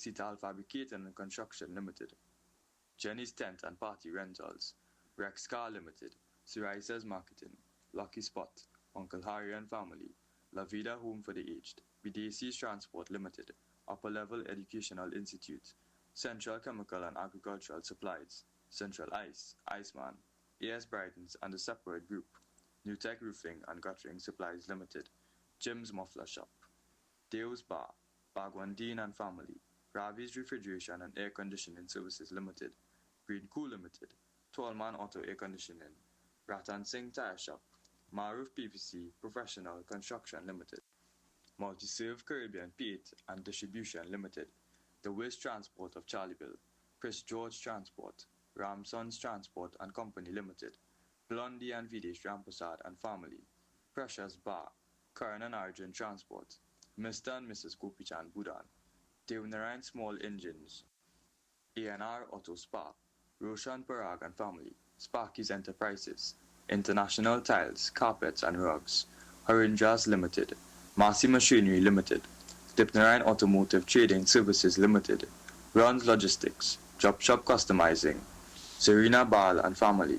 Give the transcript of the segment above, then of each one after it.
Sital Fabricating and Construction Limited, Jenny's Tent and Party Rentals, Rex Car Limited, Sirisa's Marketing, Lucky Spot, Uncle Harry and Family, La Vida Home for the Aged, BDC's Transport Limited, Upper Level Educational Institute, Central Chemical and Agricultural Supplies, Central Ice, Iceman, AS Brightons and the Separate Group, New Tech Roofing and Guttering Supplies Limited, Jim's Muffler Shop, Deo's Bar, Bagwandine and Family, Ravi's Refrigeration and Air Conditioning Services Limited, Green Cool Limited, Tallman Auto Air Conditioning, Ratan Singh Tire Shop, Maruf PVC Professional Construction Limited, Multiserve Caribbean Paint and Distribution Limited, The Wiz Transport of Charleville, Prince George Transport, Ramson's Transport and Company Limited, Blondie and Videsh Ramprasad and Family, Precious Bar, Karan and Arjun Transport, Mr. and Mrs. Gopichan Budan, Devnarayan Small Engines, A&R Auto Spa, Roshan Parag and Family, Sparky's Enterprises, International Tiles, Carpets and Rugs, Harindras Limited, Massey Machinery Limited, Dipnarayan Automotive Trading Services Limited, Runs Logistics, Drop Shop Customizing, Serena Bal and Family,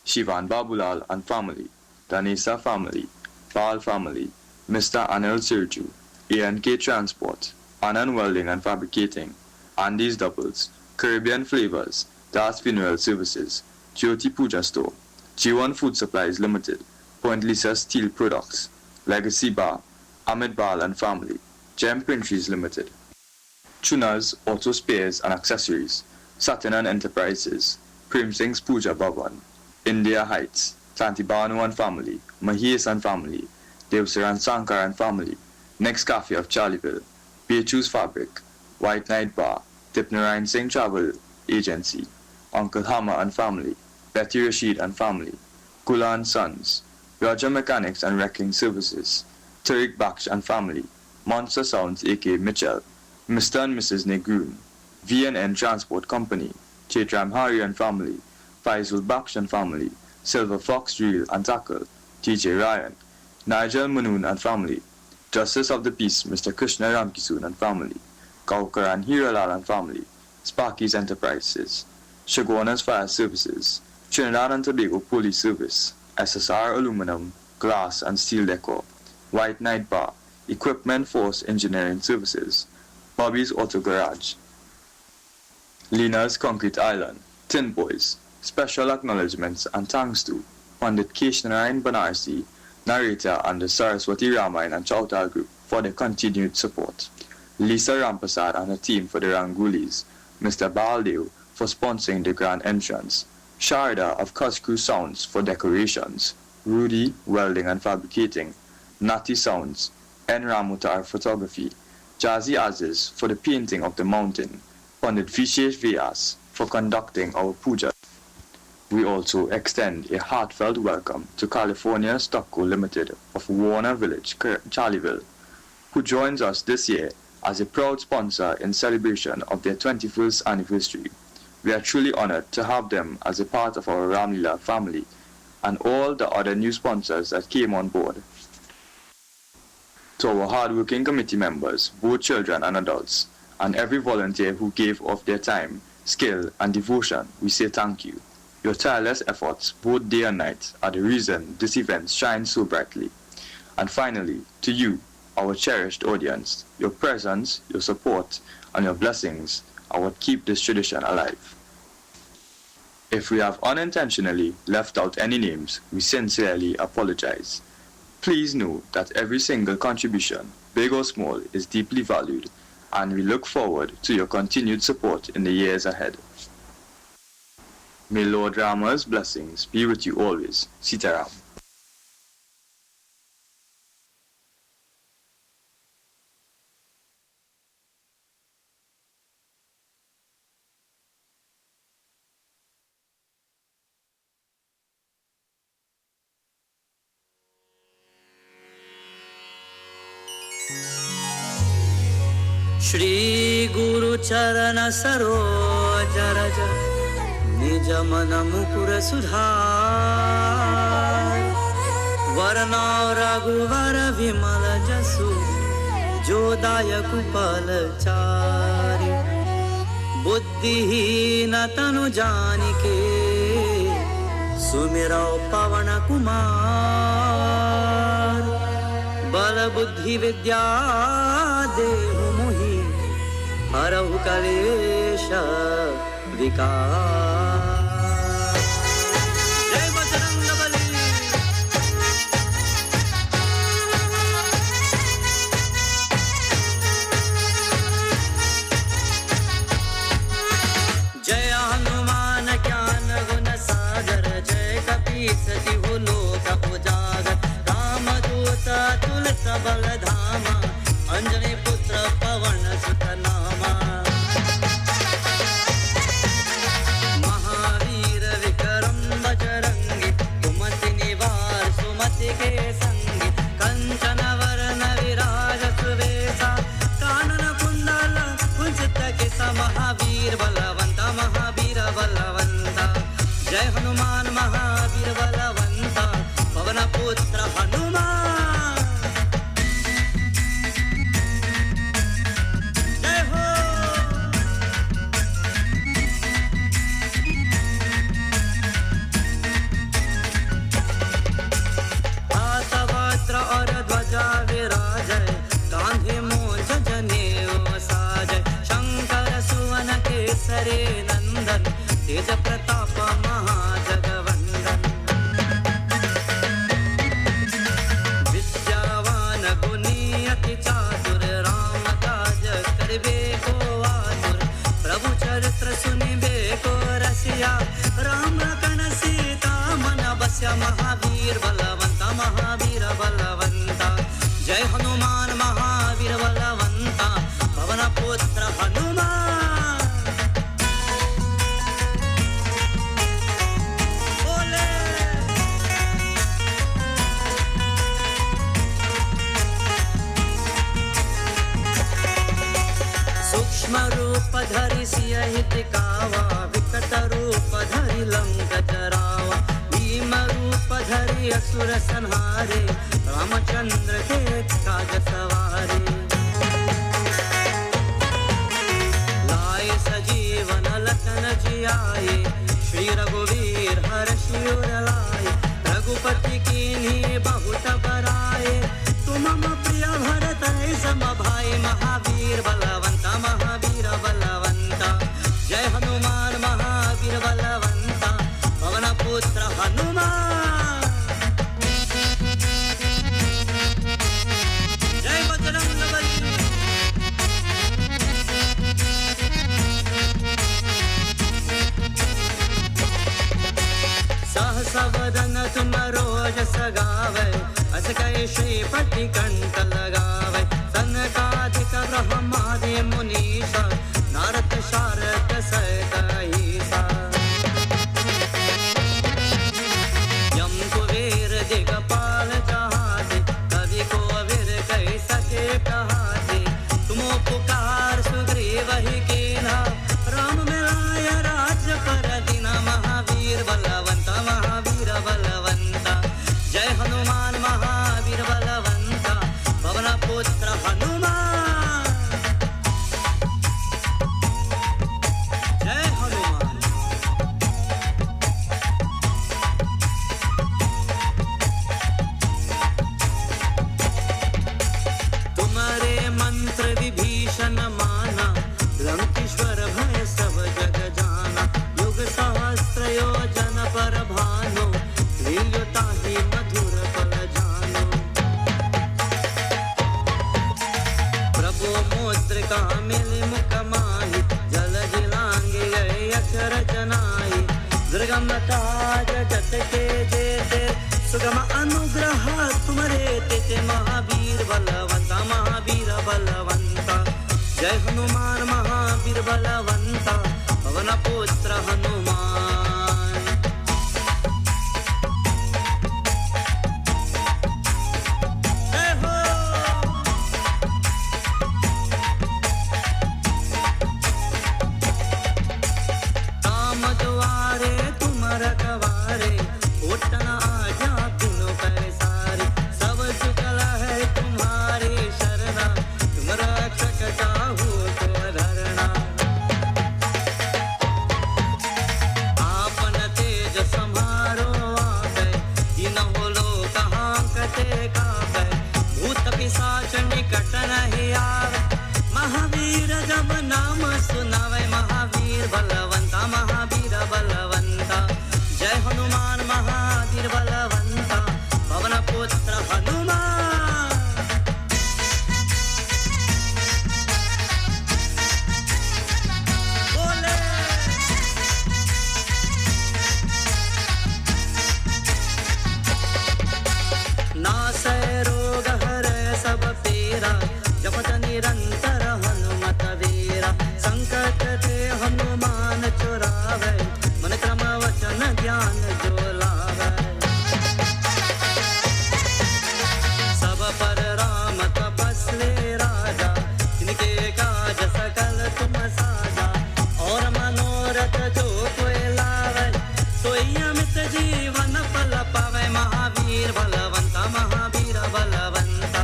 Shivan Babulal and Family, Danisa Family, Bal Family, Mr. Anil Sirju, A&K Transport, Anand Welding and Fabricating, Andy's Doubles, Caribbean Flavors, Das Funeral Services, Jyoti Puja Store, G1 Food Supplies Limited, Point Lisa Steel Products, Legacy Bar, Ahmed Bal and Family, Gem Printries Limited, Chunas Auto Spares and Accessories, Satin and Enterprises, Prem Singh's Puja Bhavan, India Heights, Tantibanu and Family, Mahesh and Family, Devsaran Sankar and Family, Next Cafe of Charleville, Beachu's Fabric, White Night Bar, Dipnarayan Singh Travel Agency, Uncle Hammer and Family, Betty Rashid and Family, Kula and Sons, Roger Mechanics and Wrecking Services, Tariq Baksh and Family, Monster Sounds aka Mitchell, Mr. and Mrs. Negroon, VNN Transport Company, Chaitram Hari and Family, Faisal Baksh and Family, Silver Fox Drill and Tackle, TJ Ryan, Nigel Manoon and Family, Justice of the Peace Mr. Krishna Ramkisoon and Family, Kaukar and Hiralal and Family, Sparky's Enterprises, Shagwana's Fire Services, Trinidad and Tobago Police Service, SSR Aluminum, Glass and Steel Decor, White Night Bar, Equipment Force Engineering Services, Bobby's Auto Garage, Lina's Concrete Island, Tin Boys. Special acknowledgements and thanks to Pandit Keshnarayan Banarsi, narrator and the Saraswati Ramayana and Chautal Group for their continued support, Lisa Rampasad and her team for the Rangulis, Mr. Baldev for sponsoring the grand entrance, Sharda of Kuskru Sounds for decorations, Rudy Welding and Fabricating, Nati Sounds, N. Ramutar Photography, Jazzy Aziz for the painting of the mountain, Pandit Vishesh Vyas for conducting our puja. We also extend a heartfelt welcome to California Stockco Limited of Warner Village, Charleville, who joins us this year as a proud sponsor in celebration of their 21st anniversary. We are truly honored to have them as a part of our Ramleela family and all the other new sponsors that came on board. To our hardworking committee members, both children and adults, and every volunteer who gave of their time, skill, and devotion, we say thank you. Your tireless efforts, both day and night, are the reason this event shines so brightly. And finally, to you, our cherished audience, your presence, your support, and your blessings are what keep this tradition alive. If we have unintentionally left out any names, we sincerely apologize. Please know that every single contribution, big or small, is deeply valued, and we look forward to your continued support in the years ahead. May Lord Rama's blessings be with you always. Sitaram. Shri Guru Charana Saroja Raja Nija Mana Mukura Sudhar Varna Raghuvara Vimala Jasu जो दायक फलचारी बुद्धिहीन तनु जानिके सुमिरौ पवन कुमार बल बुद्धि विद्या देहु मुहि हरहु कलेश विकार। जय बजरंगबली। जय हनुमान ज्ञान गुण सागर जय कपीस तिहु लोक उजागर रामदूत तुलस बलधामा अंजनी पुत्र पवन सुत नामा महावीर विक्रम बजरंगी कुमति निवार सुमति के संगी कंचन वरण विराज सुवेशा कानन कुंडल कुंचित केसा महावीर बलवंता महावीर बलवंता जय हनुमान महावीर बलवंता पवन पुत्र हनुमान जय हो। हाथ वज्र और ध्वजा विराजय कांधे मूंज जनेऊ साजय शंकर सुवन केसरी नंदन तेज प्रताप महाजगवंदन विद्यावान गुणी अति चातुर राम काज करबे को आतुर प्रभु चरित्र सुनिबे को रसिया राम लखन सीता मन बस्या महावीर बलवंता महावीर बलवंता जय हनुमान महावीर बलवंता पवन पुत्र हनुमान बोले। सूक्ष्म रूप धरि सियहि दिखावा विकट रूप धरि लंक जरावा भीम रूप धरि असुर संहारे रामचंद्र के काज सवारे लाए सजीवन लखन जियाए श्री रघुवीर हर्षि उर लाए रघुपति कीन्ही बहुत बराए तुम मम प्रिय भरत सम भाई महावीर बलवंता महावीर बलवंता जय हनुमान महावीर बलवंता पवन पुत्र हनुमान जय बजरंगबली। सहस वदन तुम रोज सगावे अस कहि श्रीपति कंठ लगावे सनकादिक ब्रह्मादि मुनीषा नारद शारद सहित अहीसा यम कुबेर दिगपाल जहाते कवि कोविद कहि सके कहाते तुम पुकार सुग्रीव ही कीन्हा राम मिलाय राज्य पर दीना महावीर बलवंता महावीर बलवंता जय हनुमान महावीर बलवंता पवन पुत्र हनुमान जय हनुमान। तुम्हारे मंत्र विभीषण माना लंकेश्वर भय सब जग जाना युग सहस्त्र योजन पर भानु लील्योताहि मधुर फल जानो प्रभु मुद्रिका मिलि मुख माहि जल जिलांगे गए अक्षर जनाई दुर्गम काज जत के जेते सुगम अनुग्रह तुम्हारे तेते महावीर बलवंता महावीर बलवंता जय हनुमान महावीर बलवंता पवन पुत्र हनुमान जय हो। काम द्वारे तुम रखवारे ओटन आज्ञा बिनु पैसारे सब सुगल है तुम्हारे शरणा कहाँ कटे कापे, भूत पिशाच निकट नहीं आवे। महावीर जब नाम सुनावे, महावीर बलवंता, महावीर बलवंता। जय हनुमान महावीर बलवंता, पवन पुत्र हनुमान। बोले नासै रोग हरै सब पीरा, जपत निरंतर हनुमत वीरा। संकट ते हनुमान छुड़ावे, मन क्रम वचन ध्यान जो लावे। सब पर राम तपस्वी राजा, जिनके काज सकल तुम साजा। और मनोरथ जो कोई लावे, सोई अमित जीवन फल पावे। महावीर बलवंता, महावीर बलवंता।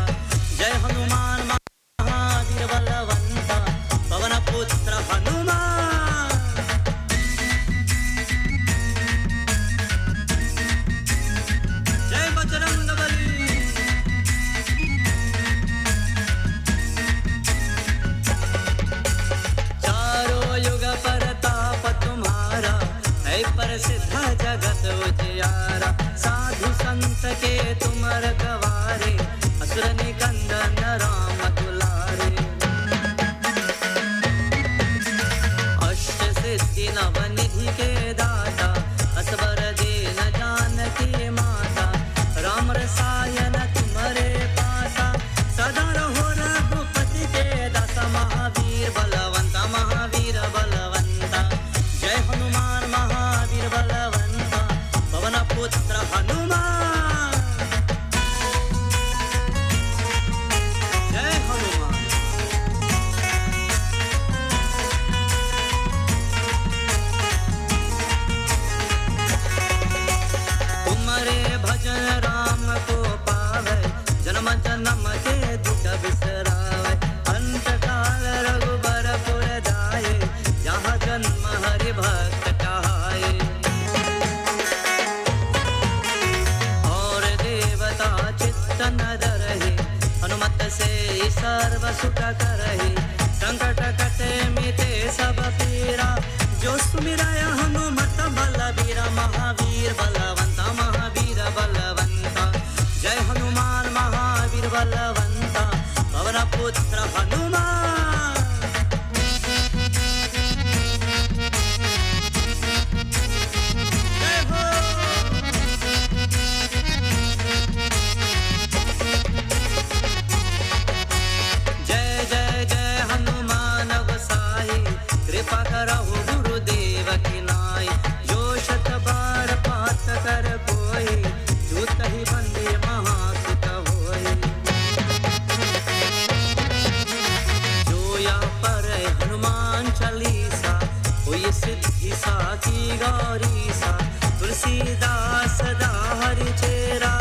जय हनुमान महावीर बलवंता, पवन पुत्र हनुमान। जय बजरंगबली। चारों युग परताप तुम्हारा, है प्रसिद्ध जगत उजियारा। साधु संत के तुम रखवारे, असुर निकंदन राम दुलारे। अष्ट सिद्धि नव निधि के दाता, असबर दीन जानकी माता। राम रसायन तुम्हारे पासा, सदा रहो रघुपति के दासा। महावीर बलवंता, महावीर बलवंता। जय हनुमान महावीर बलवंता, पवन पुत्र हनुमान। जय हनुमान। तुम्हारे भजन राम को पावे, जन्म जन्म के दुख बिसरावे। अंत काल रघुबर पुर जाए, जहाँ जन्म हरि भक्त कहाए। और देवता चित्त न डरहि, हनुमत से सर्व सुख करहि। संकट कटे मिटे सब पीरा, जो सुमिरय हनुमत बलबीरा। महावीर बलवंता, महावीर बलवंता। जय हनुमान महावीर बलवंता, पवन पुत्र हनुमान। जय हो। जय जय जय हनुमान गोसाई, कृपा करहु गुरुदेव की नाई। जो शत बार पाठ कर कोई, जूत ही बंदी महासुत होई। जो या पर हनुमान चालीसा, होई सिद्धि साखी गौरीसा। तुलसीदास सदा हरि चेरा,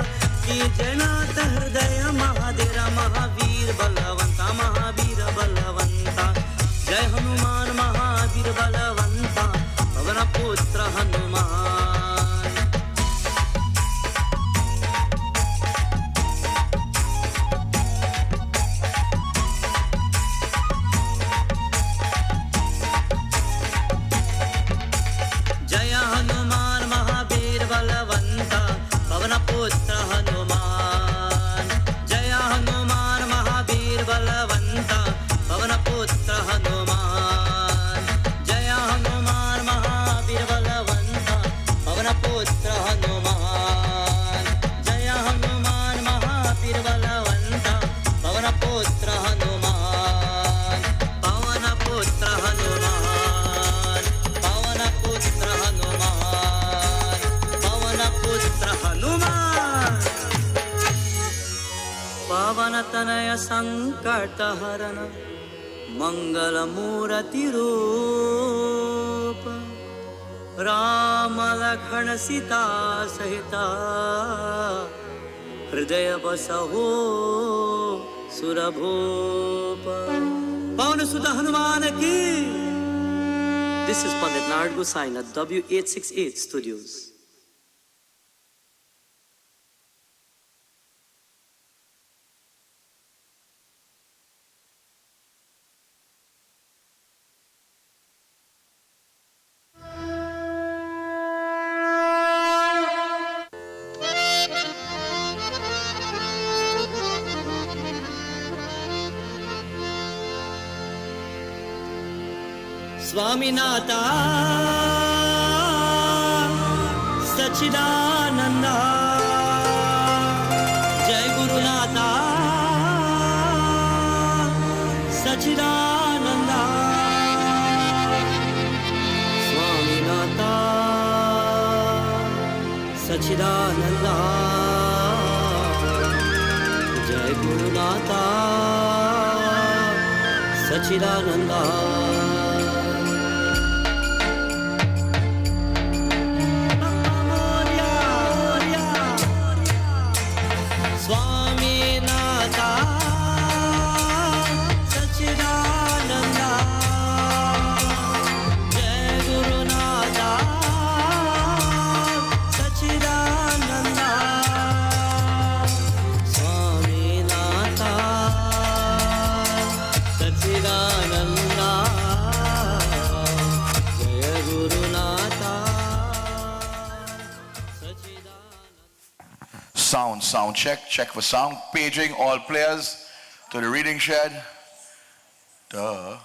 की जनात हृदय महादेरा। महावीर बलवंता, महावीर बलवंता। जय हनुमान महावीर बलवंता, पवन पुत्र हनुमान। जय हनुमान महावीर बलवंता, पवन पुत्र हनुमान। जय हनुमान महावीर बलवंता, पवन पुत्र हनुमान। जय हनुमान महावीर बलवंता, पवन पुत्र हनुमान। जय हनुमान महावीर बलवंता, पवन पुत्र हनुमान। पवन पुत्र हनुमान, पवन पुत्र हनुमान, पवन पुत्र हनुमान। पवन तनय संकट हरन, मंगल मूर्ति रूप। राम लखन सीता सहिता, हृदय बसहो सुरभूप। पवन सुत हनुमान की। This is Pandit Narad Gosai at W868 Studios. स्वामीनाथा Sachchidananda जय गुरुनाथा सच्चिदानंदा स्वामीनाथा सच्चिदानंदा जय गुरुनाथा सच्चिदानंदा स्वामीनाथा सच्चिदानंदा जय गुरुनाथा सच्चिदानंदा स्वामीनाथा सच्चिदानंदा जय Gurunatha Sachchidananda. Sound check for sound. Paging all players to the reading shed. Duh.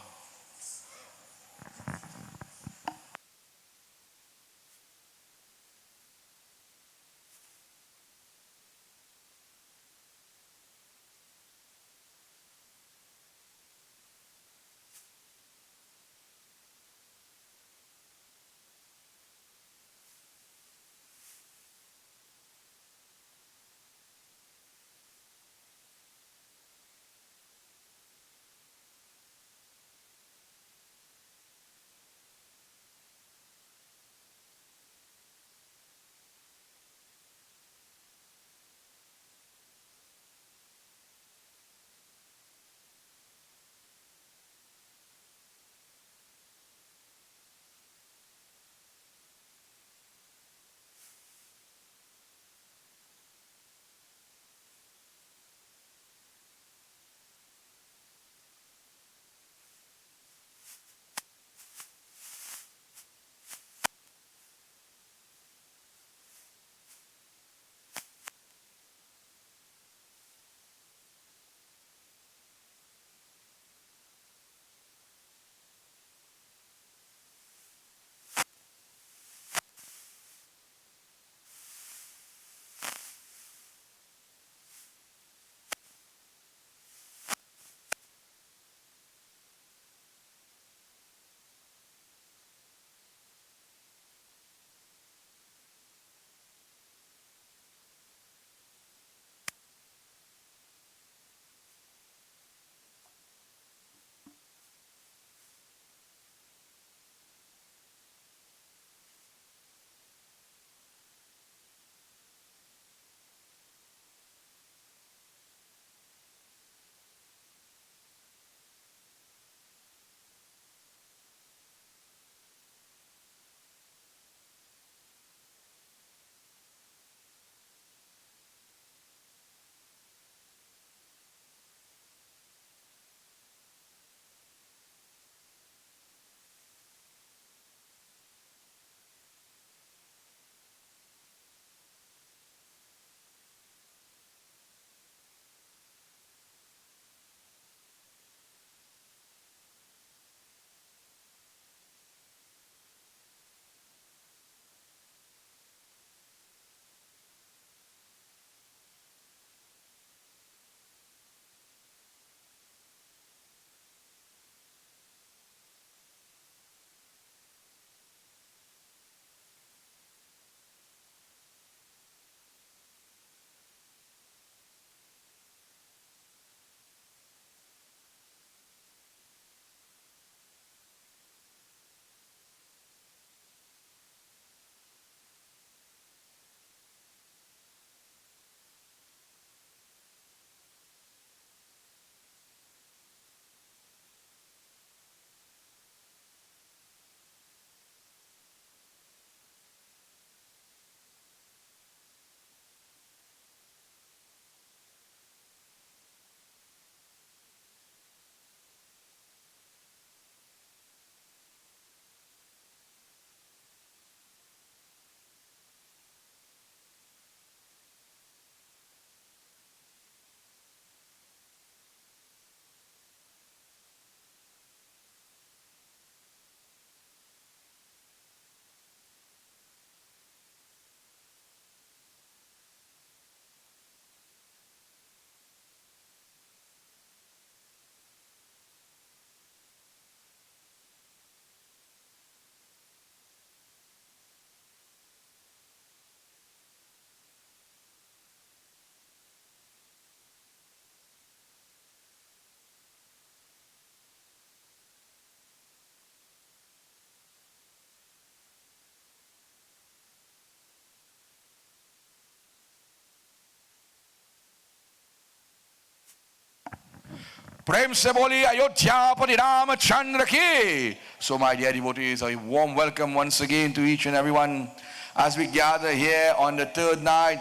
Prem se boli Ayodhya Pati Ramchandra ki. So my dear devotees, a warm welcome once again to each and everyone as we gather here on the third night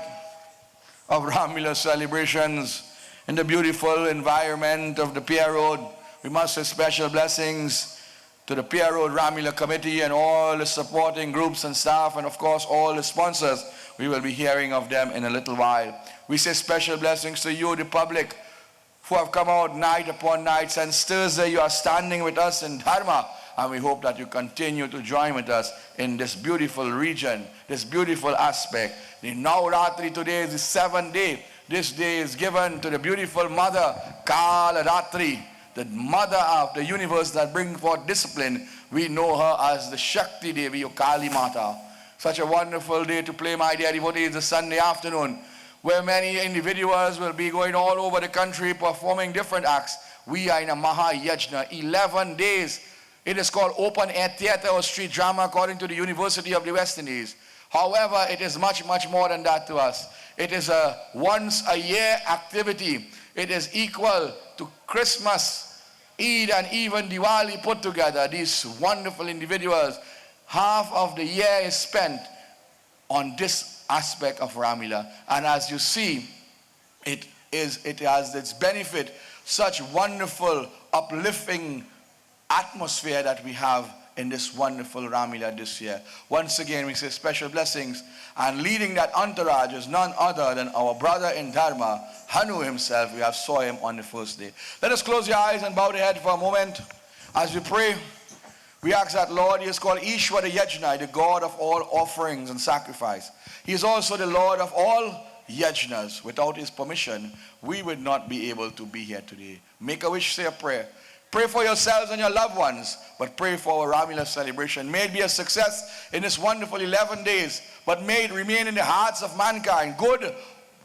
of Ramleela celebrations in the beautiful environment of the Pierre Road. We must say special blessings to the Pierre Road Ramleela Committee and all the supporting groups and staff, and of course all the sponsors. We will be hearing of them in a little while. We say special blessings to you, the public, who have come out night upon night. Since Thursday you are standing with us in Dharma, and we hope that you continue to join with us in this beautiful region, this beautiful aspect. The Navratri today is the 7th day. This day is given to the beautiful mother, Kala Ratri, the mother of the universe that brings forth discipline. We know her as the Shakti Devi or Kali Mata. Such a wonderful day to play, my dear devotees, the Sunday afternoon, where many individuals will be going all over the country performing different acts. We are in a Maha Yajna, 11 days. It is called open air theater or street drama according to the University of the West Indies. However, it is much, much more than that to us. It is a once a year activity. It is equal to Christmas, Eid, and even Diwali put together. These wonderful individuals, half of the year is spent on this aspect of Ramleela. And as you see, it has its benefit, such wonderful, uplifting atmosphere that we have in this wonderful Ramleela this year. Once again, we say special blessings, and leading that entourage is none other than our brother in Dharma, Hanu himself. We have saw him on the first day. Let us close your eyes and bow the head for a moment as we pray. We ask that Lord, He is called Ishwara Yajna, the God of all offerings and sacrifice. He is also the Lord of all Yajnas. Without His permission, we would not be able to be here today. Make a wish, say a prayer. Pray for yourselves and your loved ones, but pray for our Ramleela celebration. May it be a success in this wonderful 11 days, but may it remain in the hearts of mankind. Good,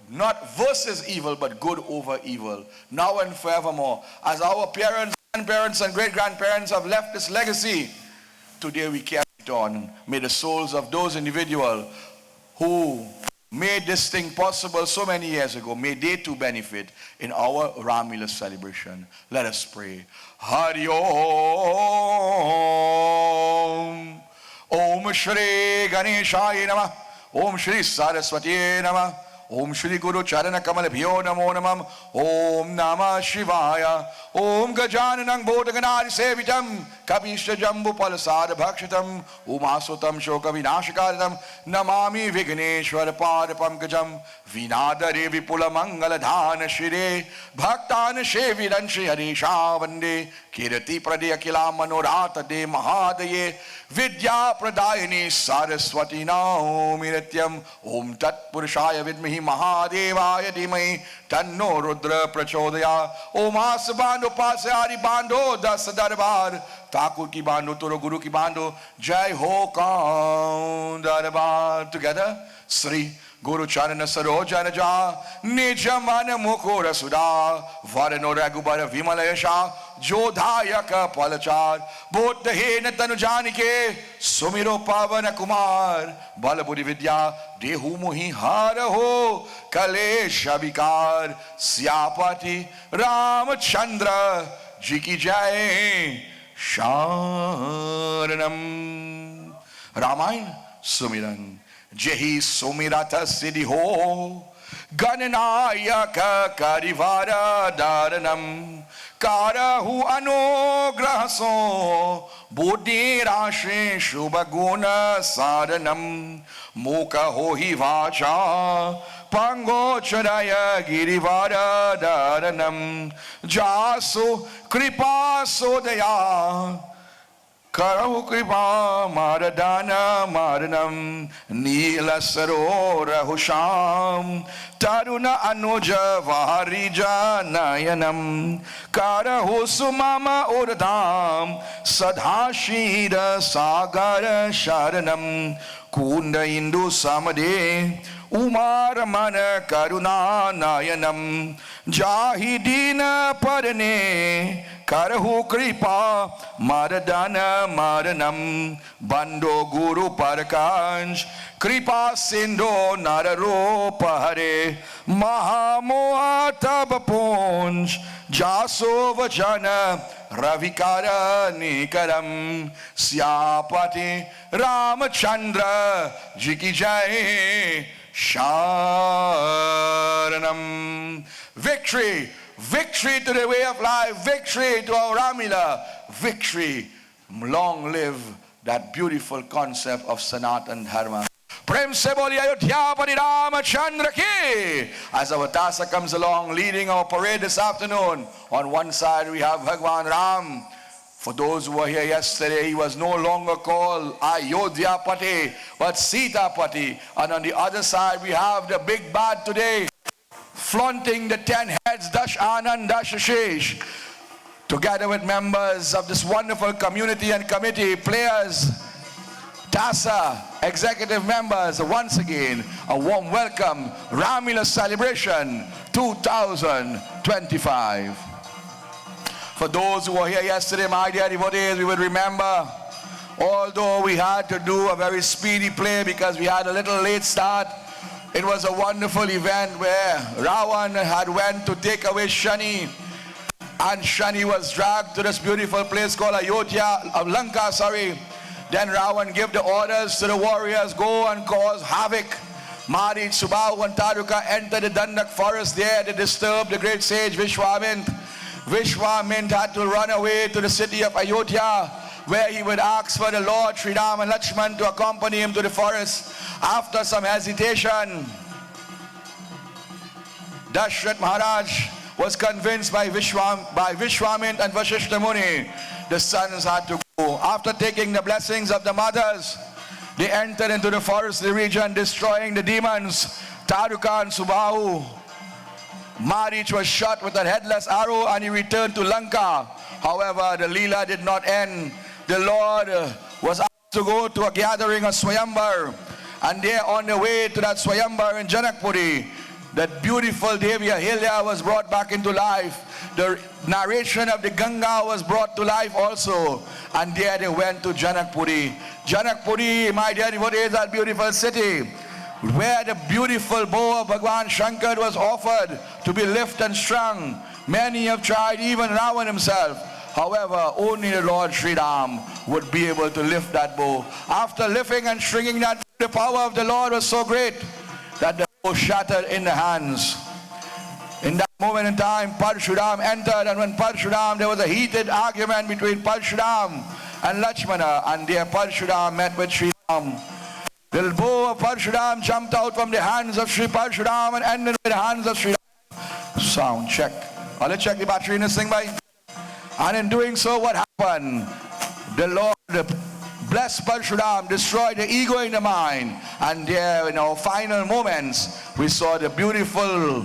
not versus evil, but good over evil, now and forevermore. As our parents, grandparents, and great-grandparents have left this legacy, today we carry it on. May the souls of those individuals who made this thing possible so many years ago, may they too benefit in our Ramleela celebration. Let us pray. Hari Om. Om Shri Ganeshaya Namah. Om Shri Saraswati Namah. Om Shri Guru Charana Kamal Bhyo Namo Namam. Om Namah Shivaya. Om Gajananang Bodhaganari Sevitam. Kabisha Jambu Palasada Bhakshitam. Umasutam Shoka Vinashakaradam. Namami Vigneshwara Padapamkajam. Vinadare Vipula Mangala Dhana Shire. Bhaktana Shevidan Shri Harisha Vande. Kirati Pradya Kila Manorata De Mahadaye. Vidya Pradayani Saraswati Naomi Nityam. Om Tat Purushaya Vidmihi Mahadevaya Dimai. Tanno Rudra Prachodaya. Om Asabando Pasari Bando Das Darbar. Thakur ki bando, Turo Guru ki bando, Jai Ho Kaun Darbar. Together, Sri Guru Charana Sarojana Ja, Nijamana Mukura Sudha, Varano Ragubara Vimalayasha, Jodhayaka Palachar, Bodhahena Tanujanike, Sumiro Pavana Kumar, Balabudi Vidya, Dehu Muhi Haraho, Kalesha Vikar, Syapati, Ramachandra, Jiki Jai. Sharanam Ramayan Sumiran Jehi Sumirata Siddhi Ho Gananayaka Karivara Dharanam Karahu Anugrahaso Buddhi Rashi Shubhaguna Saranam Mukha Hohi Vacha Pango Charaya Girivara Dharanam Jasu Kripa Sodaya Karahu Kripa Maradana Maranam Nila Sarora Husham Taruna Anuja Vaharija Nayanam Karahu Sumama Uradam Sadhashira Sagara Sharanam Kunda Indu Samade Umaramana Karuna Nayanam Jahidina Parane Karahu Kripa Maradana Maranam Bando Guru Parakanj Kripa Sindo Nararopa Hare Mahamoha Tabaponj Jaso Vajana Ravikara Nikaram Syapati Ramachandra Jiki Jai Sharanam. Victory, victory to the way of life, victory to our Ramleela, victory. Long live that beautiful concept of Sanatan Dharma. Prem se boli Ayodhya Pari Ramachandra ki. As our Tasa comes along leading our parade this afternoon, on one side we have Bhagwan Ram. For those who were here yesterday, he was no longer called Ayodhya Pati, but Sita Pati. And on the other side we have the big bad today, flaunting the 10 heads, Dash Anand, Dash Ashish, together with members of this wonderful community and committee, players, TASA, executive members. Once again, a warm welcome, Ramleela Celebration 2025. For those who were here yesterday, my dear devotees, we would remember, although we had to do a very speedy play because we had a little late start, it was a wonderful event where Ravan had went to take away Shani, and Shani was dragged to this beautiful place called Lanka. Then Ravan gave the orders to the warriors, go and cause havoc. Marich, Subahu and Taruka entered the Dandak forest there to disturb the great sage Vishwamint. Vishwamint had to run away to the city of Ayodhya, where he would ask for the Lord Sri Ram and Lakshman to accompany him to the forest. After some hesitation, Dashrath Maharaj was convinced by Vishwamint and Vasishtha Muni. The sons had to go. After taking the blessings of the mothers, they entered into the forestly region, destroying the demons, Taruka and Subahu. Marich was shot with a headless arrow and he returned to Lanka. However, the Leela did not end. The Lord was asked to go to a gathering of Swayambar, and there on the way to that Swayambar in Janakpuri, that beautiful Devi Ahilya was brought back into life. The narration of the Ganga was brought to life also, and there they went to Janakpuri. Janakpuri, my dear devotees, that beautiful city, where the beautiful bow of Bhagwan Shankar was offered to be lifted and strung. Many have tried, even Ravan himself. However, only the Lord Sri Ram would be able to lift that bow. After lifting and stringing that, the power of the Lord was so great that the bow shattered in the hands. In that moment in time, Parshuram entered, and when Parshuram, there was a heated argument between Parshuram and Lakshmana, and there Parshuram met with Sri Ram. The bow of Parshuram jumped out from the hands of Sri Parshuram and ended with the hands of Sri Ram. Sound check. Let's check the battery in this thing, bye. And in doing so, what happened? The Lord blessed Parshuram, destroyed the ego in the mind, and there in our final moments, we saw the beautiful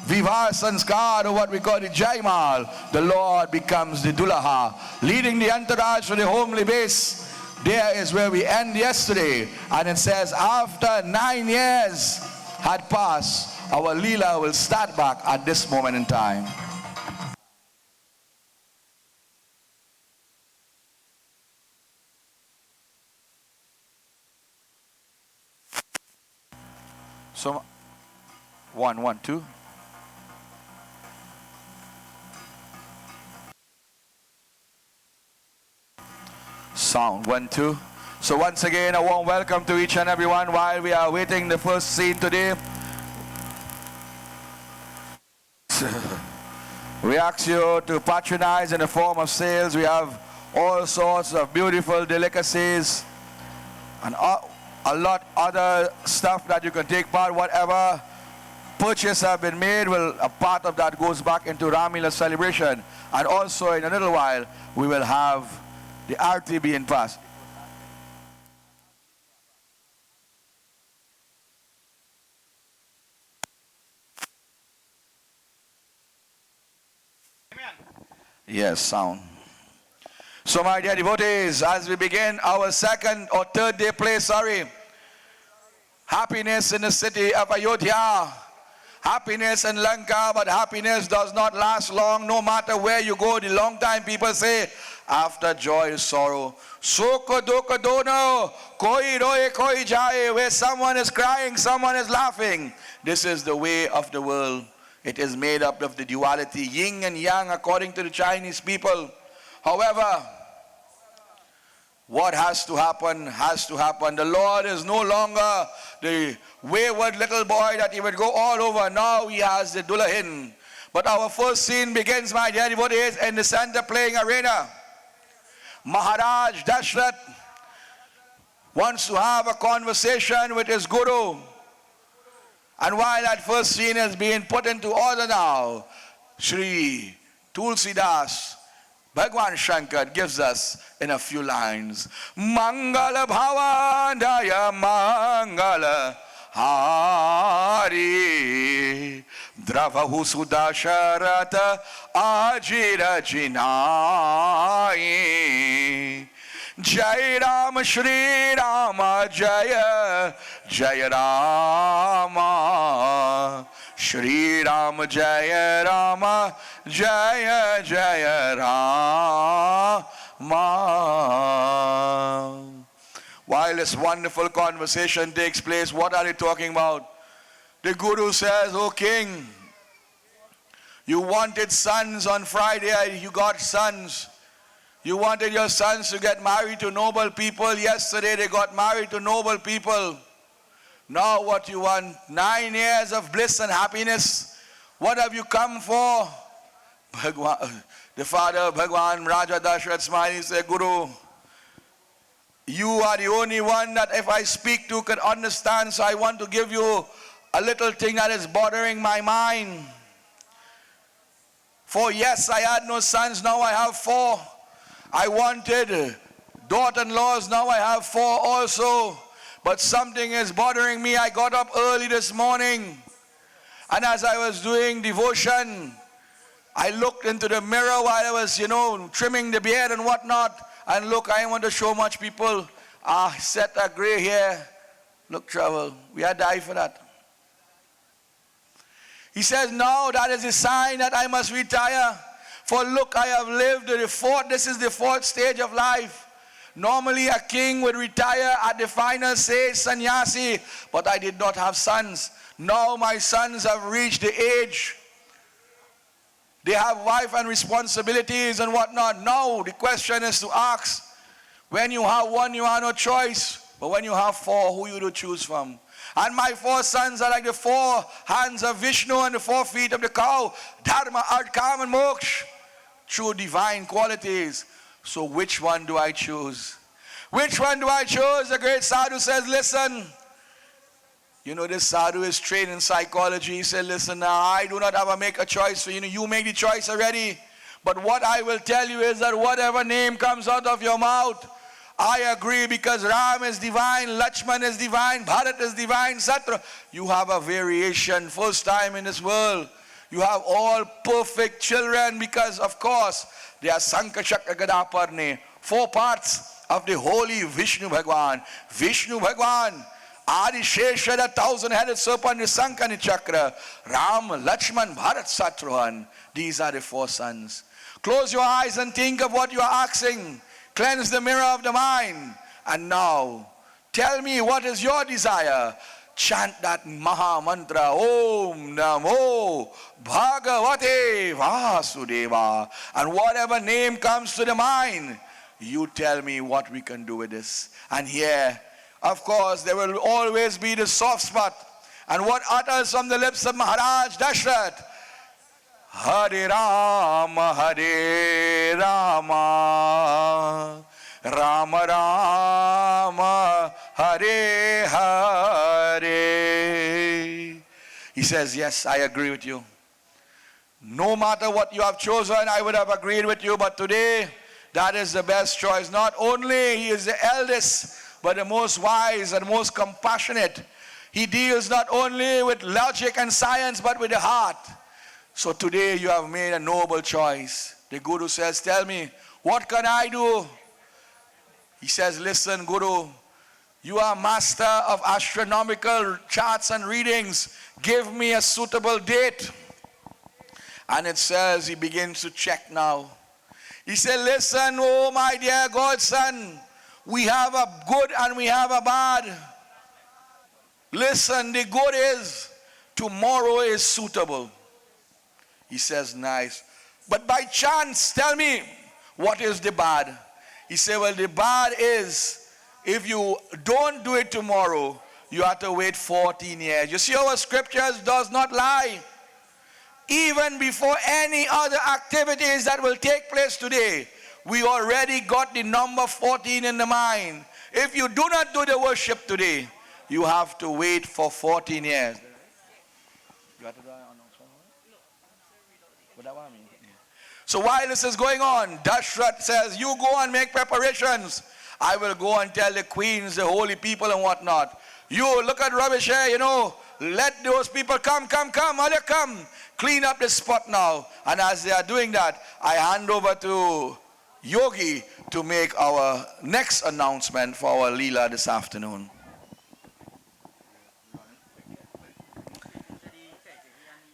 Vivah Sanskar, or what we call the Jaimal. The Lord becomes the Dulaha, leading the entourage to the homely base. There is where we end yesterday, and it says after 9 years had passed, our Leela will start back at this moment in time. So, 1, 1, 2. Sound 1, 2. So once again, a warm welcome to each and everyone while we are waiting the first scene today. We ask you to patronize in the form of sales. We have all sorts of beautiful delicacies and a lot other stuff that you can take part. Whatever purchase have been made, a part of that goes back into Ramleela celebration. And also in a little while, we will have the RT being passed. Yes, sound. So my dear devotees, as we begin our second or third day play, happiness in the city of Ayodhya happiness in Lanka, but happiness does not last long. No matter where you go, the long time people say, after joy is sorrow. Sukh dukh dono, koi roye koi jaye. Where someone is crying, someone is laughing. This is the way of the world. It is made up of the duality, yin and yang, according to the Chinese people. However, what has to happen, has to happen. The Lord is no longer the wayward little boy that he would go all over. Now he has the Dulahin. But our first scene begins, my dear devotees, in the center playing arena. Maharaj Dashrath wants to have a conversation with his guru. And while that first scene is being put into order now, Sri Tulsidas, Bhagwan Shankar gives us in a few lines, Mangala Bhavandaya Mangala Hari Dravahu Sudasharata Ajira Jinai Jai Ram Shri Rama Jaya Jaya Rama Shri Ram Jaya Rama Jaya Jaya Rama. While this wonderful conversation takes place, what are they talking about? The Guru says, "O King, you wanted sons on Friday, you got sons. You wanted your sons to get married to noble people. Yesterday they got married to noble people. Now what you want? 9 years of bliss and happiness. What have you come for?" Bhagwan, the father, Bhagwan Raja Dashrath smiling, said, "Guru, you are the only one that if I speak to can understand, so I want to give you a little thing that is bothering my mind. For yes, I had no sons, now I have 4. I wanted daughter-in-laws, now I have 4 also. But something is bothering me. I got up early this morning, and as I was doing devotion, I looked into the mirror while I was, trimming the beard and whatnot. And look, I want to show much people, set a gray hair. Look, trouble. We had die for that. He says, no, that is a sign that I must retire. For look, I have lived this is the 4th stage of life. Normally a king would retire at the final stage, sannyasi, but I did not have sons. Now my sons have reached the age. They have wife and responsibilities and whatnot. Now the question is to ask, when you have 1, you have no choice. But when you have 4, who you to choose from? And my 4 sons are like the 4 hands of Vishnu and the 4 feet of the cow. Dharma, Arth, Kam and Moksha. True divine qualities. So which one do I choose? Which one do I choose? The great sadhu says, listen. This sadhu is trained in psychology. He said, listen, now I do not ever make a choice for you. You make the choice already. But what I will tell you is that whatever name comes out of your mouth, I agree, because Ram is divine, Lakshman is divine, Bharat is divine, Satra. You have a variation, first time in this world. You have all perfect children because, of course, they are Sankashakra Gadaparne, 4 parts of the holy Vishnu Bhagwan. Vishnu Bhagwan, Adi Shesha, the 1,000-headed serpent, the Sankani Chakra, Ram, Lakshman, Bharat, Satruhan. These are the 4 sons. Close your eyes and think of what you are asking. Cleanse the mirror of the mind. And now, tell me, what is your desire? Chant that Maha Mantra, Om Namo Bhagavate Vasudeva. And whatever name comes to the mind, you tell me what we can do with this. And here, of course, there will always be the soft spot. And what utters from the lips of Maharaj Dashrath? Hare Rama, Hare Rama, Rama Rama, Hare Hare. He says, yes, I agree with you. No matter what you have chosen, I would have agreed with you. But today, that is the best choice. Not only he is the eldest, but the most wise and most compassionate. He deals not only with logic and science, but with the heart. So today you have made a noble choice. The Guru says, tell me, what can I do? He says, listen, Guru, You are master of astronomical charts and readings. Give me a suitable date. And it says he begins to check now. He said, listen, oh my dear godson, we have a good and we have a bad. Listen, the good is tomorrow is suitable. He says, nice. But by chance, tell me, what is the bad? He said, well, the bad is if you don't do it tomorrow, you have to wait 14 years. You see, our scriptures does not lie. Even before any other activities that will take place today, we already got the number 14 in the mind. If you do not do the worship today, you have to wait for 14 years. You have to do an announcement? What that one mean? So while this is going on, Dashrath says, you go and make preparations. I will go and tell the queens, the holy people and whatnot. You look at rubbish here, let those people come, all you come. Clean up the spot now. And as they are doing that, I hand over to Yogi to make our next announcement for our Leela this afternoon.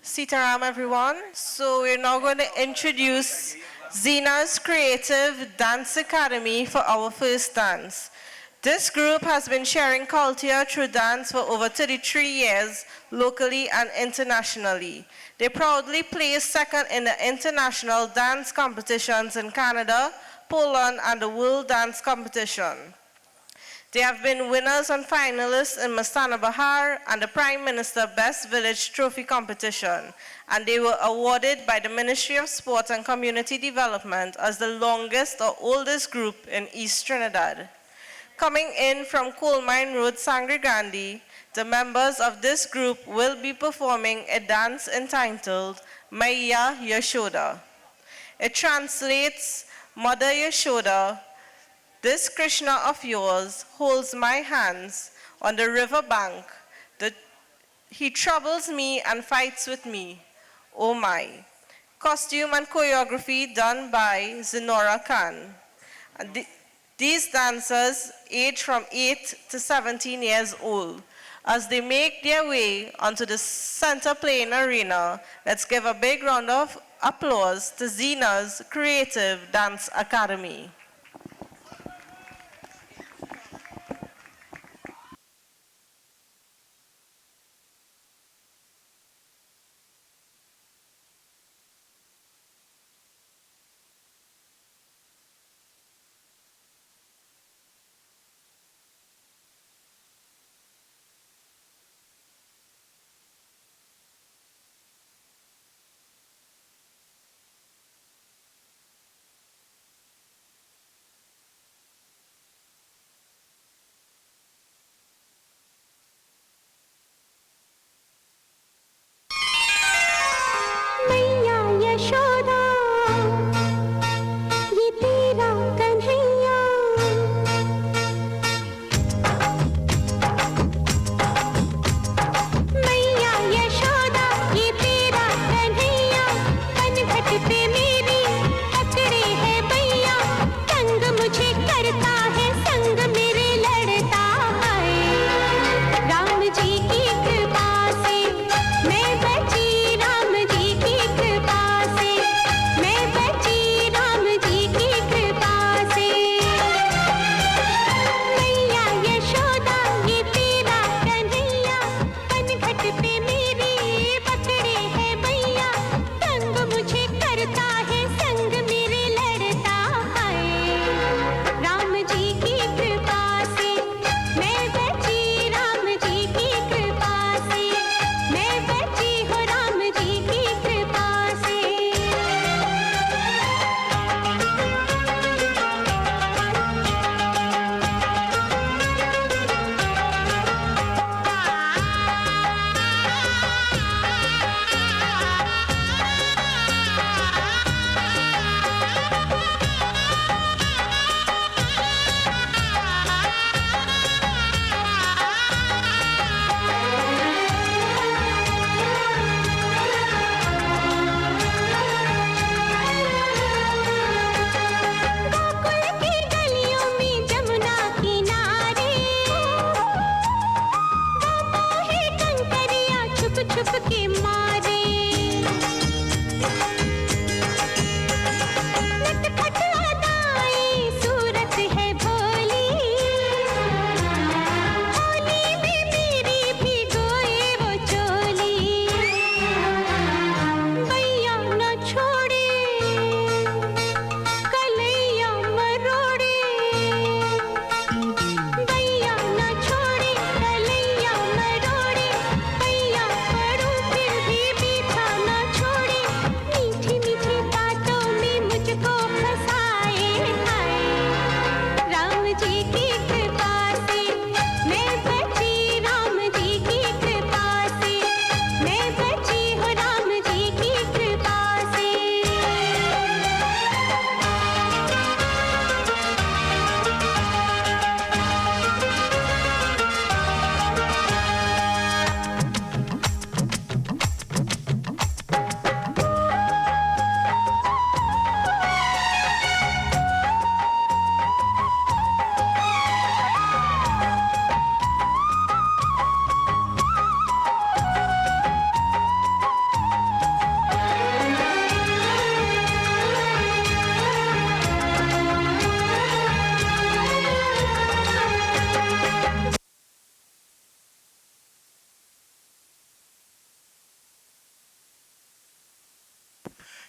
Sitaram, everyone. So we're now going to introduce Zena's Creative Dance Academy for our first dance. This group has been sharing culture through dance for over 33 years, locally and internationally. They proudly placed second in the international dance competitions in Canada, Poland, and the World Dance Competition. They have been winners and finalists in Mastana Bahar and the Prime Minister Best Village Trophy competition, and they were awarded by the Ministry of Sport and Community Development as the longest or oldest group in East Trinidad. Coming in from Coal Mine Road, Sangre Grande, the members of this group will be performing a dance entitled Maiya Yashoda. It translates, Mother Yashoda, this Krishna of yours holds my hands on the river bank. He troubles me and fights with me. Oh my. Costume and choreography done by Zenora Khan. These dancers age from 8 to 17 years old. As they make their way onto the center plain arena, let's give a big round of applause to Zena's Creative Dance Academy.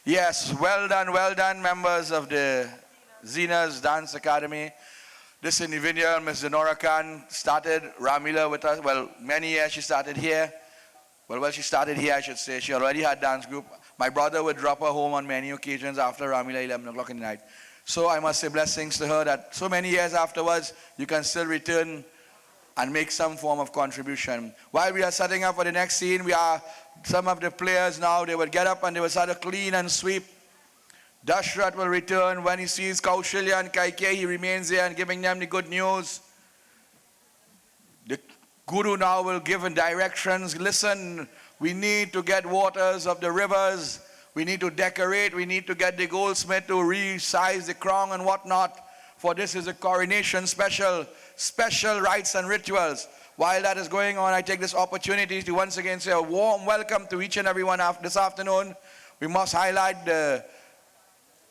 Yes, well done, members of the Zena's Dance Academy. This individual, Ms. Denora Khan, started Ramleela with us. Well, many years she started here. Well, she started here, I should say. She already had dance group. My brother would drop her home on many occasions after Ramleela, 11 o'clock in the night. So I must say blessings to her that so many years afterwards, you can still return and make some form of contribution. While we are setting up for the next scene, some of the players now, they would get up and they would start to clean and sweep. Dashrath will return. When he sees Kaushilya and Kaikeyi, he remains there and giving them the good news. The Guru now will give directions. Listen, we need to get waters of the rivers. We need to decorate. We need to get the goldsmith to resize the crown and whatnot. For this is a coronation special rites and rituals. While that is going on, I take this opportunity to once again say a warm welcome to each and everyone this afternoon. We must highlight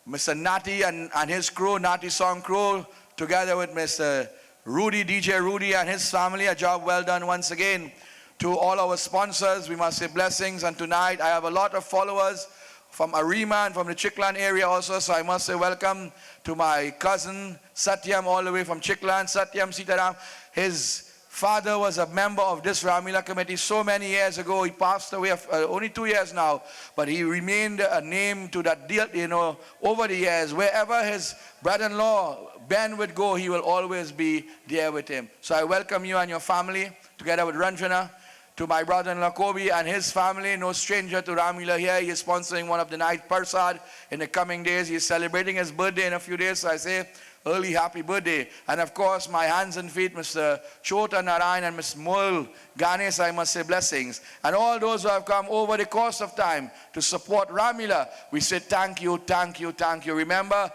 Mr. Nati and his crew, Nati Song crew, together with Mr. Rudy, DJ Rudy and his family. A job well done once again. To all our sponsors, we must say blessings. And tonight, I have a lot of followers from Arima and from the Chiklan area also. So I must say welcome to my cousin Satyam, all the way from Chiklan. Satyam Sitaram. His father was a member of this Ramleela committee so many years ago. He passed away only 2 years now, but he remained a name to that deal, over the years. Wherever his brother-in-law Ben would go, he will always be there with him. So I welcome you and your family, together with Ranjana. To my brother-in-law Kobe and his family, no stranger to Ramleela here. He is sponsoring one of the night Parsad in the coming days. He is celebrating his birthday in a few days, so I say early happy birthday. And of course, my hands and feet, Mr. Chota Narayan and Ms. Moel Ganesh, I must say blessings. And all those who have come over the course of time to support Ramleela, we say thank you, thank you, thank you. Remember,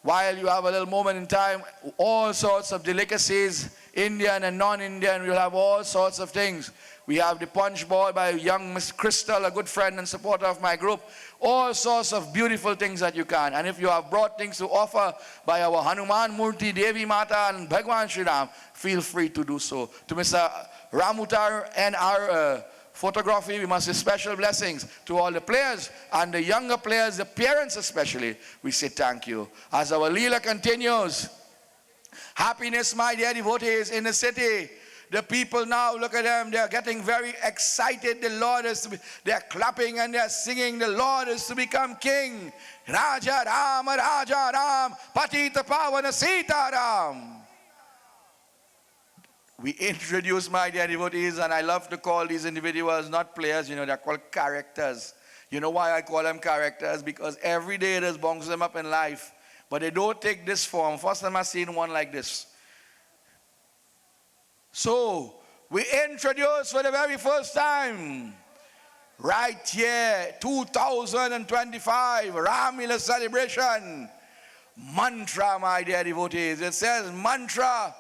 while you have a little moment in time, all sorts of delicacies, Indian and non-Indian, we'll have all sorts of things. We have the punch bowl by young Miss Crystal, a good friend and supporter of my group. All sorts of beautiful things that you can. And if you have brought things to offer by our Hanuman Murti, Devi Mata and Bhagwan Shri Ram, feel free to do so. To Mr. Ramutar and our photography, we must say special blessings to all the players and the younger players, the parents especially. We say thank you. As our Leela continues, happiness, my dear devotees, in the city. The people now, look at them, they're getting very excited. The Lord is to be, they're clapping and they're singing, the Lord is to become king. Raja Ram, Patita Pavana Sita Ram. We introduce, my dear devotees, and I love to call these individuals not players, they're called characters. You know why I call them characters? Because every day there's bongs them up in life. But they don't take this form. First time I've seen one like this. So, we introduce for the very first time, right here, 2025, Ramleela celebration, mantra, my dear devotees. It says mantra.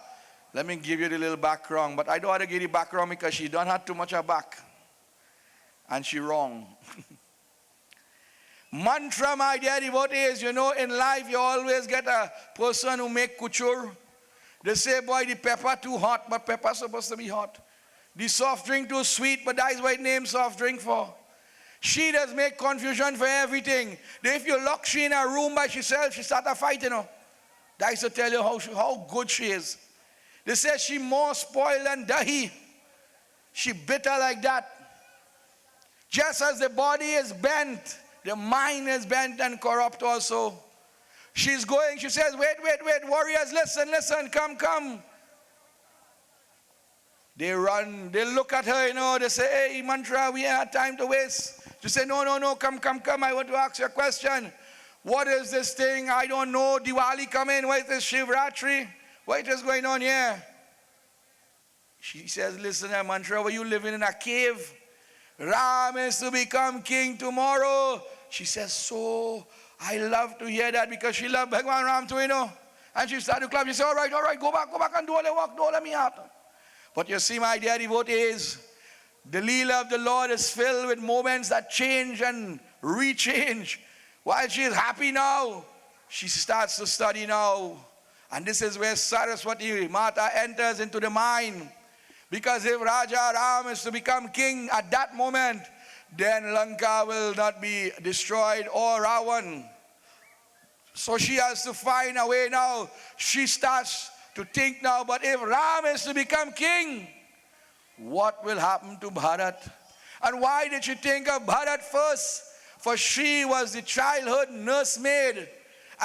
Let me give you the little background, but I don't want to give you background because she don't have too much of back. And she wrong. Mantra, my dear devotees, in life you always get a person who make couture. They say, boy, the pepper too hot, but pepper's supposed to be hot. The soft drink too sweet, but that is what it named soft drink for. She does make confusion for everything. If you lock she in a room by herself, she start a fight, That is to tell you how good she is. They say she more spoiled than dahi. She bitter like that. Just as the body is bent, the mind is bent and corrupt also. She's going, she says, wait, warriors, listen, come. They run, they look at her, they say, hey, mantra, we ain't had time to waste. She say, no, come, I want to ask you a question. What is this thing? I don't know, Diwali coming, what is this Shivratri? What is going on here? She says, listen, mantra, were you living in a cave? Ram is to become king tomorrow. She says, so I love to hear that because she loved Bhagwan Ram too, And she started to clap. She said, all right, go back and do all the work. Don't let me out. But you see, my dear devotees, the Leela of the Lord is filled with moments that change and rechange. While she is happy now, she starts to study now. And this is where Saraswati Mata enters into the mind. Because if Raja Ram is to become king at that moment, then Lanka will not be destroyed, or Ravan. So she has to find a way now. She starts to think now, but if Ram is to become king, what will happen to Bharat? And why did she think of Bharat first? For she was the childhood nursemaid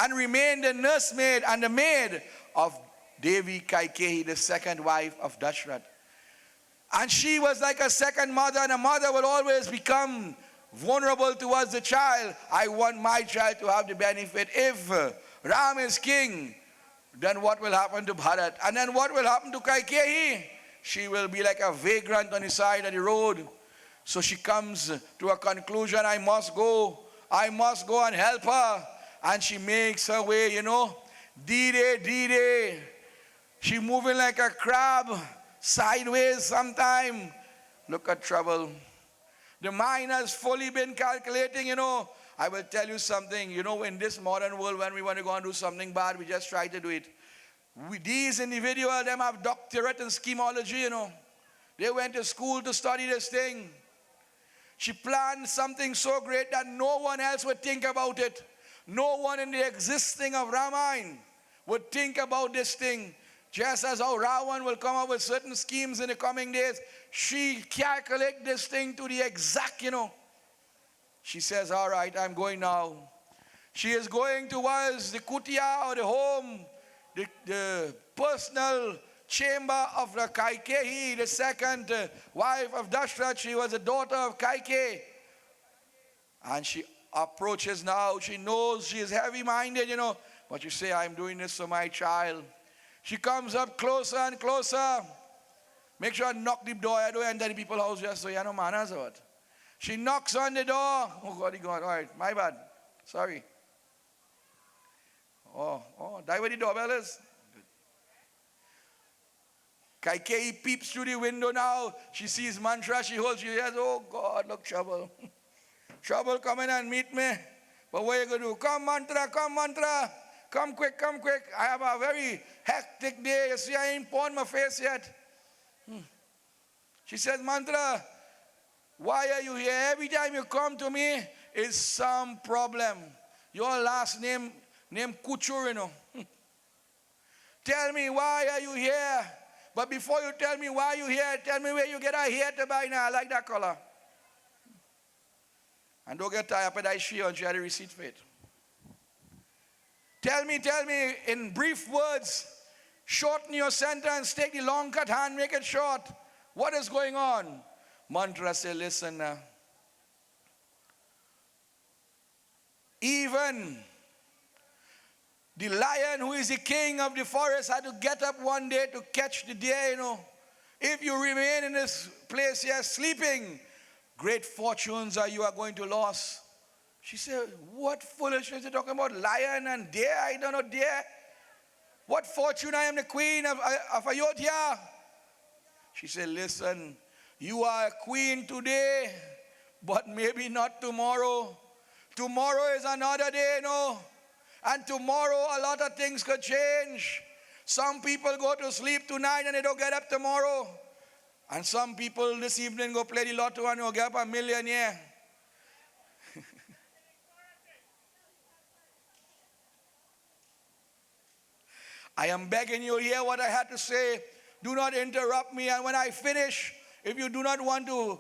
and remained the nursemaid and the maid of Devi Kaikeyi, the second wife of Dashrath. And she was like a second mother, and a mother will always become vulnerable towards the child. I want my child to have the benefit. If Ram is king, then what will happen to Bharat? And then what will happen to Kaikeyi? She will be like a vagrant on the side of the road. So she comes to a conclusion, I must go and help her. And she makes her way, Dide. She moving like a crab, sideways sometime. Look at trouble. The mind has fully been calculating, I will tell you something, in this modern world, when we want to go and do something bad, we just try to do it. These individuals, them have doctorate in schemology, They went to school to study this thing. She planned something so great that no one else would think about it. No one in the existing of Ramayana would think about this thing. Just as how Ravan will come up with certain schemes in the coming days, she calculates this thing to the exact, She says, all right, I'm going now. She is going towards the kutia or the home, the personal chamber of the Kaikeyi, the second wife of Dashrath. She was a daughter of Kaikeyi. And she approaches now. She knows she is heavy-minded, But you say, I'm doing this for my child. She comes up closer and closer. Make sure I knock the door. I don't enter the people's house just so you know manners or what. She knocks on the door. Oh, God. All right, my bad. Sorry. Oh, that where the doorbell is? Kaikeyi peeps through the window now. She sees mantra. She holds. She says, oh, God, look, trouble. Trouble coming and meet me. But what are you going to do? Come, mantra. Come quick. I have a very hectic day. You see, I ain't pawned my face yet. She says, mantra, why are you here? Every time you come to me, is some problem. Your last name Kuchur, Tell me, why are you here? But before you tell me why you're here, tell me where you get a hair to buy now. I like that color. And don't get tied up with that she had the receipt for it. Tell me in brief words, shorten your sentence, take the long cut hand, make it short. What is going on? Mantra said, listen now. Even the lion who is the king of the forest had to get up one day to catch the deer, If you remain in this place here sleeping, great fortunes you are going to lose. She said, what foolishness are you talking about? Lion and deer? I don't know deer. What fortune? I am the queen of Ayodhya. She said, listen, you are a queen today, but maybe not tomorrow. Tomorrow is another day, And tomorrow a lot of things could change. Some people go to sleep tonight and they don't get up tomorrow. And some people this evening go play the lotto and they'll get up $1 million. I am begging you, hear what I had to say. Do not interrupt me. And when I finish, if you do not want to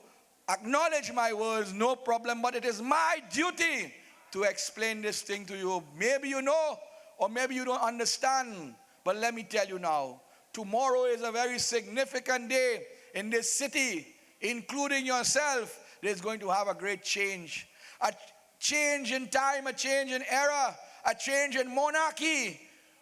acknowledge my words, no problem. But it is my duty to explain this thing to you. Maybe you know, or maybe you don't understand. But let me tell you now, tomorrow is a very significant day in this city, including yourself. There's going to have a great change. A change in time, a change in era, a change in monarchy.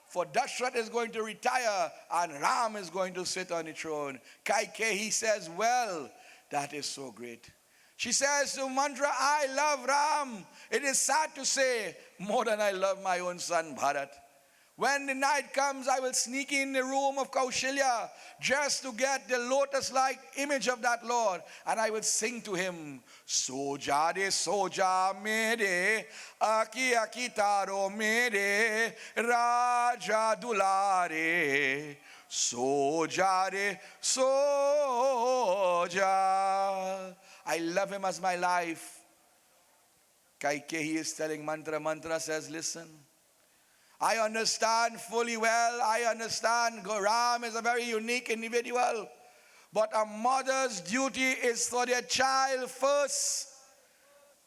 For Dashrath is going to retire and Ram is going to sit on the throne. Kaikeyi says, well, that is so great. She says to Mantra, I love Ram. It is sad to say, more than I love my own son Bharat. When the night comes, I will sneak in the room of Kaushilya just to get the lotus-like image of that Lord. And I will sing to him, Soja de soja mere, aki aki taro mere, Raja dulare. Soja de soja. I love him as my life. Kaikeyi is telling Mantra. Mantra says, listen, I understand fully well. I understand Ram is a very unique individual. But a mother's duty is for their child first.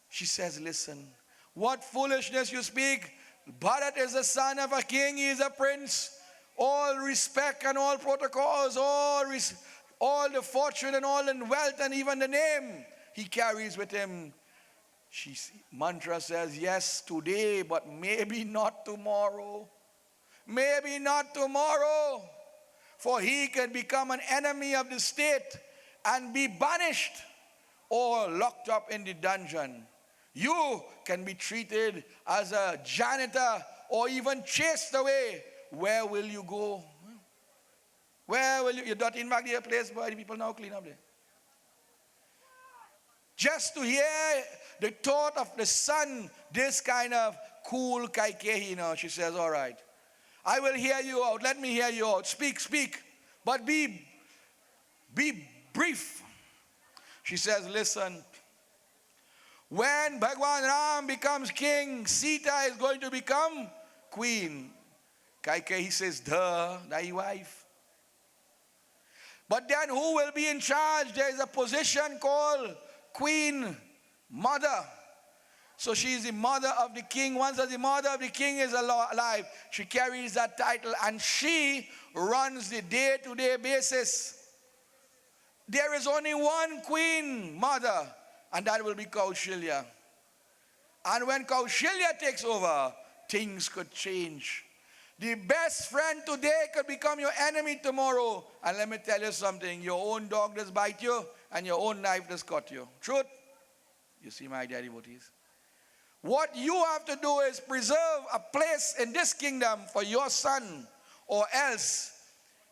She says, listen, what foolishness you speak. Bharat is the son of a king. He is a prince. All respect and all protocols, all the fortune and all the wealth and even the name he carries with him. Mantra says, yes, today, but maybe not tomorrow. Maybe not tomorrow. For he can become an enemy of the state and be banished or locked up in the dungeon. You can be treated as a janitor or even chased away. Where will you go? Where will you? You're not in back to your place, boy. The people now clean up there. Just to hear the thought of the son, this kind of cool Kaikeyi, she says, all right. I will hear you out. Let me hear you out. Speak. But be brief. She says, listen. When Bhagwan Ram becomes king, Sita is going to become queen. Kaikeyi says, thy wife. But then who will be in charge? There is a position called Queen Mother. So she is the mother of the king. Once the mother of the king is alive, she carries that title and she runs the day-to-day basis. There is only one queen mother, and that will be Kaushilya. And when Kaushilya takes over, things could change. The best friend today could become your enemy tomorrow. And let me tell you something, your own dog does bite you, and your own knife does cut you. Truth? You see, my dear devotees? What you have to do is preserve a place in this kingdom for your son, or else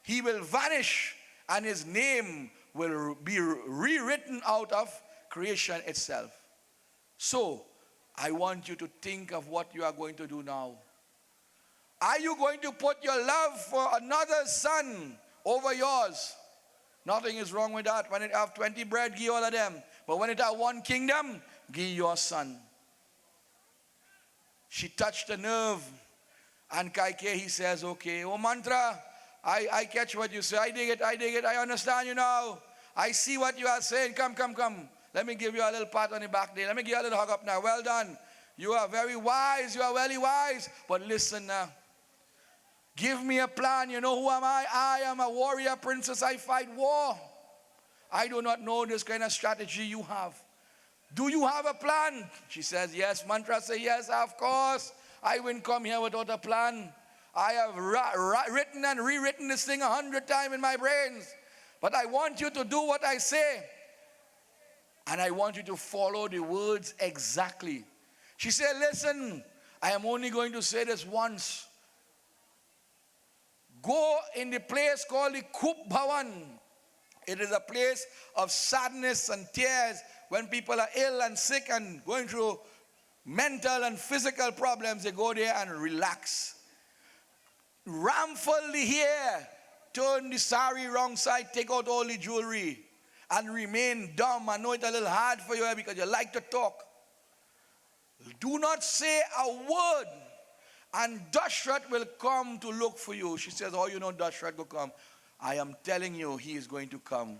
he will vanish and his name will be rewritten out of creation itself. So, I want you to think of what you are going to do now. Are you going to put your love for another son over yours? Nothing is wrong with that. When it have 20 bread, give all of them. But when it have one kingdom, give your son. She touched a nerve. And Kaikeyi says, okay, oh Mantra, I catch what you say. I dig it. I understand you now. I see what you are saying. Come. Let me give you a little pat on the back there. Let me give you a little hug up now. Well done. You are very wise. You are very wise. But listen now. Give me a plan. You know who am I? I am a warrior princess. I fight war. I do not know this kind of strategy you have. Do you have a plan? She says, yes. Mantra says, yes, of course. I wouldn't come here without a plan. I have written and rewritten this thing 100 times in my brains. But I want you to do what I say. And I want you to follow the words exactly. She said, listen, I am only going to say this once. Go in the place called the Kup Bhavan. It is a place of sadness and tears when people are ill and sick and going through mental and physical problems. They go there and relax. Ramful the hair, turn the sari wrong side, take out all the jewelry, and remain dumb. I know it's a little hard for you because you like to talk. Do not say a word, and Dashrath will come to look for you. She says, oh, you know Dashrath will come. I am telling you, he is going to come.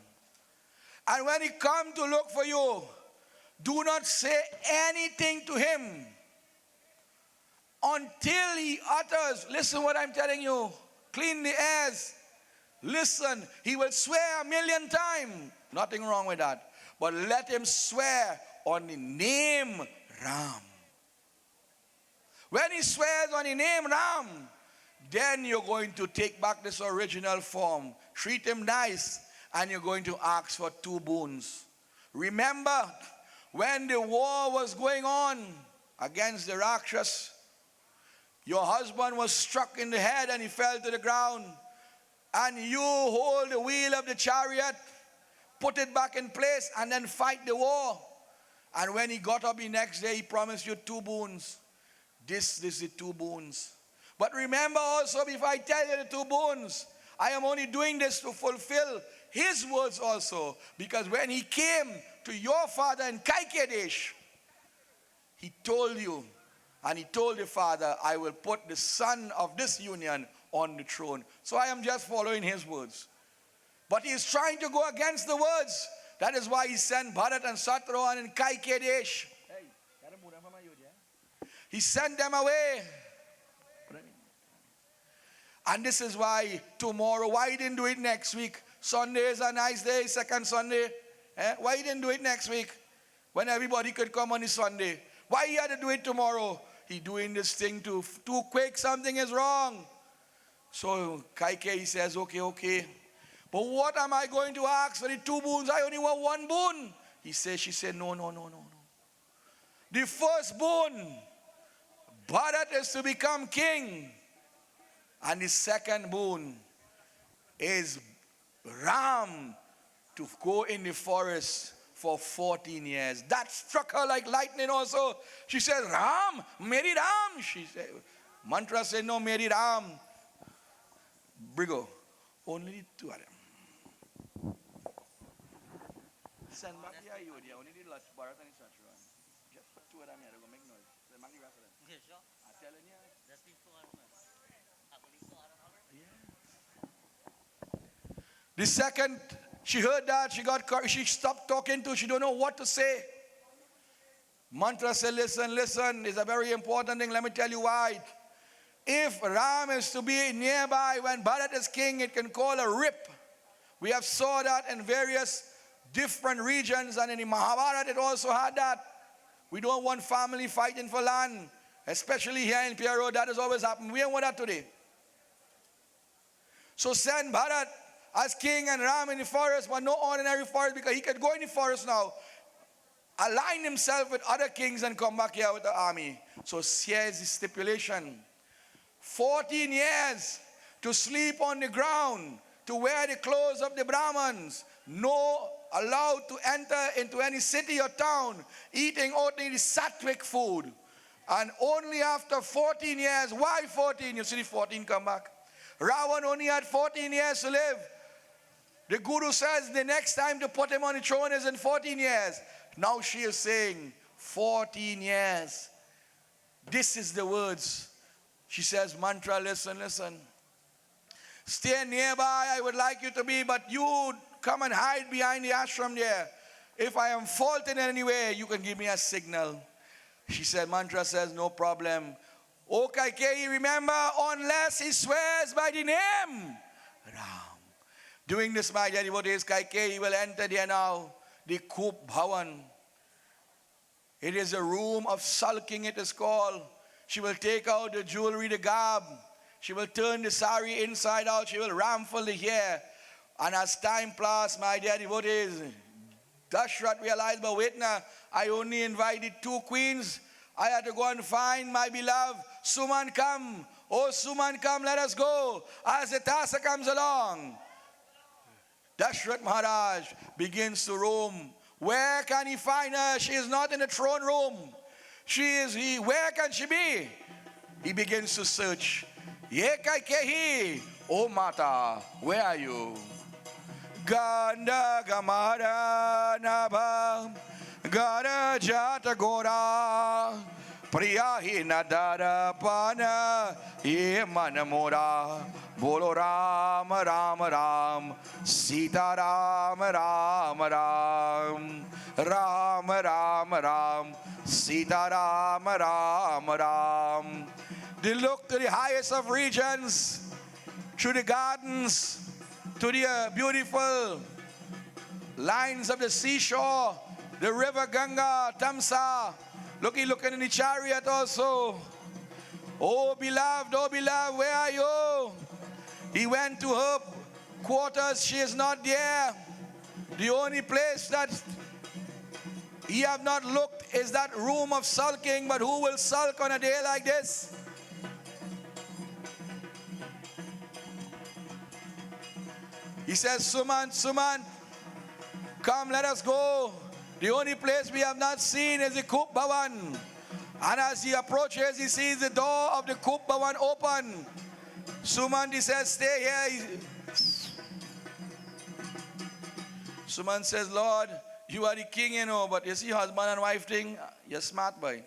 And when he comes to look for you, do not say anything to him until he utters, listen what I'm telling you, clean the airs. Listen, he will swear 1,000,000 times. Nothing wrong with that. But let him swear on the name Ram. When he swears on the name Ram, then you're going to take back this original form. Treat him nice, and you're going to ask for 2 boons. Remember, when the war was going on against the Rakshas, your husband was struck in the head and he fell to the ground. And you hold the wheel of the chariot, put it back in place, and then fight the war. And when he got up the next day, he promised you 2 boons. This is the 2 boons. But remember also, before I tell you the 2 boons, I am only doing this to fulfill his words also. Because when he came to your father in Kaikedesh, he told you, and he told the father, I will put the son of this union on the throne. So I am just following his words. But he is trying to go against the words. That is why he sent Bharat and Satrughn and Kaikedesh. He sent them away. And this is why tomorrow, why he didn't do it next week? Sunday is a nice day, second Sunday. Why he didn't do it next week? When everybody could come on a Sunday. Why he had to do it tomorrow? He doing this thing too quick, something is wrong. So Kaikeyi says, okay. But what am I going to ask for the 2 boons? I only want 1 boon. She said, no. The first boon, Bharat is to become king. And the second boon is Ram to go in the forest for 14 years. That struck her like lightning also. She said, Ram, Mary Ram. She said, Mantra said, no, Mary Ram. Brigo, only 2 of them. Send back the Ayodhya, only the Bharat and Satrughn. Just 2 of them here, they're going to make noise. Send back the rest of them. Yeah, sure. I'm telling you. That's before I remember. The second she heard that, she stopped talking to, she don't know what to say. Mantra said, listen, it's a very important thing. Let me tell you why. If Ram is to be nearby when Bharat is king, it can call a rip. We have saw that in various different regions, and in the Mahabharata it also had that. We don't want family fighting for land, especially here in Pierre. That has always happened. We don't want that today. So send Bharat as king and Ram in the forest, but no ordinary forest, because he could go in the forest now, align himself with other kings and come back here with the army. So here's the stipulation. 14 years to sleep on the ground, to wear the clothes of the Brahmins, no allowed to enter into any city or town, eating only the sattvic food. And only after 14 years, why 14? You see the 14 come back. Ravan only had 14 years to live. The Guru says the next time to put him on the throne is in 14 years. Now she is saying 14 years. This is the words. She says, Mantra, listen. Stay nearby, I would like you to be, but you come and hide behind the ashram there. If I am faulted in any way, you can give me a signal. She said, Mantra says, no problem. O Kaikeyi, remember, unless he swears by the name Ram. Doing this, my dear devotees, Kaikeyi will enter there now, the Kup Bhavan. It is a room of sulking, it is called. She will take out the jewelry, the garb. She will turn the sari inside out. She will ramfle the hair. And as time passed, my dear devotees, Dashrath realized, but wait now, I only invited 2 queens. I had to go and find my beloved. Suman, come. Oh, Suman, come, let us go. As the Tassa comes along, Dashrath Maharaj begins to roam. Where can he find her? She is not in the throne room. Where can she be? He begins to search. Ye Kaikeyi, oh Mata, where are you? Ganda Gamara Nabha Gara Jata Gora Priyahi Nadara Pana Ye Manamora Bolo Ram Ram Ram Sita Ram Ram Ram Ram Ram Ram Sita Ram Ram Ram. They look to the highest of regions, through the gardens, to the beautiful lines of the seashore, the river Ganga, Tamsa. Looking in the chariot also. Oh beloved, where are you? He went to her quarters, she is not there. The only place that he have not looked is that room of sulking, but who will sulk on a day like this? He says, Suman, come, let us go. The only place we have not seen is the Kup Bhavan. And as he approaches, he sees the door of the Kup Bhavan open. Suman, he says, stay here. Someone says, Lord, you are the king, you know, but you see husband and wife thing, you're smart boy.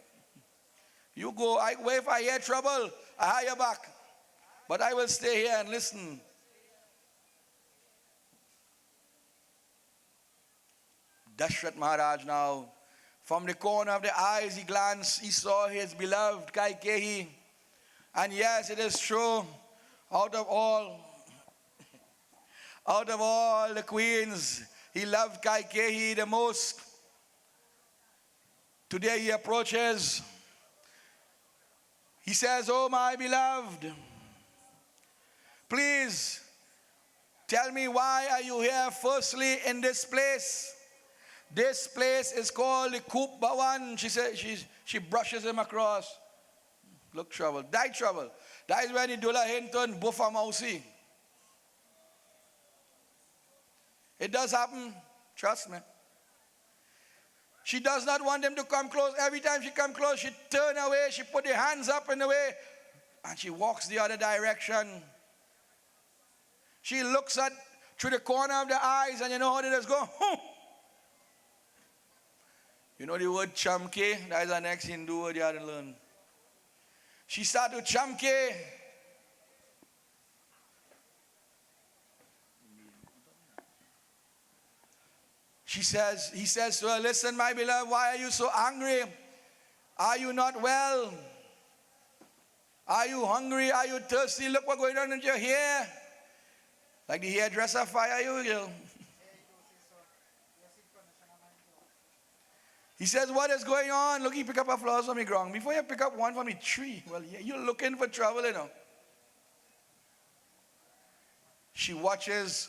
You go, if I hear trouble, I hire back. But I will stay here and listen. Dashrath Maharaj now, from the corner of the eyes, he glanced, he saw his beloved Kaikeyi. And yes, it is true, out of all the queens, he loved Kaikeyi the most. Today he approaches. He says, oh my beloved, please tell me, why are you here firstly in this place? This place is called the Koop Bhawan. She said, she brushes him across. Look, trouble. Die trouble. That is when the Dula Hinton buffa mousy. It does happen. Trust me. She does not want them to come close. Every time she comes close, she turns away. She put her hands up in the way. And she walks the other direction. She looks at through the corner of the eyes, and you know how they just go, You know the word chamke? That is the next Hindu word you have to learn. She started to chamke. He says to her, listen, my beloved, why are you so angry? Are you not well? Are you hungry? Are you thirsty? Look what's going on in your hair. Like the hairdresser fire you, girl. He says, what is going on? Look, you pick up a flowers from the ground. Before you pick up one from the tree, well, you're looking for trouble, you know. She watches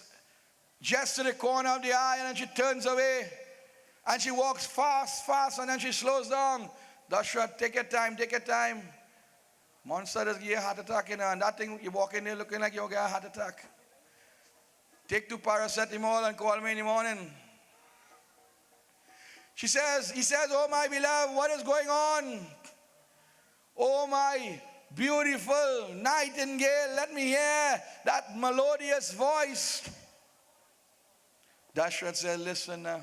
just to the corner of the eye, and then she turns away. And she walks fast, and then she slows down. Dashrath, take your time, take your time. Monster does give you a heart attack, you know, and that thing, you walk in there looking like you'll get a heart attack. Take 2 paracetamol and call me in the morning. He says, oh my beloved, what is going on? Oh my beautiful nightingale, let me hear that melodious voice. Dashrath said, listen now.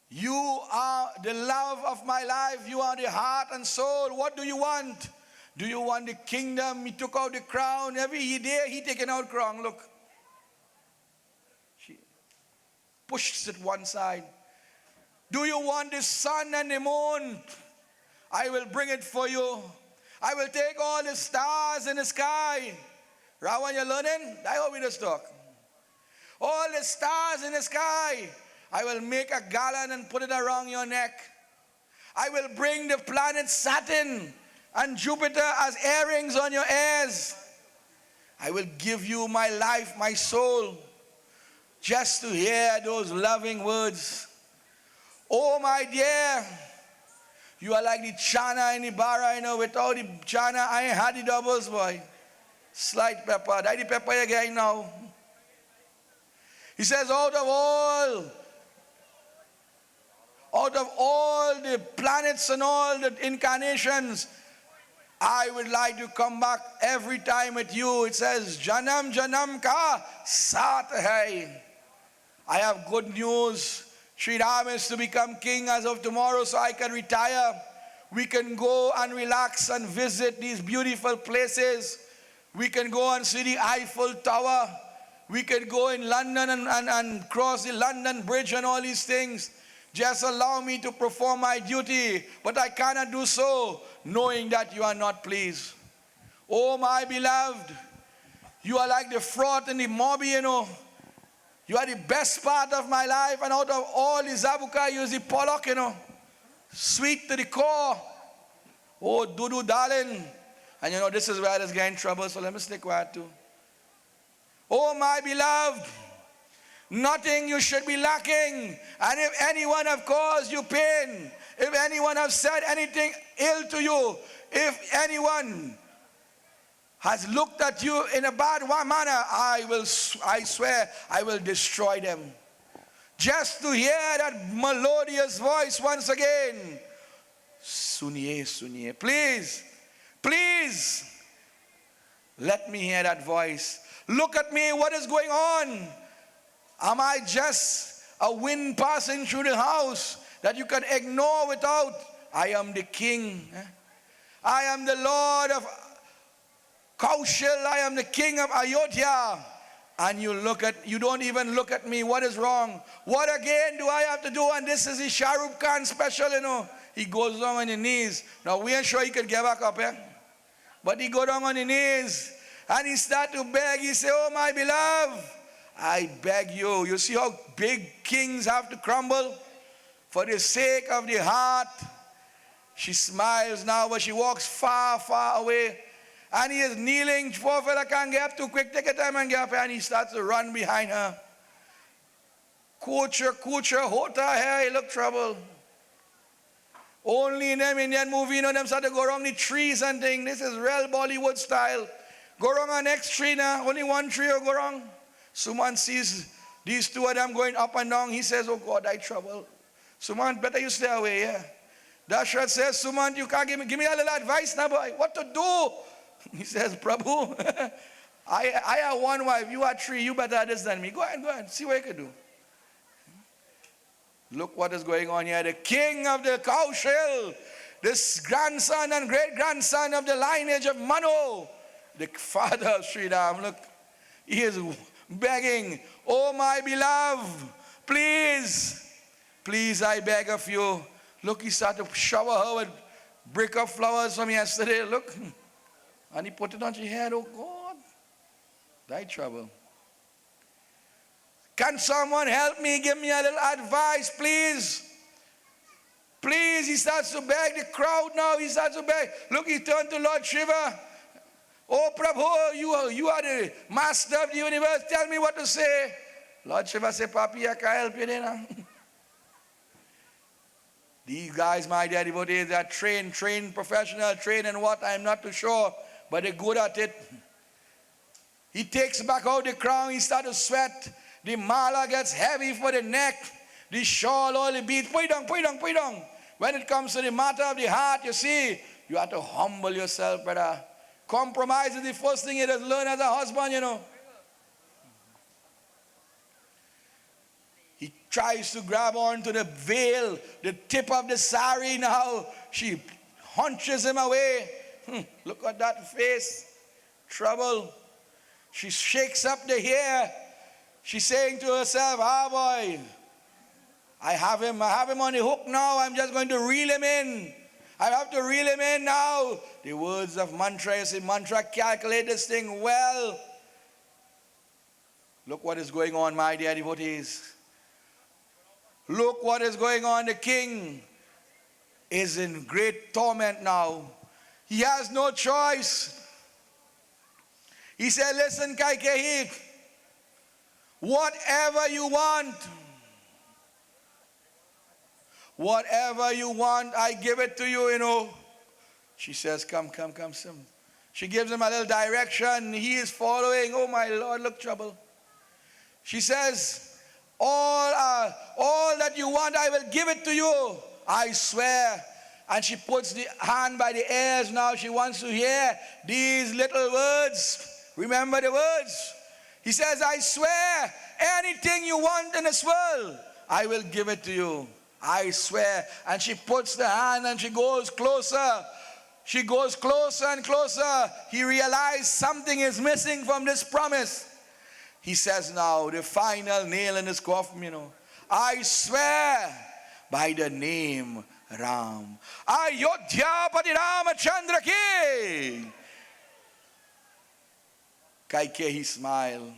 You are the love of my life. You are the heart and soul. What do you want? Do you want the kingdom? He took out the crown. Every day he taken out crown. Look. She pushes it one side. Do you want the sun and the moon? I will bring it for you. I will take all the stars in the sky. Rawan, you're learning? That's how we just talk. All the stars in the sky. I will make a garland and put it around your neck. I will bring the planet Saturn and Jupiter as earrings on your ears. I will give you my life, my soul, just to hear those loving words. Oh, my dear, you are like the chana in the bara, you know. Without the chana, I ain't had the doubles, boy. Slight pepper. That's the pepper you're getting now. He says, out of all the planets and all the incarnations, I would like to come back every time with you. It says, Janam Janam Ka Sat Hai. I have good news. Sri Ram is to become king as of tomorrow, so I can retire. We can go and relax and visit these beautiful places. We can go and see the Eiffel Tower. We can go in London and cross the London Bridge and all these things. Just allow me to perform my duty, but I cannot do so, knowing that you are not pleased. Oh, my beloved, you are like the froth in the mobi, you know. You are the best part of my life, and out of all the zabuka, you are the pollock, you know. Sweet to the core. Oh, Dudu, darling. And you know, this is where I just get in trouble, so let me stay quiet too. Oh, my beloved, nothing you should be lacking. And if anyone have caused you pain, if anyone have said anything ill to you, if anyone has looked at you in a bad manner, I swear, I will destroy them. Just to hear that melodious voice once again. Suniye, Suniye. Please, please, let me hear that voice. Look at me, what is going on? Am I just a wind passing through the house that you can ignore without? I am the king. I am the Lord of Kaushal. I am the king of Ayodhya. And you don't even look at me. What is wrong? What again do I have to do? And this is the Shah Rukh Khan special, you know. He goes down on his knees. Now, we ain't sure he could get back up, but he go down on his knees and he start to beg. He say, oh, my beloved, I beg you. You see how big kings have to crumble? For the sake of the heart. She smiles now, but she walks far, far away. And he is kneeling. Poor fella can't get up too quick. Take a time and get up. And he starts to run behind her. Kucher, hold her hair. He look trouble. Only in them Indian movie, you know, them start to go around the trees and things. This is real Bollywood style. Go around the next tree now. Only one tree will go wrong. Someone sees these two of them going up and down. He says, oh God, I trouble. Suman, better you stay away, yeah. Dashrath says, Suman, you can't give me a little advice now, boy. What to do? He says, Prabhu, I have one wife, you are three, you better this than me. Go ahead, see what you can do. Look what is going on here. The king of the Kaushal, this grandson and great-grandson of the lineage of Manu, the father of Sri Ram. Look, he is begging, oh my beloved, please, I beg of you. Look, he started to shower her with brick of flowers from yesterday. Look, and he put it on her head. Oh God, thy trouble. Can someone help me? Give me a little advice, please. Please, he starts to beg the crowd now. He starts to beg. Look, he turned to Lord Shiva. Oh, Prabhu, you are the master of the universe. Tell me what to say. Lord Shiva said, Papi, I can't help you there. These guys, my dear devotees, are trained professional, trained in what? I'm not too sure, but they're good at it. He takes back out the crown. He starts to sweat. The mala gets heavy for the neck. The shawl, all the beads. Put it down. When it comes to the matter of the heart, you see, you have to humble yourself, brother. Compromise is the first thing you just learn as a husband, you know. He tries to grab onto the veil, the tip of the sari now. She hunches him away. Look at that face. Trouble. She shakes up the hair. She's saying to herself, boy, I have him on the hook now. I'm just going to reel him in. I have to reel him in now. The words of mantra, you see, mantra calculate this thing well. Look what is going on, my dear devotees. Look what is going on. The king is in great torment now. He has no choice. He said, listen, Kaikeyi, whatever you want, I give it to you, you know. She says, come. She gives him a little direction. He is following. Oh, my Lord, look, trouble. She says, all that you want, I will give it to you. I swear. And she puts the hand by the ears now. She wants to hear these little words. Remember the words. He says, I swear, anything you want in this world, I will give it to you. I swear. And she puts the hand and she goes closer. She goes closer and closer. He realized something is missing from this promise. He says now, the final nail in his coffin, you know. I swear by the name Ram. Ayodhya Pati Ramachandra ki. Kaikeyi smiled.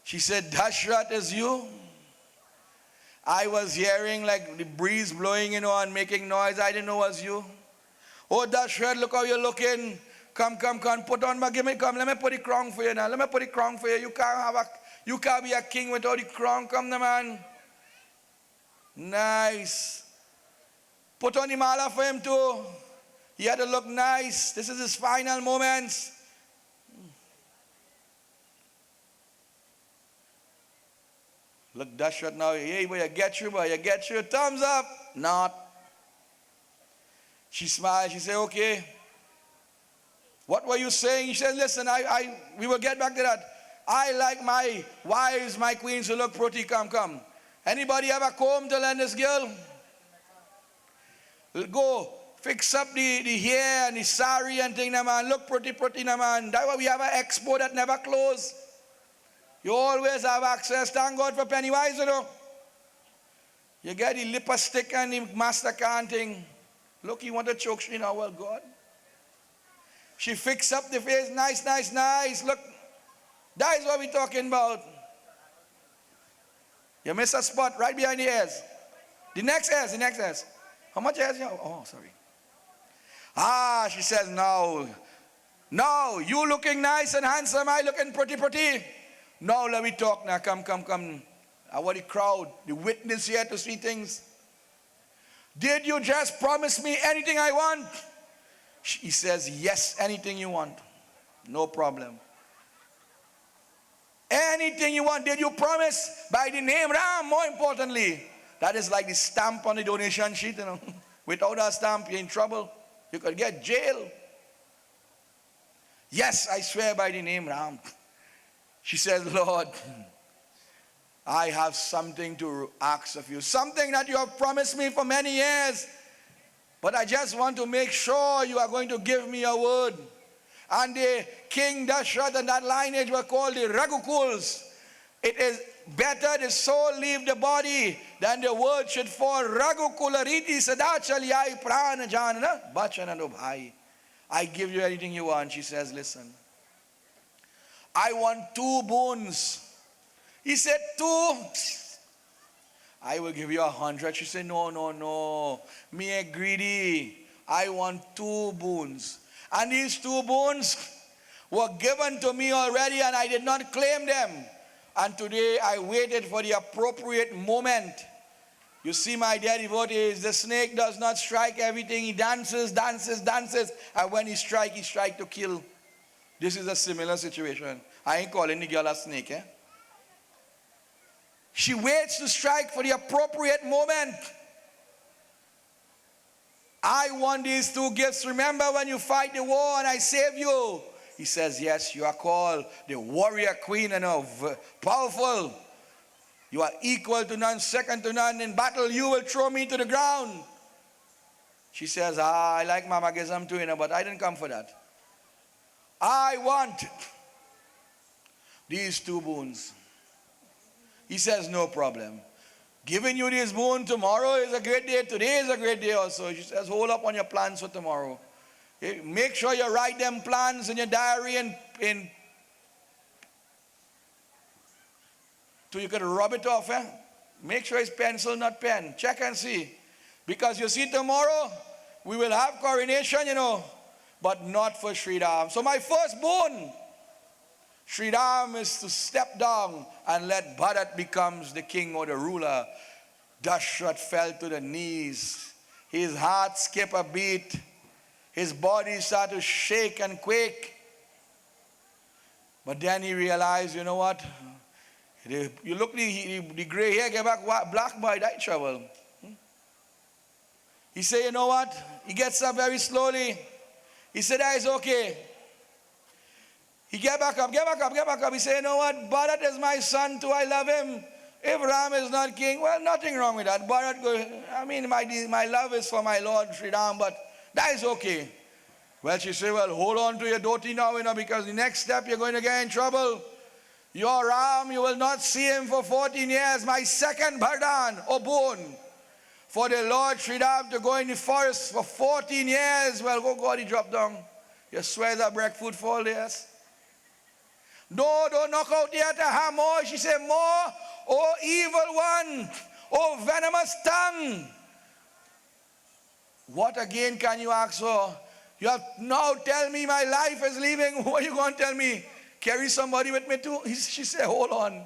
She said, Dashrath, is you? I was hearing like the breeze blowing, you know, and making noise. I didn't know it was you. Oh, Dashrath, look how you're looking. Come, put on my, come, let me put the crown for you now. Let me put the crown for you. You can't be a king without the crown. Come now, man. Nice. Put on the mala for him too. He had to look nice. This is his final moments. Look, Dashrath now. Hey, boy, I get you. Thumbs up. Not. She smiled. She said, okay. What were you saying? He said, listen, we will get back to that. I like my wives, my queens to look pretty. Come. Anybody ever comb to learn this girl? Go fix up the hair and the sari and thing, man. Look pretty, man. That's why we have an expo that never close. You always have access. Thank God for Pennywise, you know. You get the lipstick and the Mastercard thing. Look, you want to choke she now, well, God. She fix up the face, nice. Look, that is what we're talking about. You miss a spot right behind the ears. The next ears. How much ears you have? Oh, sorry. She says, no, you looking nice and handsome, I looking pretty. Now let me talk now, come. I want the crowd, the witness here to see things. Did you just promise me anything I want? He says, yes, anything you want. No problem. Anything you want. Did you promise by the name Ram? More importantly, that is like the stamp on the donation sheet, you know. Without that stamp, you're in trouble. You could get jail. Yes, I swear by the name Ram. She says, Lord, I have something to ask of you. Something that you have promised me for many years. But I just want to make sure you are going to give me a word. And the king Dashrath and that lineage were called the Raghukuls. It is better the soul leave the body than the word should fall. Raghukulariti sadachaliyai prana janana bachananu bhai. I give you anything you want. She says, listen. I want 2 boons. He said, 2. I will give you 100. She said, no. Me ain't greedy. I want 2 boons. And these 2 boons were given to me already and I did not claim them. And today I waited for the appropriate moment. You see, my dear devotees, the snake does not strike everything. He dances. And when he strikes to kill. This is a similar situation. I ain't calling the girl a snake, eh? She waits to strike for the appropriate moment. I want these 2 gifts. Remember when you fight the war and I save you? He says, yes, you are called the warrior queen and powerful. You are equal to none, second to none. In battle, you will throw me to the ground. She says, I like Mamagism too, but I didn't come for that. I want these 2 boons. He says, no problem. Giving you this boon tomorrow is a great day. Today is a great day also. She says, hold up on your plans for tomorrow. Make sure you write them plans in your diary and so you can rub it off. Make sure it's pencil, not pen. Check and see. Because you see, tomorrow we will have coronation, but not for Sri Ram. So my first boon, Sri Ram is to step down and let Bharat becomes the king or the ruler. Dashrath fell to the knees. His heart skipped a beat. His body started to shake and quake. But then he realized, you know what? You look the gray hair get back black by that trouble. He said, you know what? He gets up very slowly. He said, that is okay. He get back up. He said, you know what? Bharat is my son too. I love him. If Ram is not king, well, nothing wrong with that. Bharat, my love is for my Lord Sri Ram, but that is okay. Well, she said, well, hold on to your dhoti now, because the next step you're going to get in trouble. Your Ram, you will not see him for 14 years. My second Bhardan, or boon, for the Lord Sri Ram to go in the forest for 14 years. Well, oh God, he dropped down. You swear that breakfast fall, yes? No, don't knock out the other more. She said, more, oh evil one, oh venomous tongue. What again can you ask for? You have now tell me my life is leaving. What are you going to tell me? Carry somebody with me too? She said, hold on.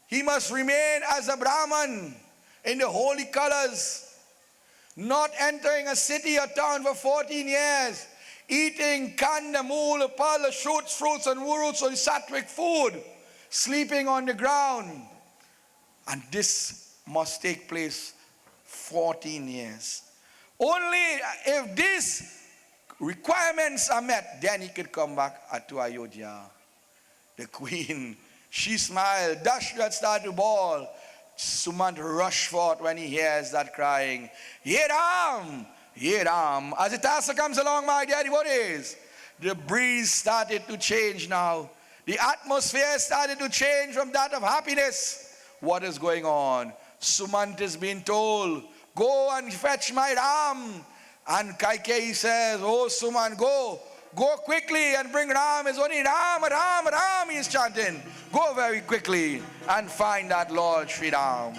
He must remain as a Brahman in the holy colors, not entering a city or town for 14 years, eating kandamul, pala, shoots, fruits, and roots on sattvic food, sleeping on the ground. And this must take place 14 years. Only if these requirements are met, then he could come back to Ayodhya. The queen, she smiled. Dashrath started to bawl. Sumant rushed forth when he hears that crying. Yeram! Yeram. As the tassel comes along, my dear devotees, the breeze started to change now. The atmosphere started to change from that of happiness. What is going on? Sumant is being told, go and fetch my Ram. And Kaikeyi says, oh Sumant, go quickly and bring Ram. It's only Ram, Ram, Ram, he's chanting. Go very quickly and find that Lord Sri Ram.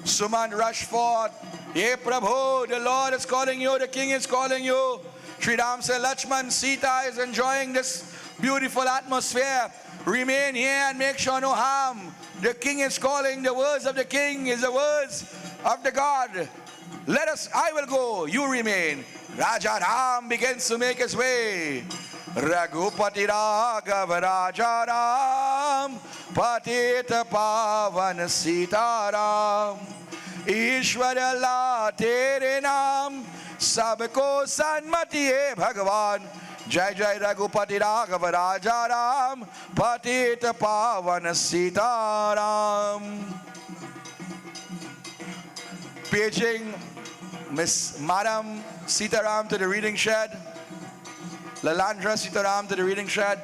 Suman rushed forth. Hey Prabhu, the Lord is calling you, the King is calling you. Sri Ram said, Lakshman, Sita is enjoying this beautiful atmosphere. Remain here and make sure no harm. The King is calling. The words of the King is the words of the God. I will go, you remain. Raja Ram begins to make his way. Raghupati Raghav Raja Ram Patita Pavan Sita Ram Ishwar Allah Tere Naam Sabko Sanmati Hai Bhagwan Jai Jai Raghupati Raghav Raja Ram Patita Pavan Sita Ram. Paging Miss Madam Sitaram to the reading shed. Lalandra Sitaram to the reading shed.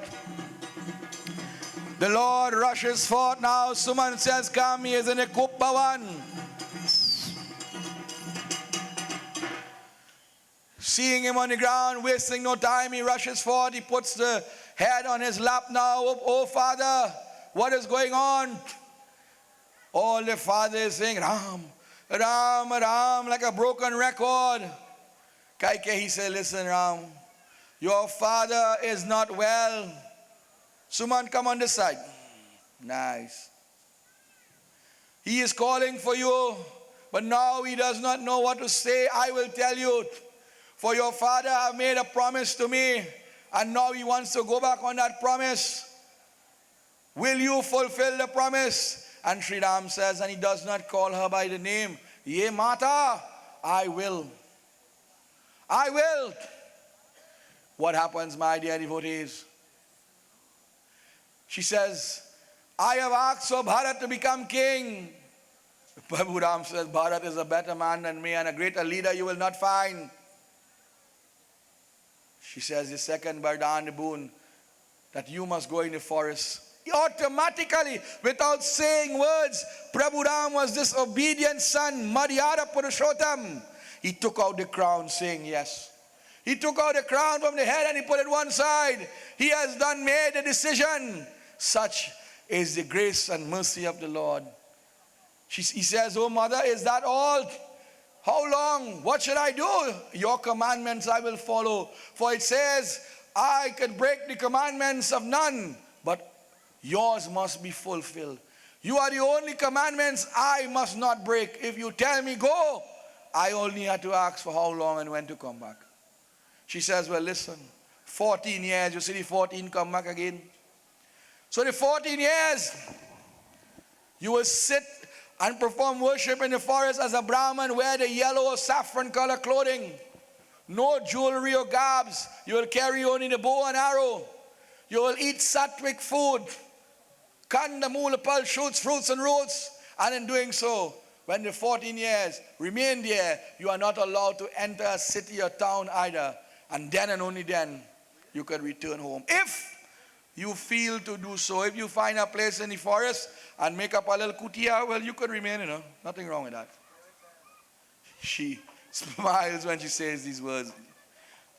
The Lord rushes forth now. Suman says, come, he is in a Kup Bhavan. Seeing him on the ground, wasting no time, he rushes forth. He puts the head on his lap now. Oh, Father, what is going on? All the father is saying, Ram, Ram, Ram, like a broken record. Kaikeyi said, listen, Ram, your father is not well. Suman, come on this side. Nice. He is calling for you, but now he does not know what to say. I will tell you, for your father have made a promise to me, and now he wants to go back on that promise. Will you fulfill the promise? And Sri Ram says, and he does not call her by the name, Ye Mata, I will. I will. What happens, my dear devotees? She says, I have asked for Bharat to become king. Prabhu Ram says, Bharat is a better man than me and a greater leader you will not find. She says, the second Vardhan boon, that you must go in the forest. Automatically, without saying words, Prabhu Ram was this obedient son, Madhyara Purushottam. He took out the crown saying yes. He took out the crown from the head and he put it one side. He has made a decision. Such is the grace and mercy of the Lord. He says, oh mother, is that all? How long? What should I do? Your commandments I will follow. For it says, I could break the commandments of none, but yours must be fulfilled. You are the only commandments I must not break. If you tell me go, I only had to ask for how long and when to come back. She says, well, listen, 14 years, you see the 14 come back again. So the 14 years, you will sit and perform worship in the forest as a Brahmin, wear the yellow or saffron color clothing. No jewelry or garbs. You will carry only the bow and arrow. You will eat sattvic food, kanda, mula, pulse, shoots, fruits and roots. And in doing so, when the 14 years remain there, you are not allowed to enter a city or town either. And then and only then, you can return home. If you feel to do so, if you find a place in the forest and make up a little kutia, well, you could remain, nothing wrong with that. She smiles when she says these words.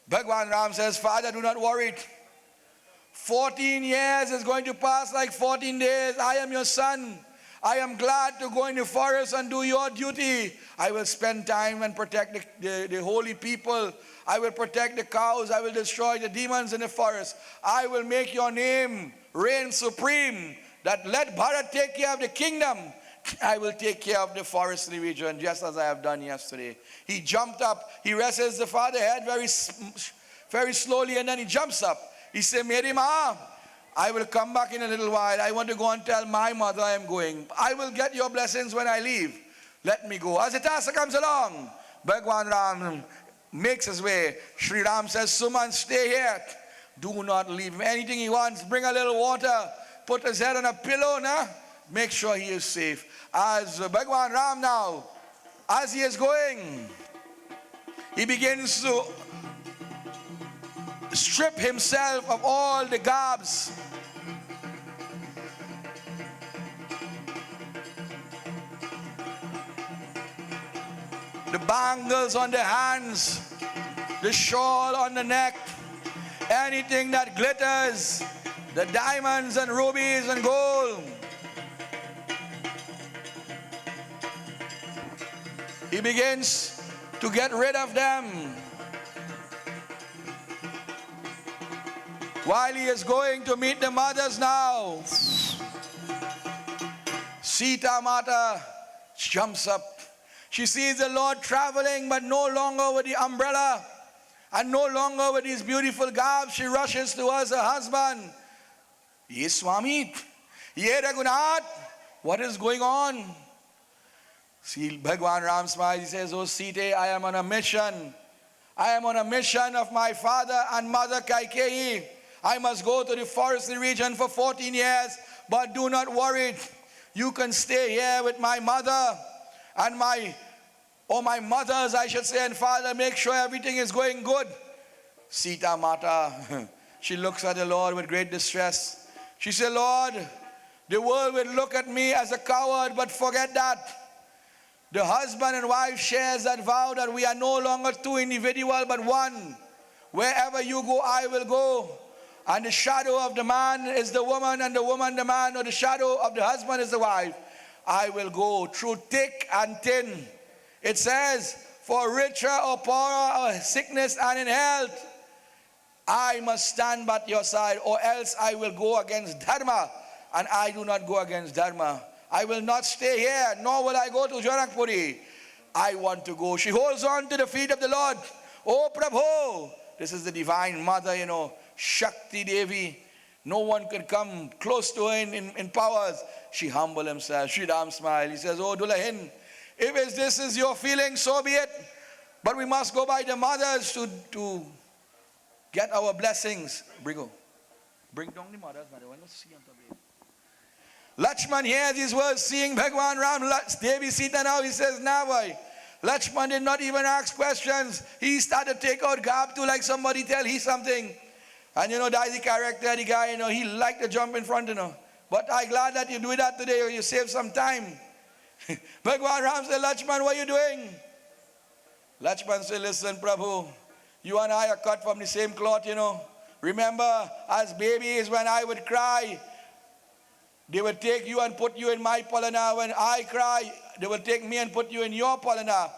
Bhagwan Ram says, Father, do not worry. 14 years is going to pass like 14 days. I am your son. I am glad to go in the forest and do your duty. I will spend time and protect the holy people. I will protect the cows. I will destroy the demons in the forest. I will make your name reign supreme. That let Bharat take care of the kingdom. I will take care of the forestry region just as I have done yesterday. He jumped up. He rests the father's head very slowly, and then he jumps up. He said, Meri Ma, I will come back in a little while. I want to go and tell my mother I am going. I will get your blessings when I leave. Let me go. As the task comes along, Bhagwan Ram makes his way. Sri Ram says, Suman, stay here. Do not leave him. Anything he wants, bring a little water. Put his head on a pillow, nah? Make sure he is safe. As Bhagwan Ram now, as he is going, he begins to strip himself of all the garbs. The bangles on the hands, the shawl on the neck, anything that glitters, the diamonds and rubies and gold. He begins to get rid of them. While he is going to meet the mothers now, Sita Mata jumps up. She sees the Lord traveling, but no longer with the umbrella and no longer with these beautiful garbs. She rushes towards her husband. Yes, Swami. Ye Raghunath, what is going on? See, Bhagwan Ram smiles. He says, Oh Sita, I am on a mission. I am on a mission of my father and mother Kaikeyi. I must go to the forestry region for 14 years, but do not worry. You can stay here with my mother and my mothers, I should say, and father. Make sure everything is going good. Sita Mata, she looks at the Lord with great distress. She said, Lord, the world will look at me as a coward, but forget that. The husband and wife shares that vow that we are no longer two individual, but one. Wherever you go, I will go. And the shadow of the man is the woman, and the woman the man, or the shadow of the husband is the wife. I will go through thick and thin. It says, for richer or poorer, or sickness and in health, I must stand by your side, or else I will go against Dharma, and I do not go against Dharma. I will not stay here, nor will I go to Janakpuri. I want to go. She holds on to the feet of the Lord. Oh Prabhu, this is the divine mother, Shakti Devi. No one can come close to her in powers. She humbled himself. Sri Ram smiled. He says, Oh Dulahin, if this is your feeling, so be it. But we must go by the mothers to get our blessings. Bring down the mothers. Lakshman hears these words, seeing Bhagwan Ram, Devi Sita now, he says, nah boy. Lakshman did not even ask questions. He started to take out garb to like somebody tell he something. And that's the character, the guy, he liked to jump in front, But I'm glad that you do that today, or you save some time. Bhagwan Ram said, Lakshman, what are you doing? Lakshman said, listen, Prabhu, you and I are cut from the same cloth, Remember, as babies, when I would cry, they would take you and put you in my palana. When I cry, they will take me and put you in your palana.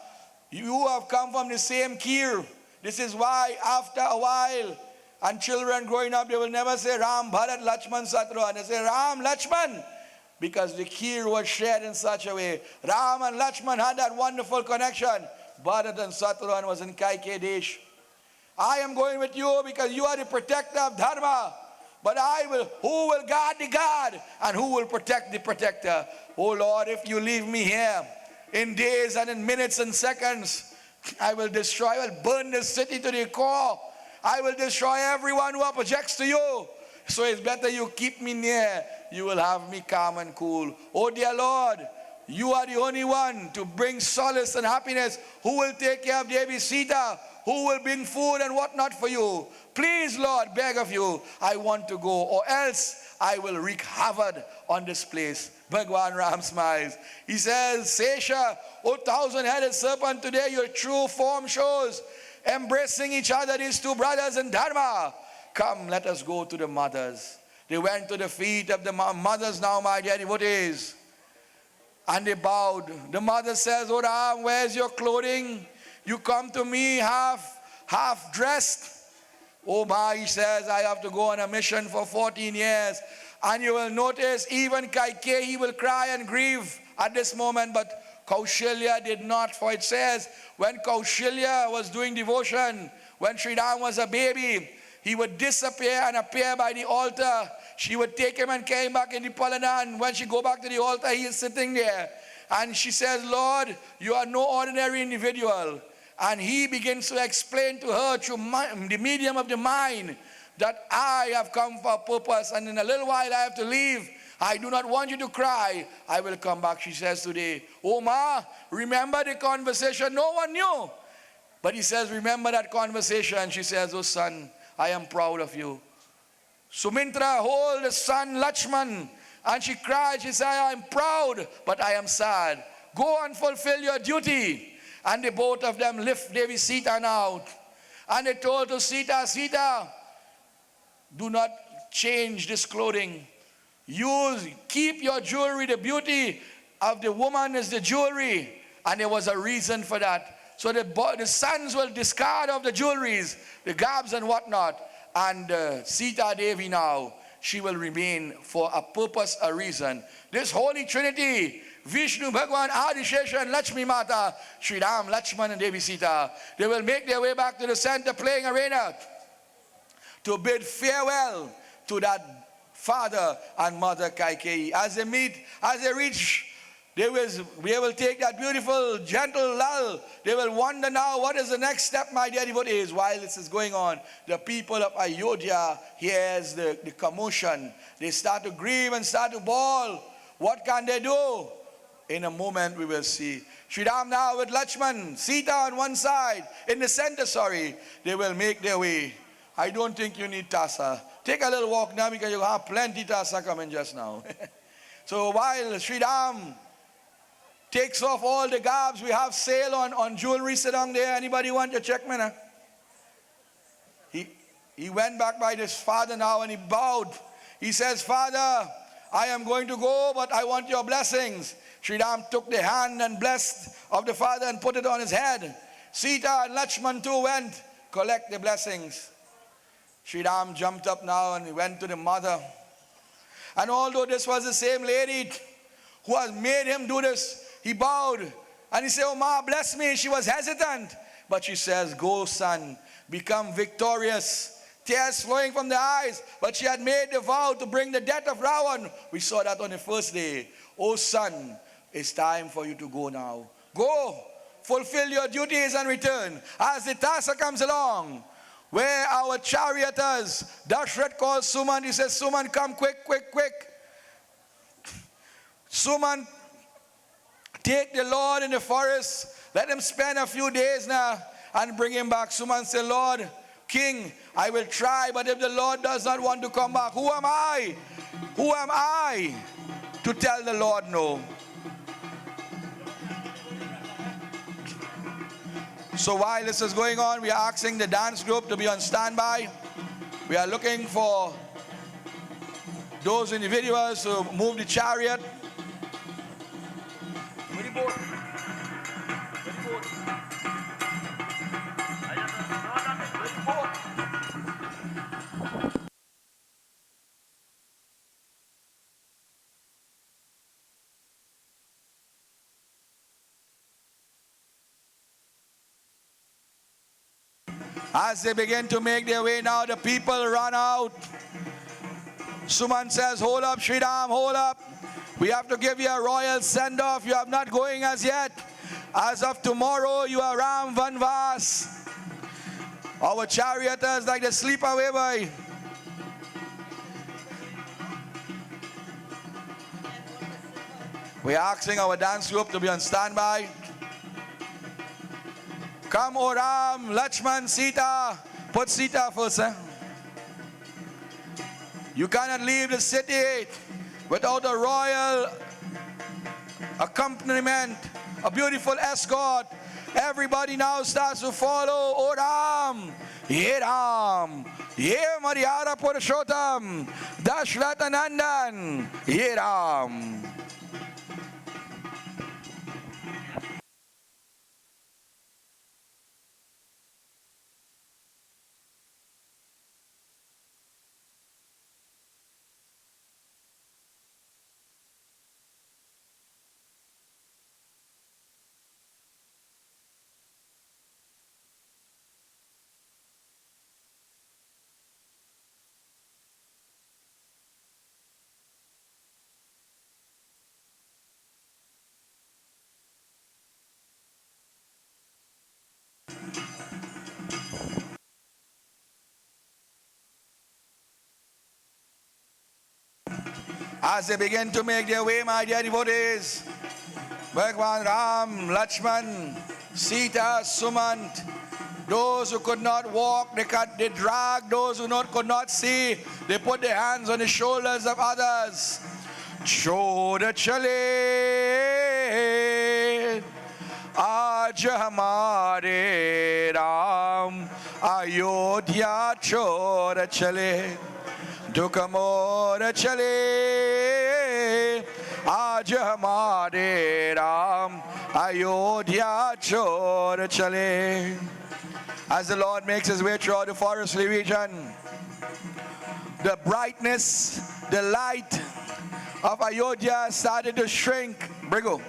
You have come from the same kir. This is why after a while, and children growing up, they will never say Ram, Bharat, Lakshman, Satrughna. They say Ram, Lakshman, because the kir was shared in such a way. Ram and Lakshman had that wonderful connection. Bharat and Satrughna was in Kaikeyi Desh. I am going with you because you are the protector of Dharma. But who will guard the guard, and who will protect the protector? Oh Lord, if you leave me here in days and in minutes and seconds, I will burn this city to the core. I will destroy everyone who objects to you. So it's better you keep me near. You will have me calm and cool. Oh dear Lord, you are the only one to bring solace and happiness. Who will take care of Devi Sita? Who will bring food and whatnot for you? Please, Lord, beg of you, I want to go, or else I will wreak havoc on this place. Bhagwan Ram smiles. He says, Sesha, O thousand-headed serpent, today your true form shows. Embracing each other, these two brothers in Dharma. Come, let us go to the mothers. They went to the feet of the mothers now, my dear devotees. And they bowed. The mother says, O Ram, where's your clothing? You come to me half dressed. Oh my, he says, I have to go on a mission for 14 years. And you will notice even Kaikeyi will cry and grieve at this moment, but Kaushalya did not. For it says, when Kaushalya was doing devotion, when Sri Ram was a baby, he would disappear and appear by the altar. She would take him and carry him back in the Palana. And when she go back to the altar, he is sitting there. And she says, Lord, you are no ordinary individual. And he begins to explain to her through the medium of the mind that I have come for a purpose, and in a little while I have to leave. I do not want you to cry. I will come back, she says today. Oh Ma, remember the conversation no one knew. But he says, remember that conversation. She says, oh son, I am proud of you. Sumintra hold the son Lakshman, and she cried. She said, I am proud, but I am sad. Go and fulfill your duty. And the both of them lift Devi Sita now. And they told to Sita, Sita, do not change this clothing. Keep your jewelry. The beauty of the woman is the jewelry. And there was a reason for that. So the sons will discard of the jewelries, the garbs and whatnot. And Sita Devi now, she will remain for a purpose, a reason. This Holy Trinity, Vishnu, Bhagwan, Adishesha and Lakshmi Mata, Sri Ram, Lakshman and Devi Sita, they will make their way back to the center playing arena to bid farewell to that father and mother Kaikeyi. As they meet, as they reach, they will take that beautiful, gentle lull. They will wonder now, what is the next step, my dear devotees? While this is going on, the people of Ayodhya hears the commotion. They start to grieve and start to bawl. What can they do? In a moment we will see. Sri Ram now with Lakshman, Sita on one side, in the center, they will make their way. I don't think you need tassa. Take a little walk now because you have plenty tassa coming just now. So while Sri Ram takes off all the garbs, we have sale on jewelry. Sit down there. Anybody want to check me now? He went back by his father now and he bowed. He says, Father, I am going to go, but I want your blessings. Sri Ram took the hand and blessed of the father and put it on his head. Sita and Lakshman too went, collect the blessings. Sri Ram jumped up now and he went to the mother. And although this was the same lady who has made him do this, he bowed and he said, oh Ma, bless me. She was hesitant, but she says, go son, become victorious. Tears flowing from the eyes, but she had made the vow to bring the death of Ravan. We saw that on the first day. Oh son, it's time for you to go now. Go, fulfill your duties and return. As the tassa comes along, where our charioteers, Dashrath calls Suman. He says, Suman, come quick, quick, quick. Suman, take the Lord in the forest. Let him spend a few days now and bring him back. Suman said, Lord, King, I will try, but if the Lord does not want to come back, who am I? Who am I to tell the Lord no? So while this is going on, we are asking the dance group to be on standby. We are looking for those individuals to move the chariot. As they begin to make their way now, the people run out. Suman says, hold up, Sri Ram, hold up. We have to give you a royal send-off. You are not going as yet. As of tomorrow, you are Ram Vanvas. Our charioteers like the sleep away boy. We are asking our dance group to be on standby. Come, O Ram, Lakshman, Sita. Put Sita first, You cannot leave the city without a royal accompaniment, a beautiful escort. Everybody now starts to follow. Oram, Yeram, Ye Mariara Purushotam, Dashratanandan, Yeram. As they begin to make their way, my dear devotees, Bhagwan Ram, Lakshman, Sita, Sumant, those who could not walk, they dragged those who could not see. They put their hands on the shoulders of others. Choda chale, aaj hamare Ram, Ayodhya choda chale. दुख मोर चले आज हमारे राम अयोध्या छोड़ चले. As the Lord makes his way through the forestry region, the brightness, the light of Ayodhya started to shrink. Brigo.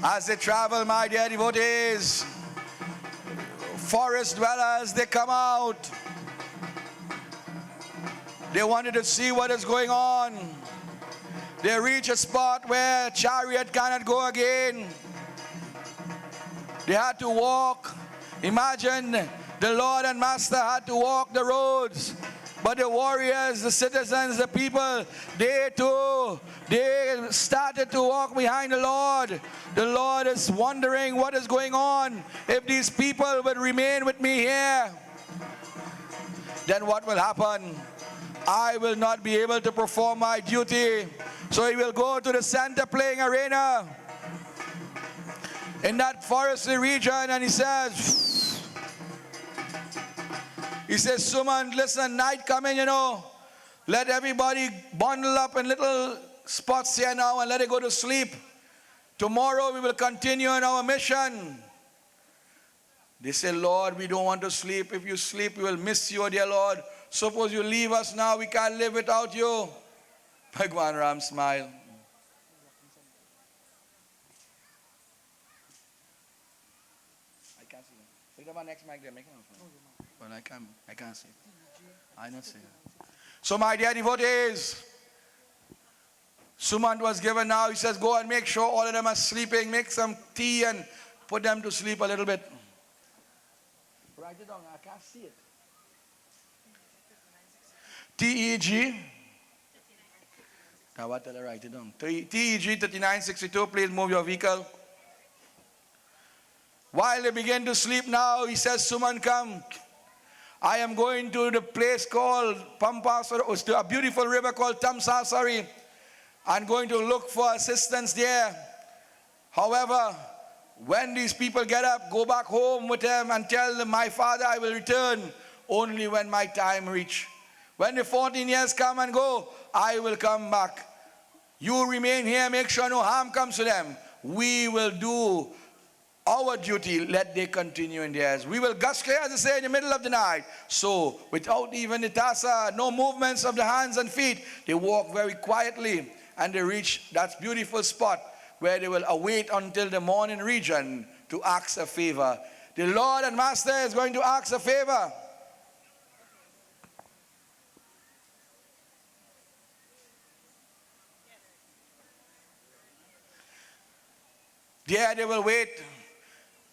As they travel, my dear devotees, forest dwellers, they come out. They wanted to see what is going on. They reach a spot where chariot cannot go again. They had to walk. Imagine the Lord and Master had to walk the roads. But the warriors, the citizens, the people, they too, they started to walk behind the Lord. The Lord is wondering what is going on. If these people would remain with me here, then what will happen? I will not be able to perform my duty. So he will go to the center playing arena in that forestry region, and he says, Suman, listen, night coming, let everybody bundle up in little spots here now and let it go to sleep. Tomorrow we will continue on our mission. They say, Lord, we don't want to sleep. If you sleep, we will miss you, dear Lord. Suppose you leave us now, we can't live without you. Bhagwan Ram smiled. I can't see them. Pick up our next mic there, make it on. Well, I can't see it. I not see it. So my dear devotees, Sumant was given now. He says, go and make sure all of them are sleeping. Make some tea and put them to sleep a little bit. Write it down. I can't see it. TEG. Now what tell I write it down? TEG 3962. Please move your vehicle. While they begin to sleep now, he says, Suman, come. I am going to the place called Pampasar, to a beautiful river called Tamsasari. I'm going to look for assistance there. However, when these people get up, go back home with them and tell them, my father, I will return only when my time reach. When the 14 years come and go, I will come back. You remain here, make sure no harm comes to them. We will do our duty, let they continue in theirs. We will gush, as I say, in the middle of the night. So, without even the tassa, no movements of the hands and feet, they walk very quietly and they reach that beautiful spot where they will await until the morning region to ask a favor. The Lord and Master is going to ask a favor. There they will wait.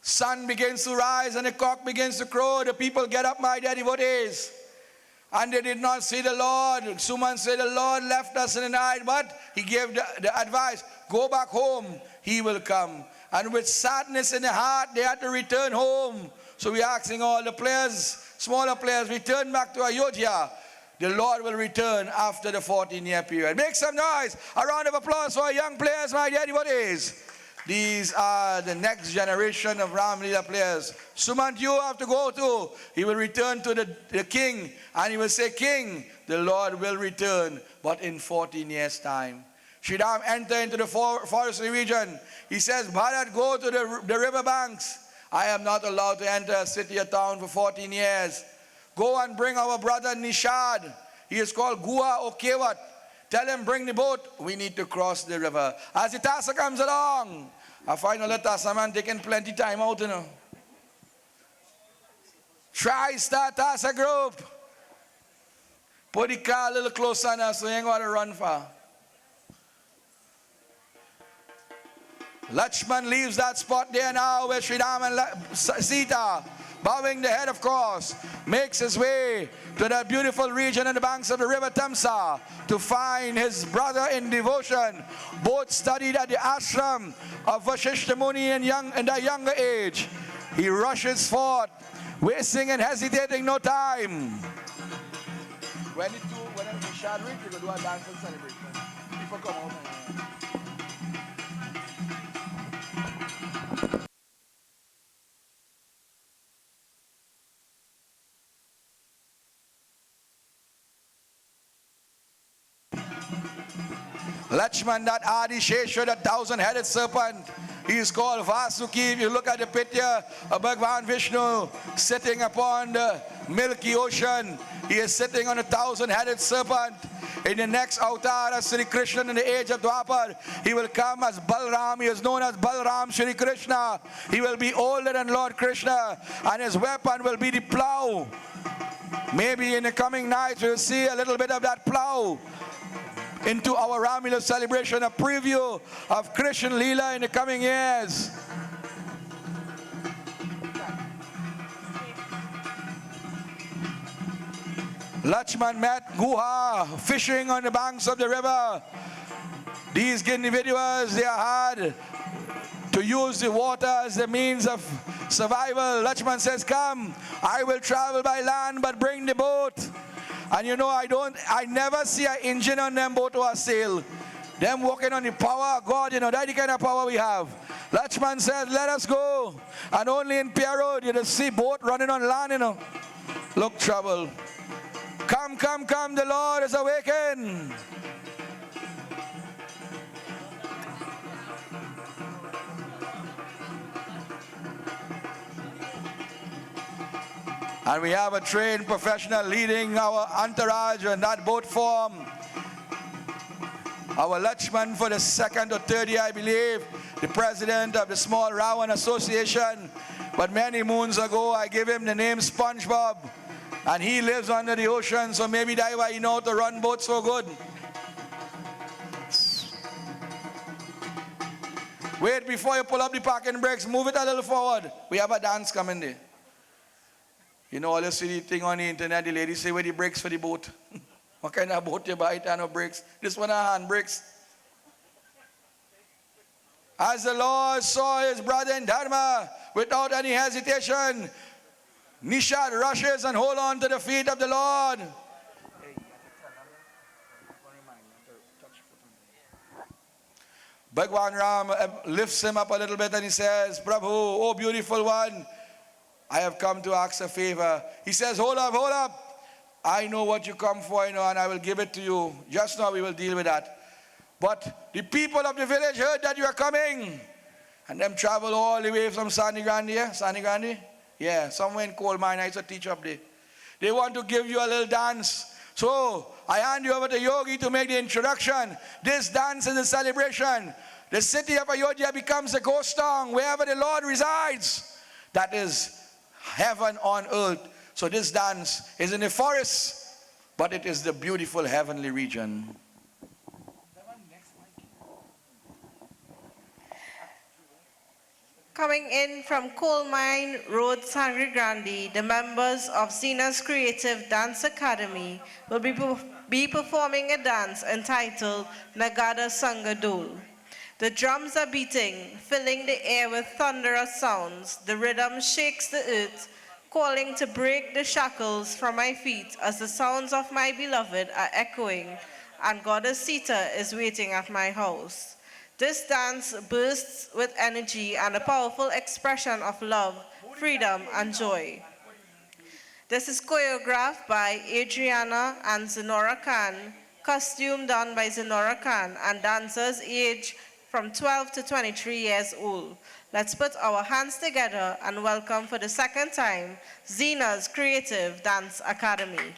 Sun begins to rise and the cock begins to crow. The people get up, my dear devotees. And they did not see the Lord. Suman said, the Lord left us in the night, but he gave the advice, go back home, he will come. And with sadness in the heart, they had to return home. So we're asking all the players, smaller players, return back to Ayodhya. The Lord will return after the 14-year period. Make some noise. A round of applause for our young players, my dear devotees. These are the next generation of Ramleela players. Sumant, you have to go too. He will return to the king and he will say, King, the Lord will return, but in 14 years' time. Sridham enter into the forestry region. He says, Bharat, go to the river banks. I am not allowed to enter a city or town for 14 years. Go and bring our brother Nishad. He is called Gua or Kewat. Tell him, bring the boat. We need to cross the river. As the tassa comes along, I find all the tassa man taking plenty time out, you know. Try start tassa group. Put the car a little closer now so you ain't got to run far. Lakshman leaves that spot there now where Sridham and Sita, bowing the head of course, makes his way to that beautiful region on the banks of the river Tamsa to find his brother in devotion. Both studied at the ashram of Vashishta Muni in that younger age. He rushes forth, wasting and hesitating no time. When we shall reach, we will do a dance and celebration. People come out. Lakshman, that Adi Shesha, that 1,000-headed serpent, he is called Vasuki. If you look at the picture of Bhagavan Vishnu sitting upon the milky ocean, he is sitting on a 1,000-headed serpent. In the next avatar of Sri Krishna in the age of Dwapar, he will come as Balram. He is known as Balram Sri Krishna. He will be older than Lord Krishna, and his weapon will be the plow. Maybe in the coming nights we'll see a little bit of that plow into our Ramleela celebration, a preview of Krishna Leela in the coming years. Lakshman met Guha fishing on the banks of the river. These individuals, they are hard to use the water as the means of survival. Lakshman says, come, I will travel by land, but bring the boat. And you know, I never see an engine on them boat or a sail. Them walking on the power of God, you know, that's the kind of power we have. Lakshman said, let us go. And only in Pierre Road, you see boat running on land, you know. Look, trouble. Come, come, come, the Lord is awakened. And we have a trained professional leading our entourage in that boat form. Our Lakshman for the second or third year, I believe, the president of the Small Rawan Association. But many moons ago, I gave him the name SpongeBob. And he lives under the ocean, so maybe that's why he knows to run boats so good. Wait, before you pull up the parking brakes, move it a little forward. We have a dance coming there. You know, all you see the thing on the internet, the ladies say, where the brakes for the boat? What kind of boat you buy? It no brakes. This one are hand brakes. As the Lord saw his brother in Dharma, without any hesitation, Nishad rushes and hold on to the feet of the Lord. Bhagwan Ram lifts him up a little bit and he says, Prabhu, oh beautiful one, I have come to ask a favor. He says, hold up. I know what you come for, you know, and I will give it to you. Just now we will deal with that. But the people of the village heard that you are coming. And them travel all the way from Sani Grande here. Sani Grande? Yeah, somewhere in coal mine. I used to teach up there. They want to give you a little dance. So I hand you over to Yogi to make the introduction. This dance is a celebration. The city of Ayodhya becomes a ghost town wherever the Lord resides. That is heaven on earth. So this dance is in the forest, but it is the beautiful heavenly region. Coming in from Coal Mine Road, Sangre Grande, the members of Zena's Creative Dance Academy will be performing a dance entitled Nagada Sangha Dol. The drums are beating, filling the air with thunderous sounds. The rhythm shakes the earth, calling to break the shackles from my feet as the sounds of my beloved are echoing, and Goddess Sita is waiting at my house. This dance bursts with energy and a powerful expression of love, freedom, and joy. This is choreographed by Adriana and Zenora Khan, costume done by Zenora Khan, and dancers aged from 12 to 23 years old. Let's put our hands together and welcome for the second time Zena's Creative Dance Academy.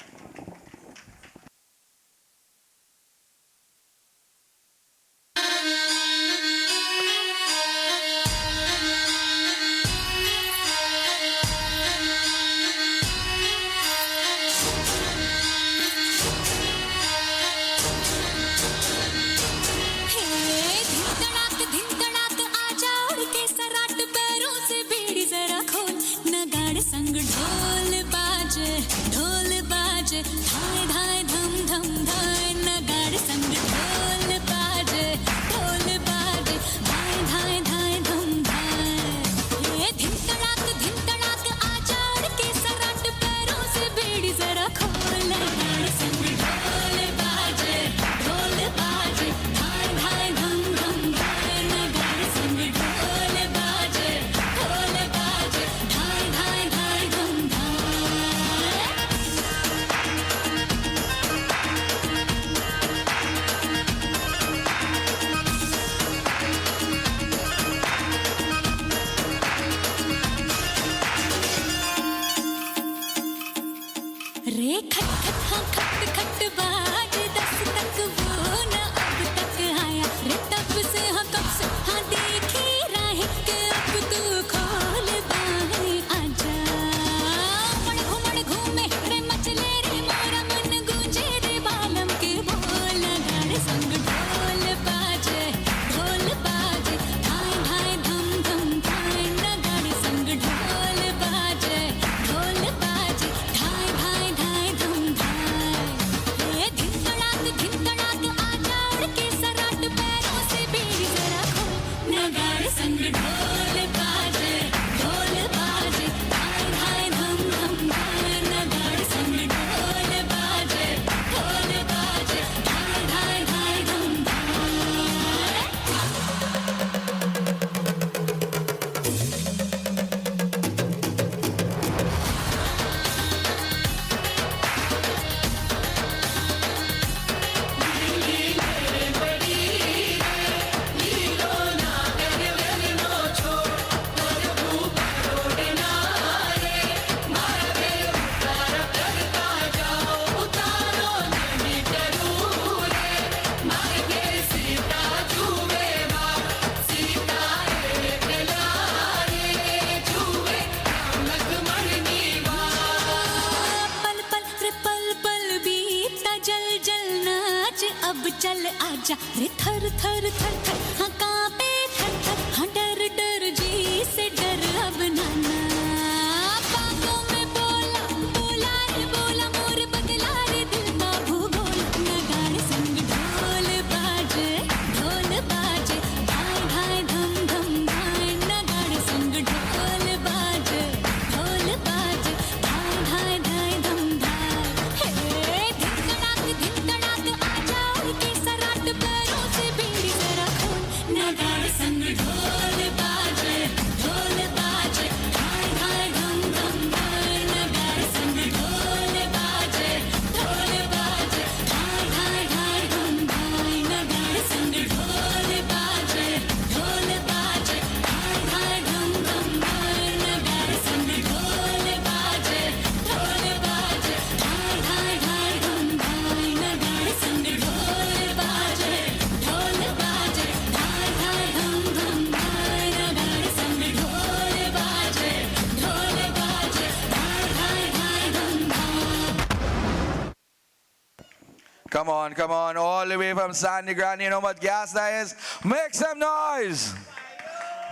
come on. All the way from Sandy Grande. You know what gas that is? Make some noise.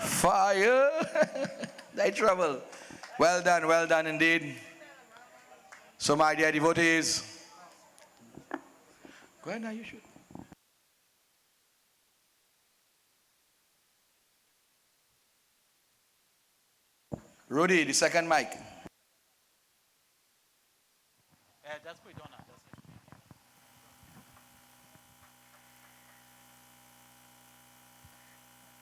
Fire. They trouble. Well done indeed. So my dear devotees, go ahead now, you should. Rudy, the second mic. Yeah, just put it on now.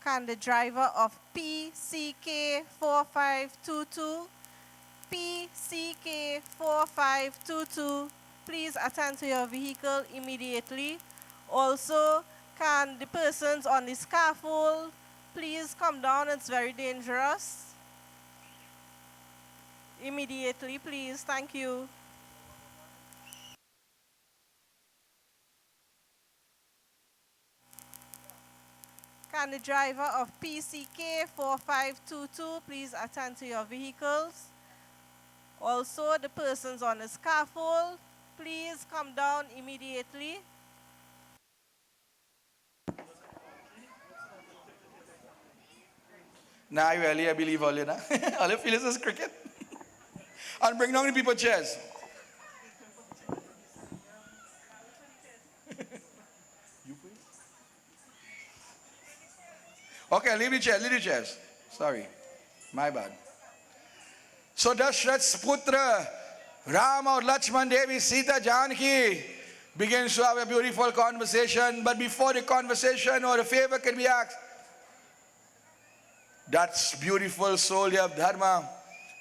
Can the driver of PCK 4522, PCK 4522, please attend to your vehicle immediately? Also, can the persons on the scaffold please come down? It's very dangerous. Immediately, please. Thank you. Can the driver of PCK 4522 please attend to your vehicles? Also, the persons on the scaffold, please come down immediately. Nah, I believe all you know. All you feel is cricket. And bring down the people chairs. Okay, leave the chairs. Sorry, my bad. So Dashrath's putra, Rama or Lakshman Devi, Sita Janki begins to have a beautiful conversation. But before the conversation or a favor can be asked, that's beautiful soul of Dharma.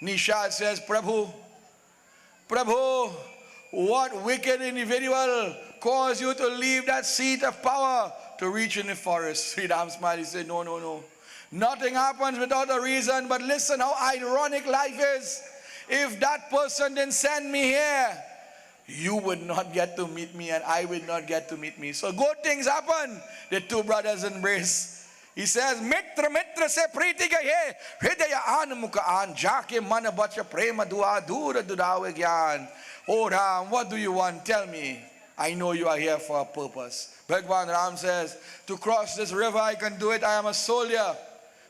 Nishad says, Prabhu, what wicked individual caused you to leave that seat of power to reach in the forest? Sri Ram smiled. He said, no. Nothing happens without a reason, but listen how ironic life is. If that person didn't send me here, you would not get to meet me and I would not get to meet me. So good things happen. The two brothers embrace. He says, Mitra se priti gaye, hridaya an mukaan, jake mana bacha prema dua dura dudawe gyan. Oh Ram, what do you want? Tell me. I know you are here for a purpose. Bhagwan Ram says, to cross this river I can do it. I am a soldier.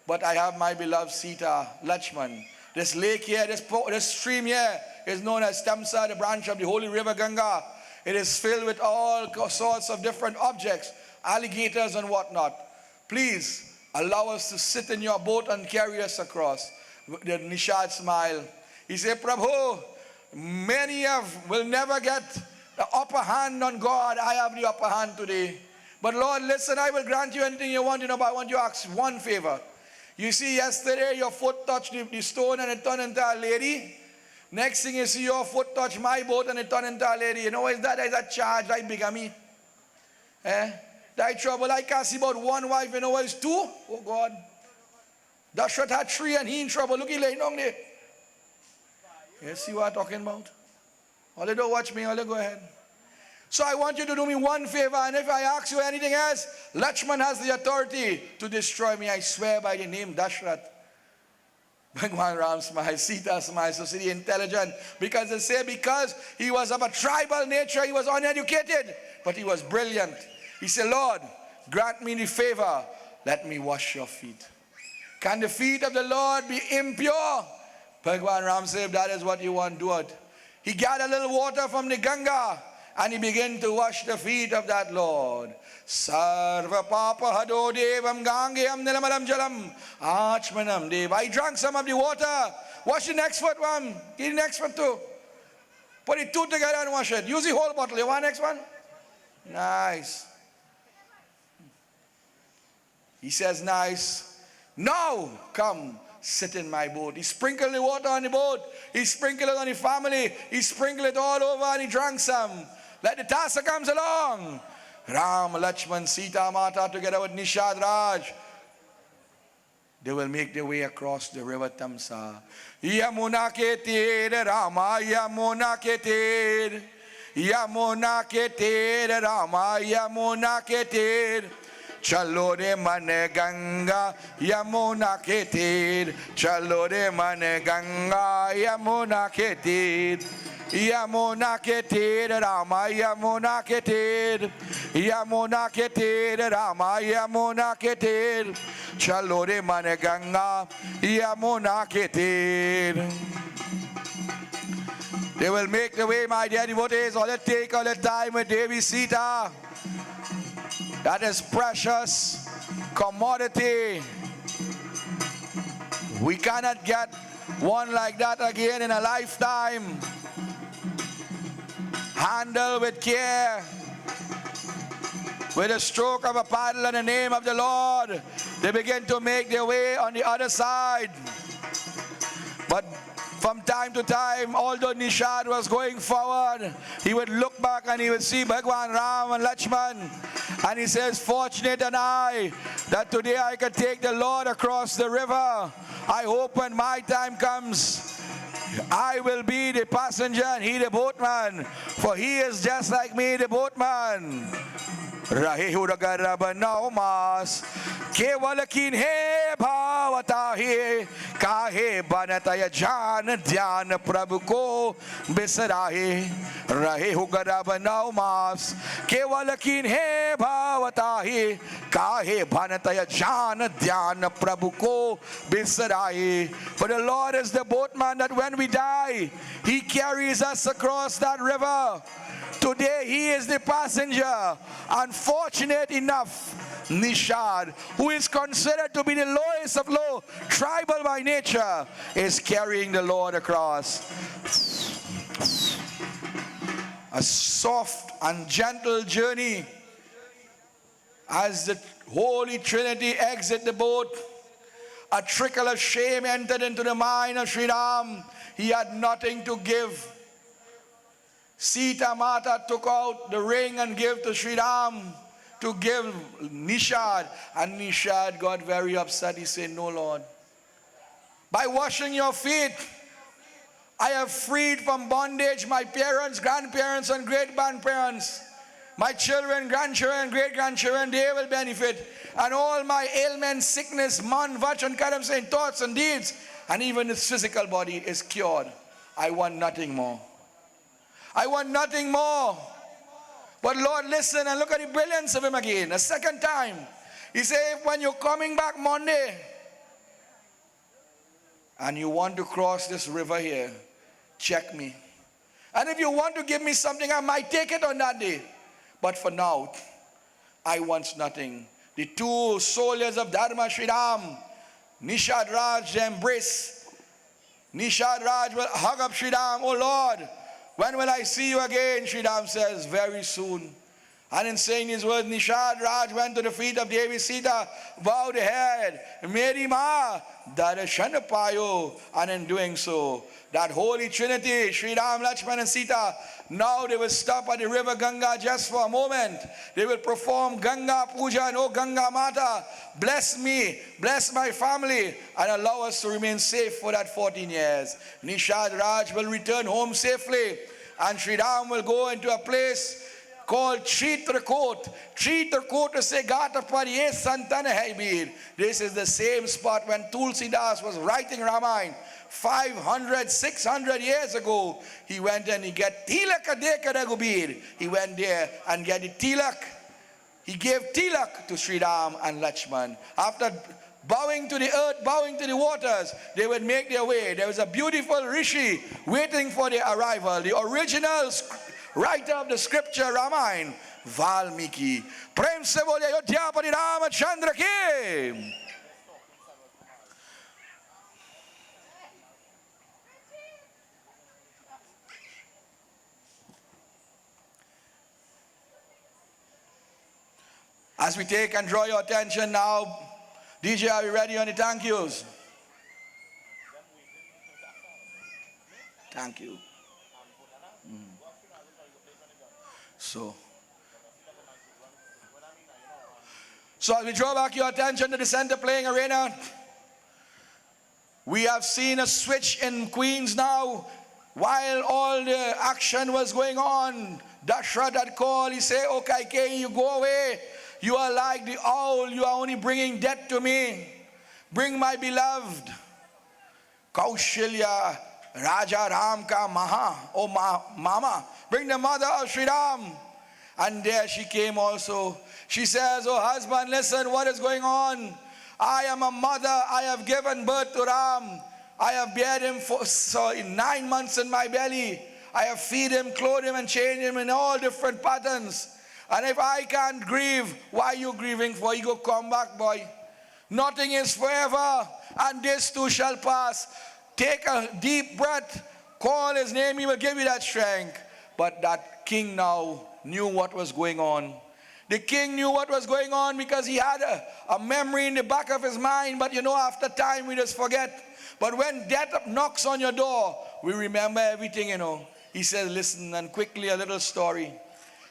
But I have my beloved Sita, Lakshman. This lake here, this stream here is known as Tamsa, the branch of the holy river Ganga. It is filled with all sorts of different objects, alligators and whatnot. Please allow us to sit in your boat and carry us across. The Nishad smiled. He said, Prabhu, many will never get the upper hand on God. I have the upper hand today. But Lord, listen, I will grant you anything you want. But I want you to ask one favor. You see, yesterday your foot touched the stone and it turned into a lady. Next thing you see, your foot touched my boat and it turned into a lady. You know what is that? Is that charge like bigamy? That trouble. I can't see about one wife. You know what is two? Oh God. Dashrath had three and he in trouble. Look, he laying down there. You see what I'm talking about? All you don't watch me, all you go ahead. So I want you to do me one favor, and if I ask you anything else, Lakshman has the authority to destroy me. I swear by the name Dashrath. Bhagwan Ram smiles, Sita smiles, so see the intelligent. Because they say because he was of a tribal nature, he was uneducated, but he was brilliant. He said, Lord, grant me the favor, let me wash your feet. Can the feet of the Lord be impure? Bhagwan Ram said, if that is what you want, do it. He gathered a little water from the Ganga, and he began to wash the feet of that Lord. Sarva papa hado devam gangayam nilamalam jalam achmanam dev. I drank some of the water. Wash the next foot one. Get the next foot too. Put the two together and wash it. Use the whole bottle. You want next one? Nice. He says, nice. Now, come, sit in my boat. He sprinkled the water on the boat. He sprinkled it on the family. He sprinkled it all over and he drank some. Let the tassa comes along. Ram, Lakshman, Sita, Mata together with Nishad Raj. They will make their way across the river Tamsa. Yamuna ke tir, Rama, Yamuna ke tir. Yamuna ke tir, Rama, Yamuna ke tir. Chalo re mane Ganga, Yamuna ke tir. Chalo re mane Ganga, Yamuna ke tir. Yamuna Ketir Rama Yamuna Ketir Yamuna Ketir Rama Yamuna Ketir Chalore Mane Ganga Yamuna Ketir. They will make the way, my dear devotees. All it take all the time with Devi Sita. That is precious commodity. We cannot get one like that again in a lifetime. Handle with care. With a stroke of a paddle in the name of the Lord, they begin to make their way on the other side. But from time to time, although Nishad was going forward, he would look back and he would see Bhagwan Ram and Lakshman. And he says, fortunate am I that today I can take the Lord across the river. I hope when my time comes, I will be the passenger and he the boatman. For he is just like me, the boatman. Rahe Hudagaraba Naumas Kewalakin He Bhavatahe Kahe Banataya Jan Dhyan Prabhu Ko Bisarahe Rahe Hugaraba Naumas Kewalakin He Bhavatahe Kahe Banataya Jan Dhyan Prabhu Ko Bisarahe. For the Lord is the boatman that when we die, He carries us across that river. Today he is the passenger. Unfortunate enough, Nishad, who is considered to be the lowest of low, tribal by nature, is carrying the Lord across. A soft and gentle journey as the Holy Trinity exit the boat. A trickle of shame entered into the mind of Sri Ram. He had nothing to give. Sita Mata took out the ring and gave to Sri Ram to give Nishad. And Nishad got very upset. He said, no, Lord. By washing your feet, I have freed from bondage my parents, grandparents, and great-grandparents. My children, grandchildren, great-grandchildren, they will benefit. And all my ailments, sickness, man, vach, and kadam, saying thoughts and deeds, and even his physical body is cured. I want nothing more. I want nothing more. But Lord, listen and look at the brilliance of him again. A second time. He said, when you're coming back Monday and you want to cross this river here, check me. And if you want to give me something, I might take it on that day. But for now, I want nothing. The two soldiers of Dharma, Sri Ram, Nishad Raj, they embrace. Nishad Raj will hug up Sri Ram. Oh Lord, when will I see you again? Sri Ram says, very soon. And in saying his words, Nishad Raj went to the feet of Devi Sita, bowed the head, Meri Ma, Darashana Payo. And in doing so, that Holy Trinity, Sri Ram, Lakshman and Sita, now they will stop at the river Ganga just for a moment. They will perform Ganga Puja and oh Ganga Mata, bless me, bless my family, and allow us to remain safe for that 14 years. Nishad Raj will return home safely, and Sri Ram will go into a place called Chitrakoot. Chitrakoot is a gata par ye santana hai bir. This is the same spot when Tulsidas was writing Ramayana 500, 600 years ago. He went and he got tilak adeka ragubir. He went there and got the tilak. He gave tilak to Sri Ram and Lakshman. After bowing to the earth, bowing to the waters, they would make their way. There was a beautiful rishi waiting for their arrival. The original writer of the scripture, Ramayana, Valmiki. Prem se bole Ayodhya Pari Ramachandra ki. As we take and draw your attention now, DJ, are you ready on the thank yous? Thank you. So as we draw back your attention to the center playing arena, we have seen a switch in Queens now. While all the action was going on, Dashrath had called. He said, okay, you go away. You are like the owl. You are only bringing death to me. Bring my beloved. Kaushalya Raja Ram ka Maha, oh Mama, bring the mother of Sri Ram. And there she came also. She says, oh husband, listen, what is going on? I am a mother, I have given birth to Ram. I have bared him for 9 months in my belly. I have feed him, clothe him, and change him in all different patterns. And if I can't grieve, why are you grieving for? You go come back, boy. Nothing is forever, and this too shall pass. Take a deep breath, call his name, he will give you that strength. But that king now knew what was going on. The king knew what was going on because he had a memory in the back of his mind, but after time we just forget. But when death knocks on your door, we remember everything, He says, listen, and quickly a little story.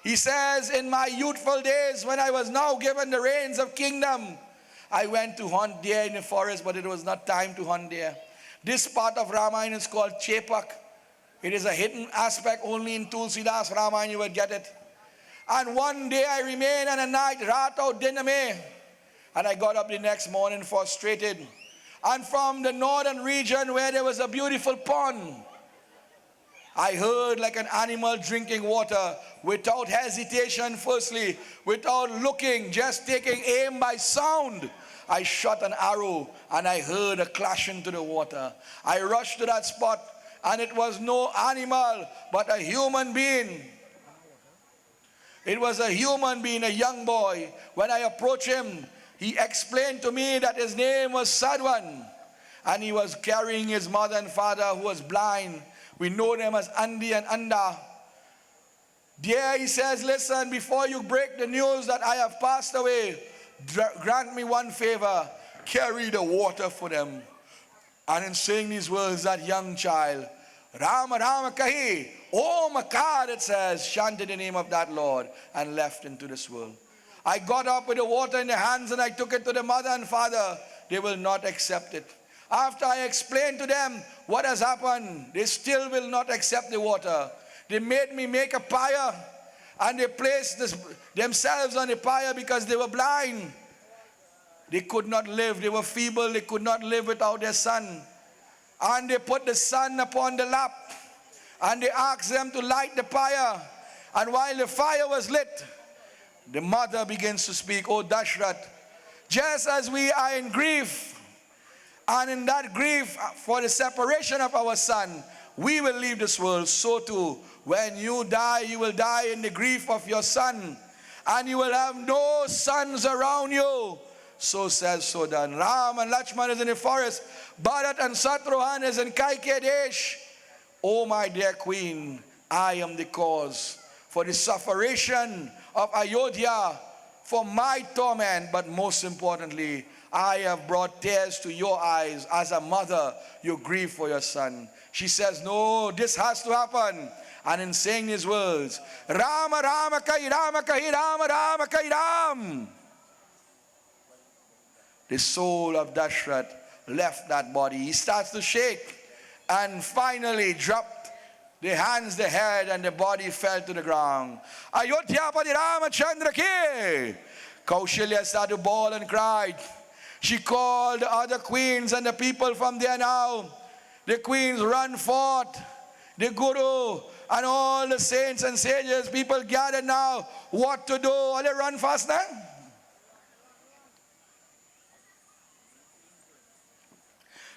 He says, in my youthful days, when I was now given the reins of kingdom, I went to hunt deer in the forest, but it was not time to hunt deer. This part of Ramayana is called Chepak. It is a hidden aspect, only in Tulsidas Ramayana you will get it. And one day I remained, and a night, Rato Diname, and I got up the next morning frustrated. And from the northern region where there was a beautiful pond, I heard like an animal drinking water without hesitation, firstly, without looking, just taking aim by sound. I shot an arrow and I heard a clash into the water. I rushed to that spot and it was no animal but a human being. It was a human being, a young boy. When I approached him, he explained to me that his name was Sadwan and he was carrying his mother and father who was blind. We know them as Andy and Anda. There he says, listen, before you break the news that I have passed away, grant me one favor, carry the water for them. And in saying these words, that young child, Rama Rama Kahi, oh Makad, it says, chanted the name of that Lord and left into this world. I got up with the water in the hands and I took it to the mother and father. They will not accept it. After I explained to them what has happened, they still will not accept the water. They made me make a pyre and they placed themselves on the pyre because they were blind. They could not live, they were feeble, they could not live without their son. And they put the son upon the lap and they asked them to light the pyre. And while the fire was lit, the mother begins to speak, oh Dashrath, just as we are in grief, and in that grief for the separation of our son, we will leave this world. So too, when you die, you will die in the grief of your son. And you will have no sons around you. So says Sodan. Ram and Lakshman is in the forest. Bharat and Satruhan is in Kaikedesh. Oh my dear queen, I am the cause for the separation of Ayodhya, for my torment, but most importantly, I have brought tears to your eyes as a mother. You grieve for your son. She says, no, this has to happen. And in saying these words, Rama Rama Kai Rama Kai Rama Rama Kai Ram, the soul of Dashrath left that body. He starts to shake and finally dropped the hands, the head, and the body fell to the ground. Ayodhya Padi Ramachandra ki. Kaushalya started to bawl and cried. She called the other queens and the people from there now. The queens run forth. The guru and all the saints and sages, people gathered now. What to do? Are they run fast now?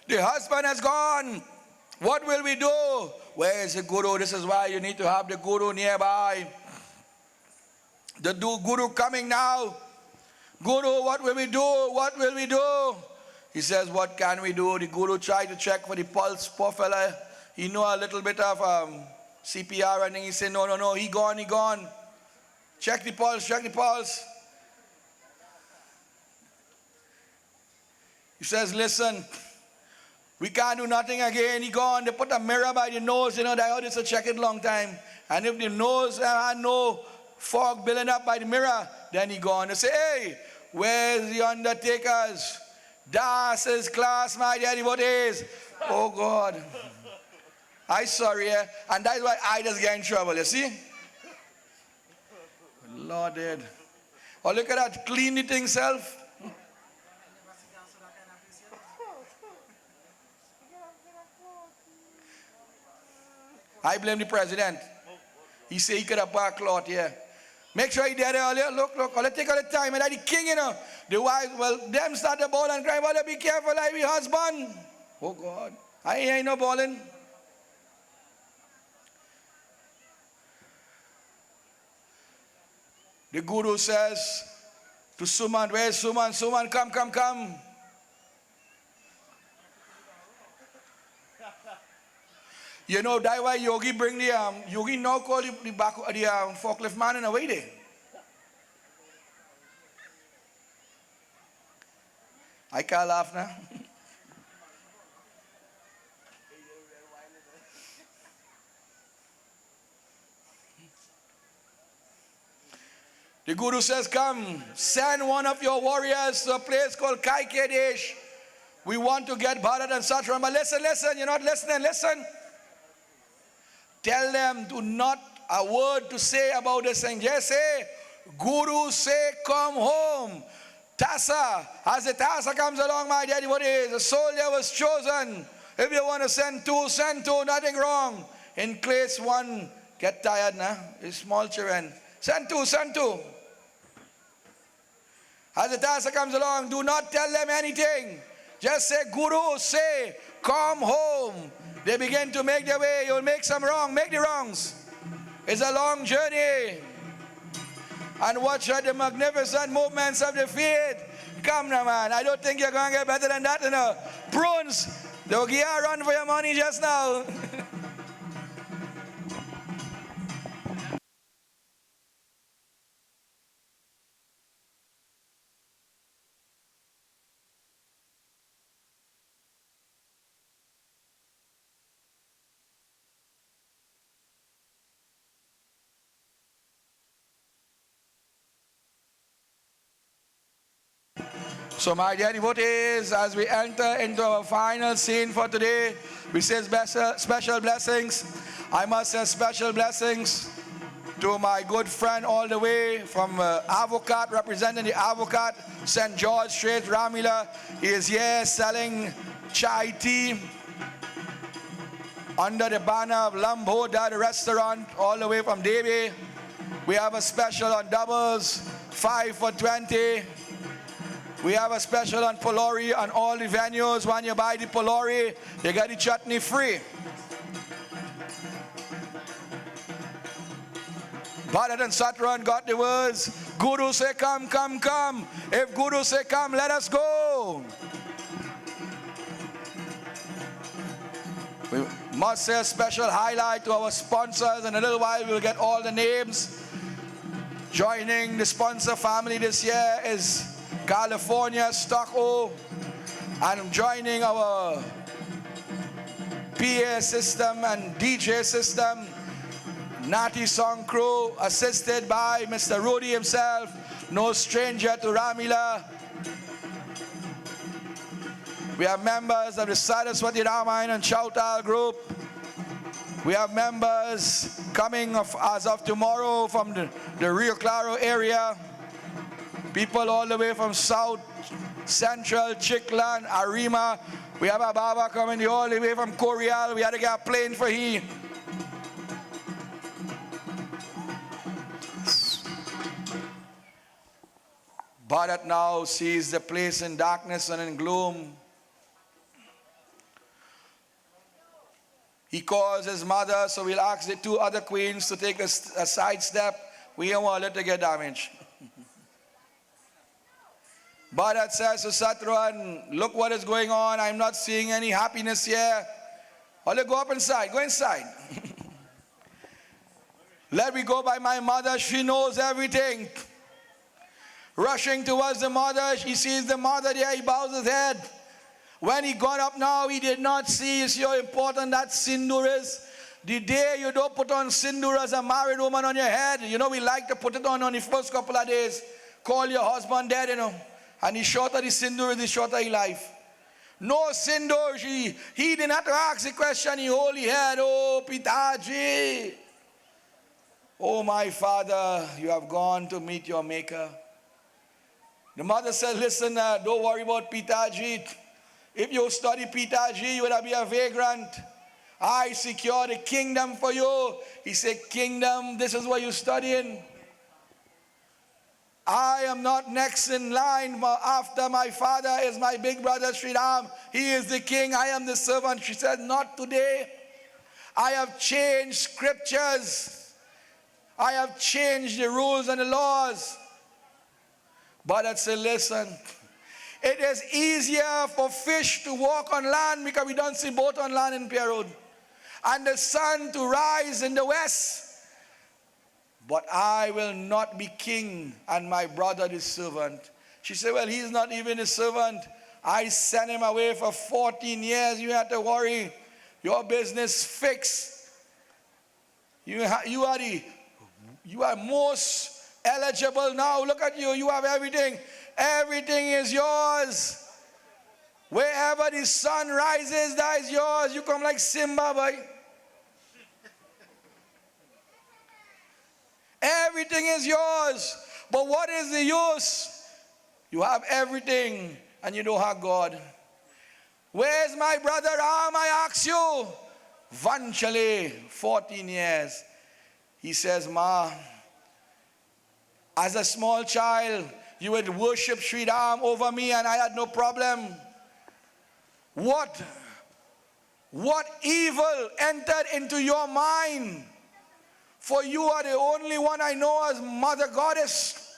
The husband has gone. What will we do? Where is the guru? This is why you need to have the guru nearby. The guru coming now. Guru, what will we do? What will we do? He says, what can we do? The guru tried to check for the pulse. Poor fella, he know a little bit of CPR, and then he said, no, he gone. Check the pulse, check the pulse. He says, listen, we can't do nothing again. He gone. They put a mirror by the nose. They heard this to check it long time. And if the nose had no fog building up by the mirror, then he gone. They say, hey, where's the undertakers? Das is class, my dear devotees. Oh God. I sorry, and that's why I just get in trouble, you see? Lord did. Oh, look at that, clean the thing self. I blame the president. He said he could have bought cloth here. Make sure he did it earlier. Look, let's take all the time. And the king, you know, the wife, well, them start the ball and cry, well, be careful, I be husband. Oh, God. I ain't no balling. The guru says to Suman, where's Suman? Suman, come. You know, that's why Yogi bring the, Yogi now call the back, the forklift man in a way there. I can't laugh now. The guru says, come, send one of your warriors to a place called Kai Kadesh. We want to get Bharat and Satran. But listen, you're not listening, listen. Tell them, do not a word to say about this thing. Just say, Guru say, come home. Tassa, as the Tassa comes along, my daddy, what is? The soldier was chosen. If you want to send two, nothing wrong. In case one get tired now, it's small children. Send two. As the Tassa comes along, do not tell them anything. Just say, Guru say, come home. They begin to make their way. You'll make some wrong. Make the wrongs. It's a long journey. And watch out the magnificent movements of the feet. Come now, man. I don't think you're going to get better than that, you know. Prunes, they'll give you a run for your money just now. So my dear devotees, as we enter into our final scene for today, we say special blessings. I must say special blessings to my good friend all the way from Avocat, representing the Avocat, St. George Street, Ramleela. He is here selling chai tea under the banner of Lamboda, the restaurant, all the way from Devi. We have a special on doubles, 5 for 20. We have a special on Polori on all the venues. When you buy the Polori, you get the chutney free. Bharat and Satran got the words, Guru say come. If Guru say come, let us go. We must say a special highlight to our sponsors. In a little while, we'll get all the names. Joining the sponsor family this year is California Stocko, and joining our PA system and DJ system, Natty Song Crew, assisted by Mr. Rudy himself, no stranger to Ramleela. We have members of the Saraswati Ramayana and Chautal group. We have members coming as of tomorrow from the Rio Claro area. People all the way from South, Central, Chiclan, Arima. We have a Baba coming all the way from Corial. We had to get a plane for he. Bharat now sees the place in darkness and in gloom. He calls his mother, so we'll ask the two other queens to take a side step. We don't want it to get damaged. Bharat says to Satruan, look what is going on. I'm not seeing any happiness here. I'll go up inside. Go inside. Let me go by my mother. She knows everything. Rushing towards the mother, she sees the mother there. He bows his head. When he got up now, he did not see how important that sindoor is. The day you don't put on sindoor as a married woman on your head, you know, we like to put it on the first couple of days. Call your husband dead, you know. And the shorter the sindoor, the shorter his life. No sindoor, he didn't have to ask the question. He only had, oh, Pitaji. Oh, my father, you have gone to meet your maker. The mother said, listen, don't worry about Pitaji. If you study Pitaji, you would be a vagrant. I secure the kingdom for you. He said, kingdom, this is what you're studying. I am not next in line after my father is my big brother Sri Ram. He is the king, I am the servant. She said, not today. I have changed scriptures. I have changed the rules and the laws. But I said, listen, it is easier for fish to walk on land because we don't see boat on land in Pierre Road. And the sun to rise in the west. But I will not be king and my brother the servant. She said, well, he's not even a servant. I sent him away for 14 years. You have to worry. Your business fixed. You are most eligible now. Look at you. You have everything. Everything is yours. Wherever the sun rises, that is yours. You come like Simba, boy. Everything is yours. But what is the use? You have everything and you don't have God. Where's my brother Ram? I ask you. Vanchale, 14 years. He says, Ma, as a small child, you would worship Sri Ram over me and I had no problem. What evil entered into your mind? For you are the only one I know as Mother Goddess.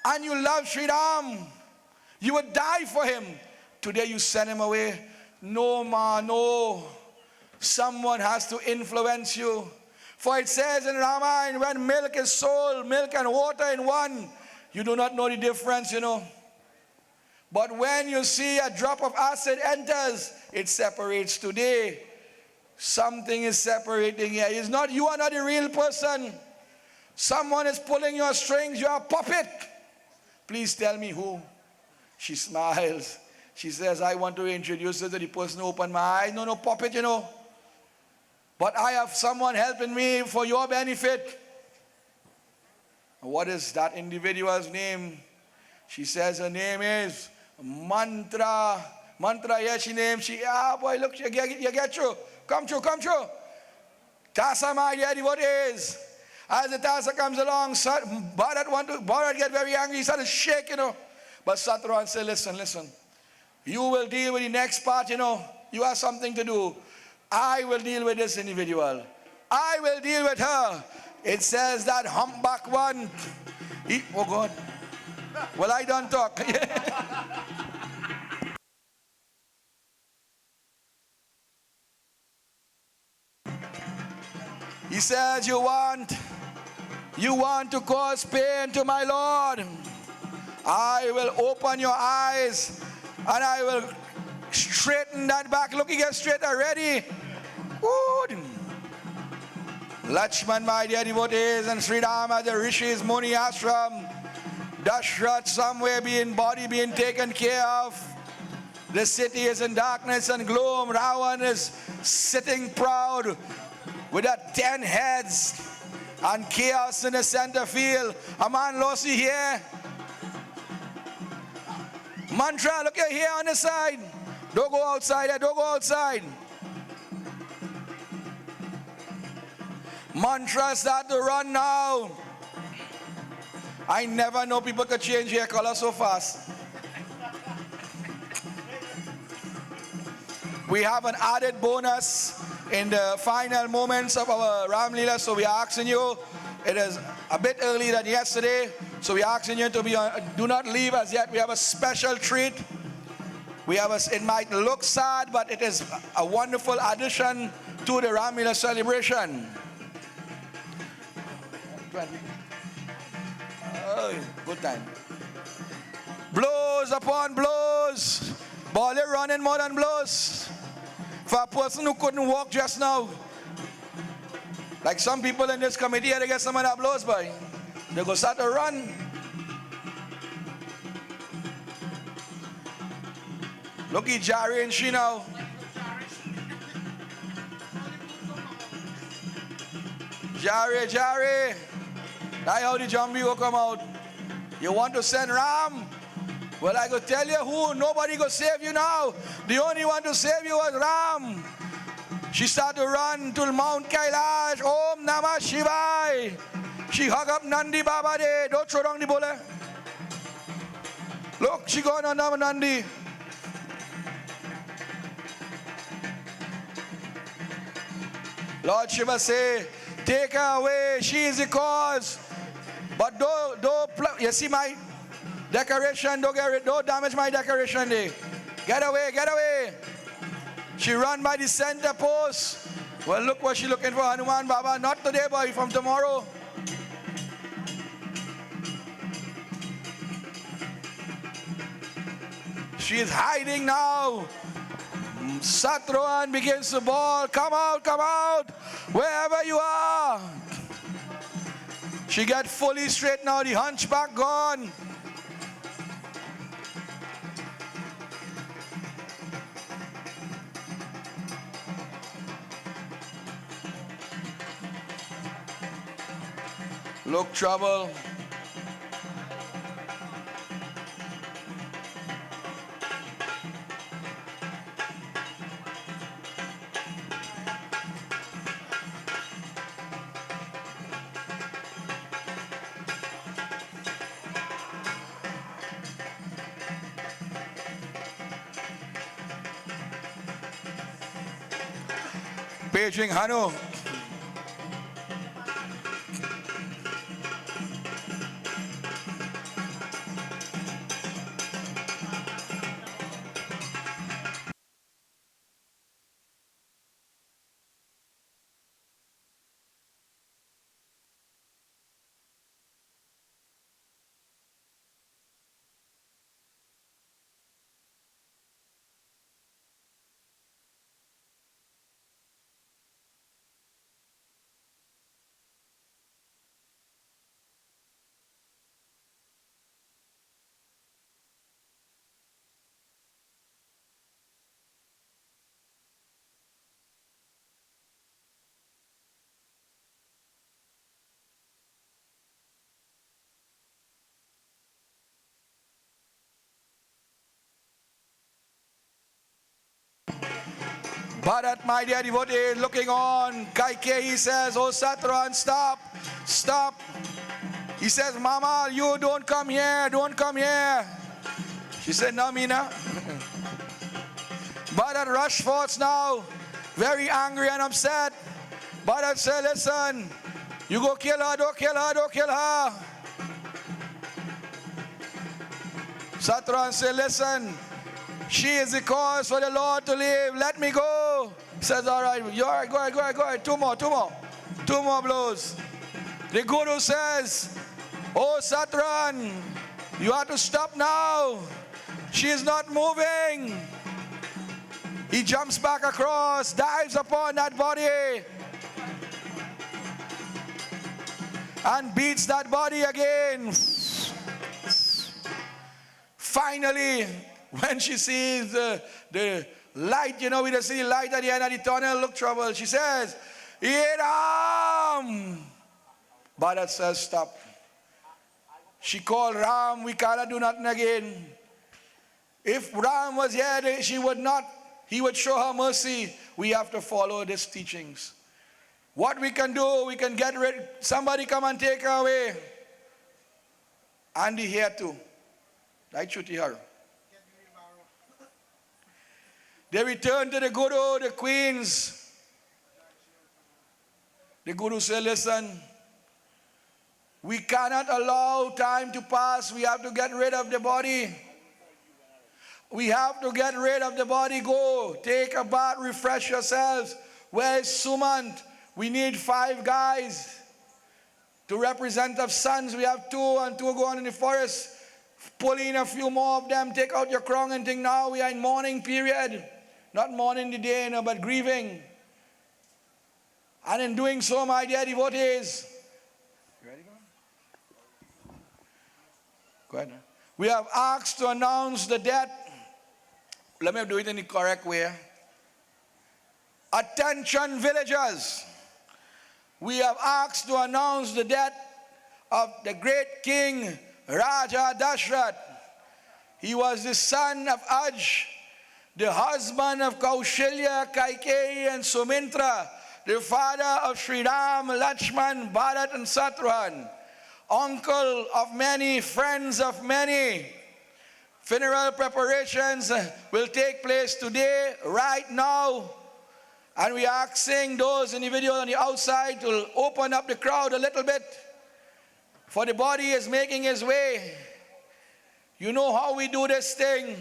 And you love Sri Ram. You would die for him. Today you send him away. No, ma, no. Someone has to influence you. For it says in Ramayana, when milk is sold, milk and water in one, you do not know the difference, you know. But when you see a drop of acid enters, it separates. Today, something is separating here. It's not, you are not a real person. Someone is pulling your strings. You are a puppet. Please tell me who. She smiles. She says, I want to introduce her to the person who opened my eyes. No, puppet, you know. But I have someone helping me for your benefit. What is that individual's name? She says her name is Mantra. Mantra, yes, she named. Boy, look, you get through. Come through. Tassa, my daddy, what is? As the Tassa comes along, Bharat get very angry. He started shaking, you know. But Satran said, listen. You will deal with the next part, you know. You have something to do. I will deal with this individual. I will deal with her. It says that humpback one. Oh God. Well, I don't talk. He says, you want to cause pain to my Lord. I will open your eyes and I will straighten that back. Look, he gets straight already. Good. Lakshman, my dear devotees, and Sri Rama, the Rishis, Muni Ashram, Dashrath somewhere body being taken care of. The city is in darkness and gloom. Ravan is sitting proud with 10 heads and chaos in the center field. A man lost you here. Mantra, look here on the side. Don't go outside. Mantra start to run now. I never know people could change hair color so fast. We have an added bonus in the final moments of our Ramleela, so we are asking you, it is a bit earlier than yesterday, so we are asking you to do not leave as yet. We have a special treat. It might look sad, but it is a wonderful addition to the Ramleela celebration. Oh, good time. Blows upon blows. Ball running more than blows. For a person who couldn't walk just now. Like some people in this committee, they get some of that blows by. They go start to run. Look at Jerry and she now. Jerry. That's how the zombie will come out. You want to send Ram? Well, I go tell you who. Nobody go save you now. The only one to save you was Ram. She started to run to Mount Kailash. Om Namah Shivaya. She hug up Nandi Baba there. Don't throw down the bowl. Look, she going on Nandi. Lord Shiva say, take her away. She is the cause. But don't you see my decoration? Don't damage my decoration there. Get away, get away. She run by the center post. Well, look what she looking for, Hanuman Baba. Not today, boy, from tomorrow. She is hiding now. Satruan begins to bawl. Come out, wherever you are. She got fully straight now, the hunchback gone. Look, trouble. Paging Hanu. Bharat, my dear devotee, looking on. Kaikeyi says, oh Satruan, stop, stop. He says, Mama, you don't come here, don't come here. She said, no, Meena. Bharat rushed forth now, very angry and upset. Bharat said, listen, you go kill her, don't kill her, don't kill her. Satruan said, listen, she is the cause for the Lord to live. Let me go. He says, all right, you're all right, go ahead. Two more blows. The Guru says, oh Satran, you have to stop now. She is not moving. He jumps back across, dives upon that body, and beats that body again. Finally, when she sees the light, you know, we see the light at the end of the tunnel, look trouble. She says, Ram! Bharat says, stop. She called Ram, we cannot do nothing again. If Ram was here, she would not, he would show her mercy. We have to follow these teachings. What we can do, we can get rid, somebody come and take her away. Andy here too. Right, Chuti Haru. They returned to the Guru, the queens. The Guru said, listen, we cannot allow time to pass. We have to get rid of the body. We have to get rid of the body. Go, take a bath, refresh yourselves. Where is Sumant? We need 5 guys to represent our sons. We have 2 and 2 going in the forest. Pull in a few more of them. Take out your crown and think now we are in mourning period. Not mourning the day, no, but grieving. And in doing so, my dear devotees, you ready? Go ahead. We have asked to announce the death. Let me do it in the correct way. Attention villagers. We have asked to announce the death of the great king Raja Dashrath. He was the son of Aj, the husband of Kaushalya, Kaikeyi and Sumintra, the father of Sri Ram, Lakshman, Bharat and Satrughn, uncle of many, friends of many. Funeral preparations will take place today, right now. And we are asking those individuals on the outside to open up the crowd a little bit, for the body is making its way. You know how we do this thing.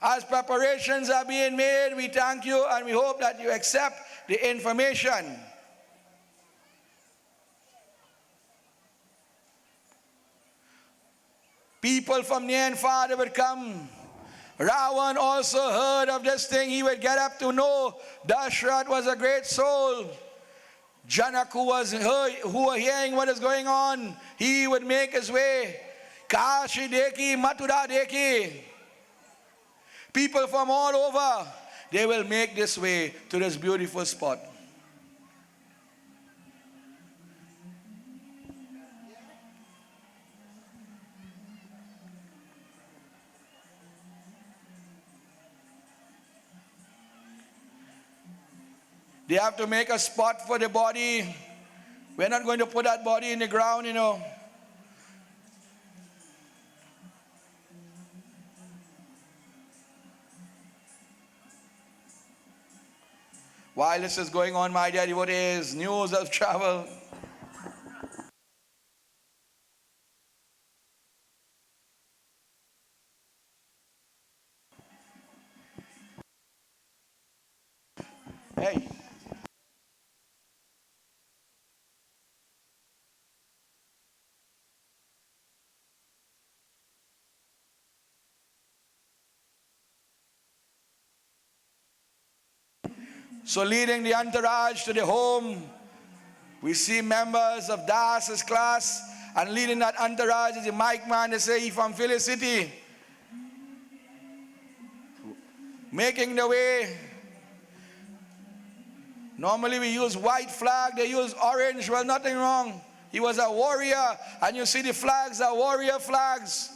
As preparations are being made, we thank you and we hope that you accept the information. People from near and far, they would come. Ravan also heard of this thing. He would get up to know Dashrath was a great soul. Janak, who were hearing what is going on, he would make his way. Kashi Deki, Mathura Deki. People from all over, they will make this way to this beautiful spot. They have to make a spot for the body. We're not going to put that body in the ground, you know. While this is going on, my dear devotees, news of travel. Hey. So leading the entourage to the home, we see members of Das's class, and leading that entourage is the mic man, they say, he from Philly City. Making the way. Normally we use white flag, they use orange, well, nothing wrong. He was a warrior, and you see the flags are warrior flags.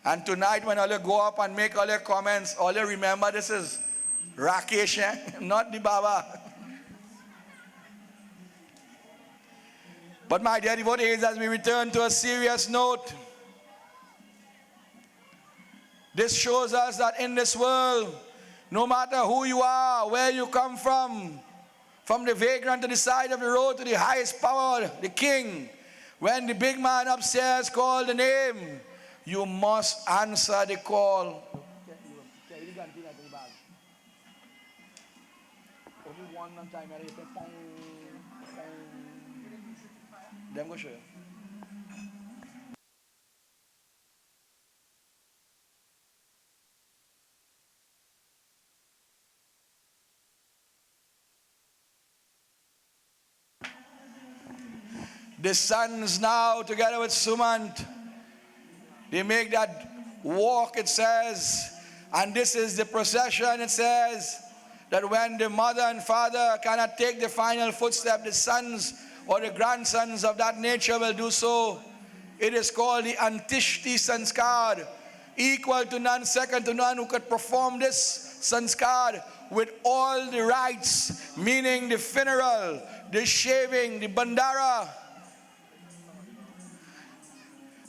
And tonight when all you go up and make all your comments, all you remember this is Rakesh, not the Baba. But my dear devotees, as we return to a serious note, this shows us that in this world, no matter who you are, where you come from the vagrant to the side of the road to the highest power, the king, when the big man upstairs called the name, you must answer the call. The sons now, together with Sumant, they make that walk, it says, and this is the procession, it says, that when the mother and father cannot take the final footstep, the sons or the grandsons of that nature will do so. It is called the Antishti Sanskar, equal to none, second to none, who could perform this Sanskar with all the rites, meaning the funeral, the shaving, the bandara,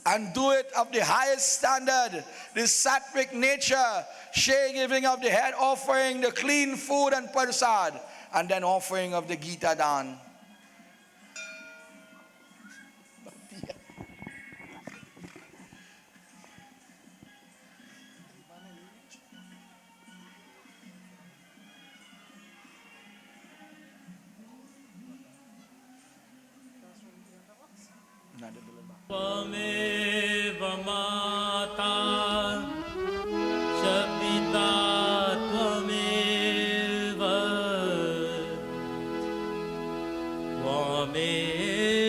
and do it of the highest standard, the sattvic nature, giving of the head offering, the clean food and prasad, and then offering of the Gita Dan. त्वमेव माता च पिता त्वमेव त्वमेव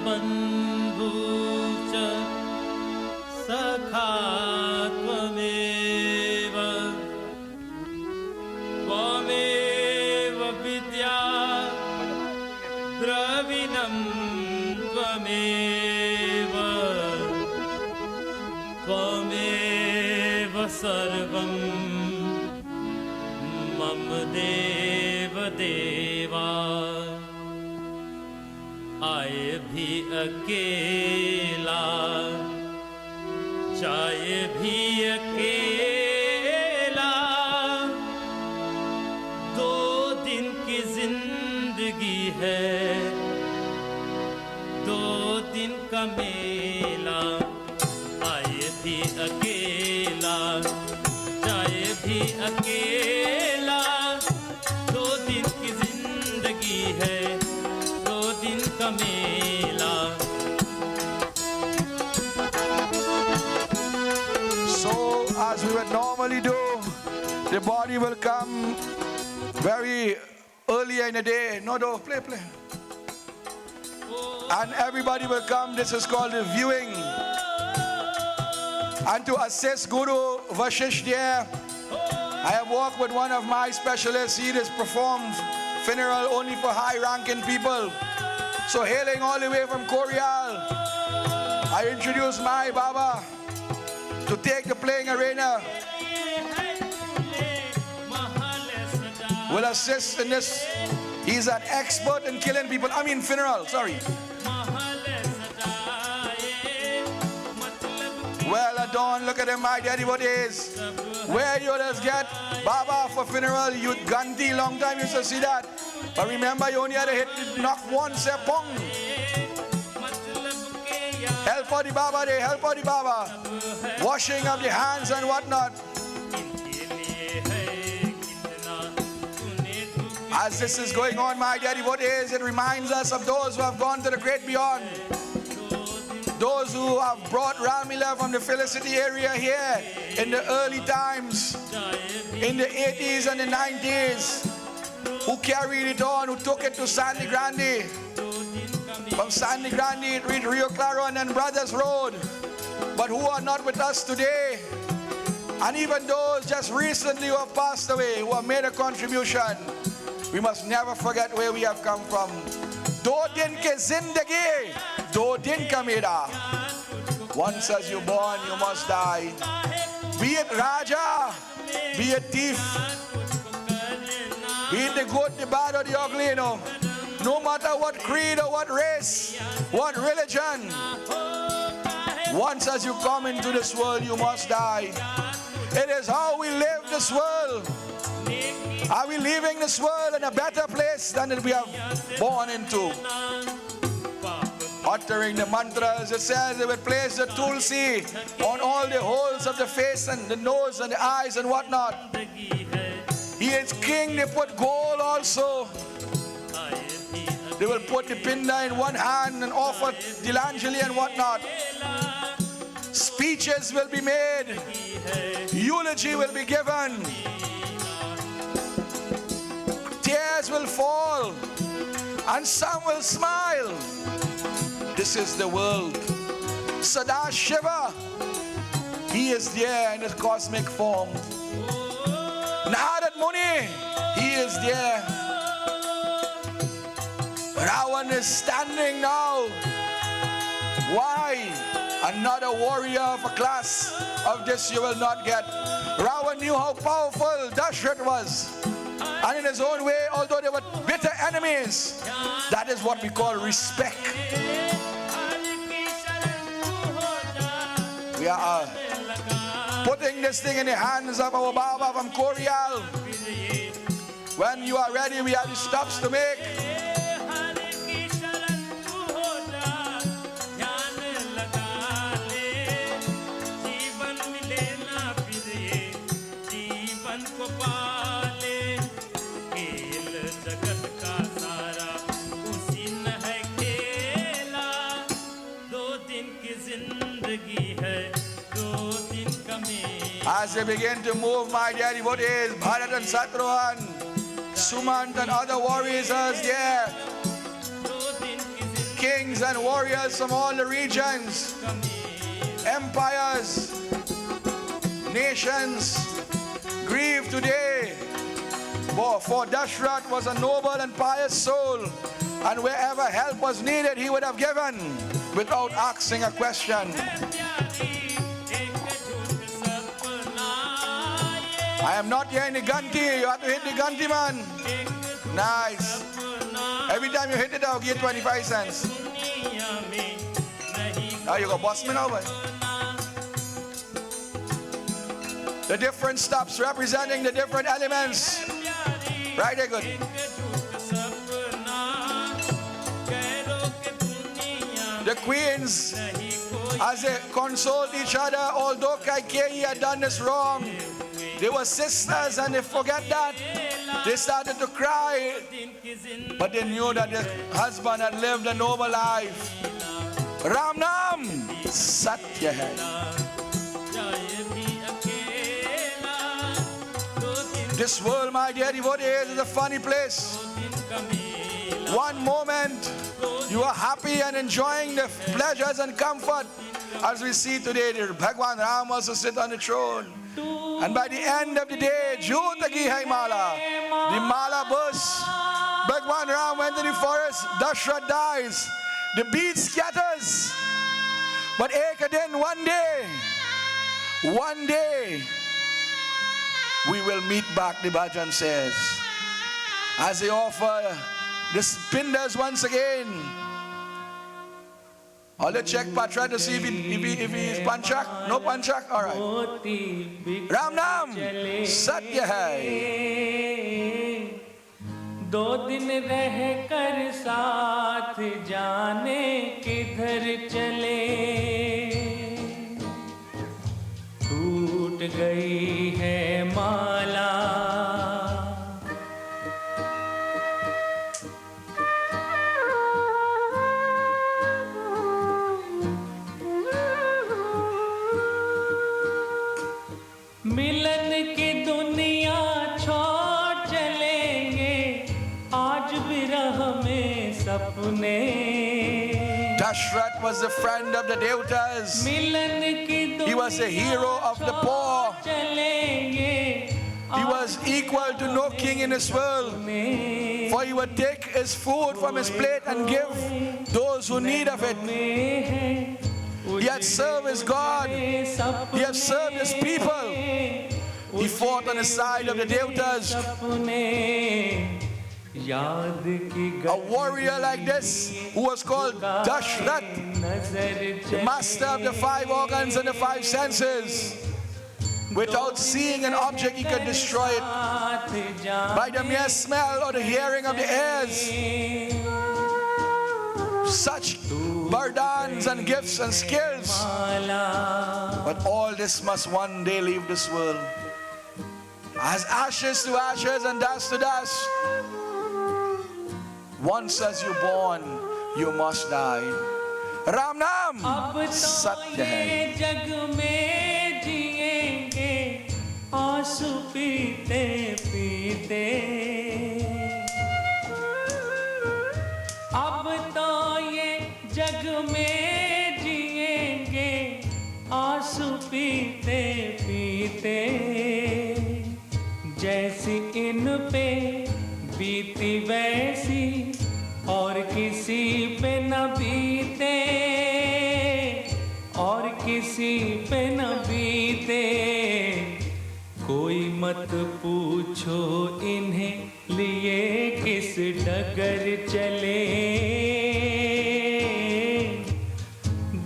बन्धु च सखा त्वमेव त्वमेव विद्या परं त्वमेव त्वमेव सर्वं मम देव देवा आए भी अकेला जाए भी अकेला दो दिन की जिंदगी है दो दिन का मेला आए भी अकेला जाए भी अकेला दो दिन की जिंदगी है दो दिन का मेला So, as we would normally do, the body will come very early in the day. No, no, play. And everybody will come. This is called the viewing. And to assist Guru Vashish there, I have worked with one of my specialists. He has performed funeral only for high-ranking people. So hailing all the way from Koreal, I introduce my Baba to take the playing arena. Will assist in this. He's an expert in killing people. I mean funeral, sorry. Well done, look at him, my daddy, what is. Where you just get Baba for funeral, you Gandhi, long time used to see that. But remember, you only had to hit knock once, a pong. Help for the Baba there, help for the Baba. Washing of the hands and whatnot. As this is going on, my daddy, what is, it reminds us of those who have gone to the great beyond. Those who have brought Ramleela from the Felicity area here in the early times, in the 80s and the 90s, who carried it on, who took it to Sandy Grande. From Sandy Grande, it reached Rio Claro and then Brothers Road, but who are not with us today. And even those just recently who have passed away, who have made a contribution, we must never forget where we have come from. Do din ke zindagi, do din ka mera. Once as you're born, you must die. Be it Raja, be it thief, be it the good, the bad, or the ugly, you know. No matter what creed or what race, what religion, once as you come into this world, you must die. It is how we live this world. Are we leaving this world in a better place than we have born into? Uttering the mantras, it says it will place the tulsi on all the holes of the face and the nose and the eyes and whatnot. He is king, they put gold also. They will put the pinda in one hand and offer Dilangeli and whatnot. Speeches will be made. Eulogy will be given. Tears will fall. And some will smile. This is the world. Sada Shiva, he is there in his cosmic form. Narad Muni, he is there. Ravan is standing now. Why? Another warrior of a class of this you will not get. Ravan knew how powerful Dashrath was. And in his own way, although they were bitter enemies, that is what we call respect. We are putting this thing in the hands of our Baba from Koreal. When you are ready, we have the stops to make. As they begin to move, my daddy, what is Bharat and Satruhan, Sumant and other warriors are there. Kings and warriors from all the regions, empires, nations, grieve today For Dashrath was a noble and pious soul, and wherever help was needed, he would have given without asking a question. I am not here in the Ganti. You have to hit the Ganti, man. Nice. Every time you hit it, I'll give you 25 cents. Now you go boss me now, boy. The different stops representing the different elements. Right there, good. The queens, as they consoled each other, although Kaikeyi had done this wrong, they were sisters and they forget that. They started to cry, but they knew that their husband had lived a noble life. Ram Nam Satya Hai. This world, my dear devotees, is a funny place. One moment you are happy and enjoying the pleasures and comfort, as we see today, the Bhagwan Ram also sit on the throne. And by the end of the day, Jutagi Hai Mala, the Mala bursts. Bhagwan Ram went to the forest, Dashrath dies, the bead scatters. But Ekadin, one day, we will meet back, the Bhajan says. As they offer the spinders once again. I'll check Patra to see if he is Panchak. No Panchak? Alright. Ram Nam Satya Hai. दो दिन रह कर साथ जाने किधर चले टूट गई है माला मिलन की दुनिया छोड़ चलेंगे आज विरह में सपने Dashrath was the friend of the Devatas. He was a hero of the poor. He was equal to no king in this world. For he would take his food from his plate and give those who need of it. He had served his God. He had served his people. He fought on the side of the Devatas. A warrior like this, who was called Dashrath, the master of the 5 organs and the 5 senses. Without seeing an object, he could destroy it by the mere smell or the hearing of the ears. Such burdens and gifts and skills. But all this must one day leave this world. As ashes to ashes and dust to dust. Once as you're born, you must die. Ram Nam Satya Hai. जग में जिएंगे आंसू पीते पीते अब तो ये जग में जिएंगे आंसू पीते पीते जैसी इन पे बीती वैसी और किसी पे न बीते और किसी पे न बीते कोई मत पूछो इन्हें लिए किस डगर चले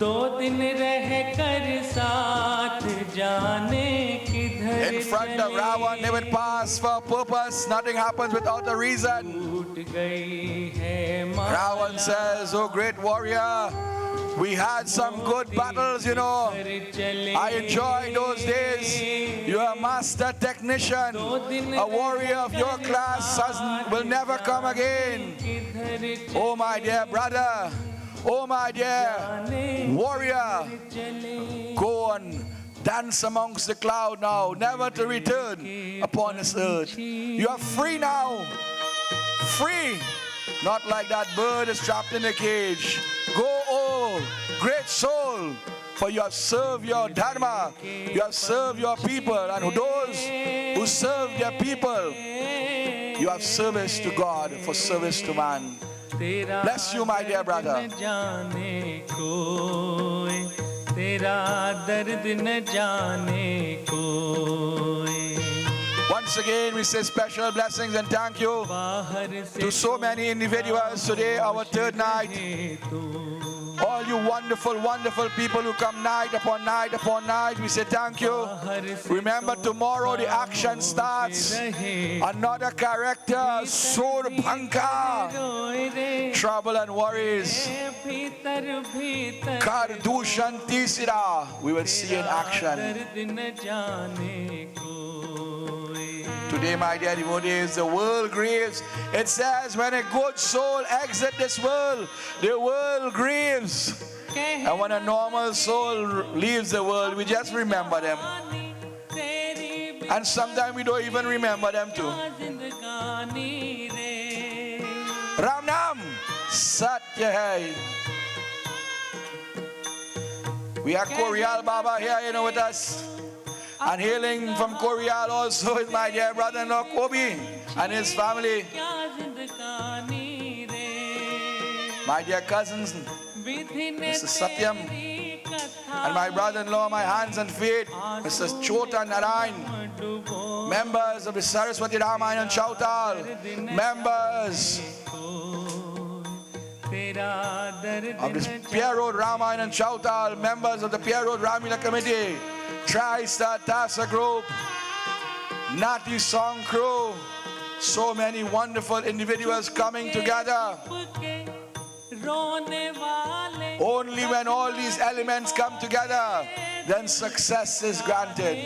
2 दिन रह कर साथ जाने In front of Ravan, they would pass for a purpose. Nothing happens without a reason. Ravan says, "Oh great warrior, we had some good battles, you know. I enjoyed those days. You're a master technician. A warrior of your class will never come again. Oh my dear brother, oh my dear warrior, go on. Dance amongst the cloud now, never to return upon this earth. You are free now. Free. Not like that bird is trapped in a cage. Go, oh, great soul, for you have served your dharma. You have served your people, and those who serve their people You have service to God for service to man. Bless you, my dear brother. Once again, we say special blessings and thank you to so many individuals today, our third night. All you wonderful, wonderful people who come night upon night upon night, we say thank you. Remember, tomorrow the action starts. Another character, Sur Bhanka, trouble and worries. Kardushan Tisira, we will see in action. Today, my dear devotees, the world grieves. It says when a good soul exits this world, the world grieves. And when a normal soul leaves the world, we just remember them. And sometimes we don't even remember them too. Ram Nam Satya Hai. We have Korial Baba here, with us. And hailing from Korial also is my dear brother-in-law Kobi and his family. My dear cousins, Mr. Satyam, and my brother-in-law, my hands and feet, Mr. Chota Narayan, members of the Saraswati Ramayana Chautal, members of the Pierre Road Ramayana Chautal, members of the Pierre Road Ramleela Committee, Tri-Star Tassa Group, Nati Song Crew, so many wonderful individuals coming together. Only when all these elements come together, then success is granted.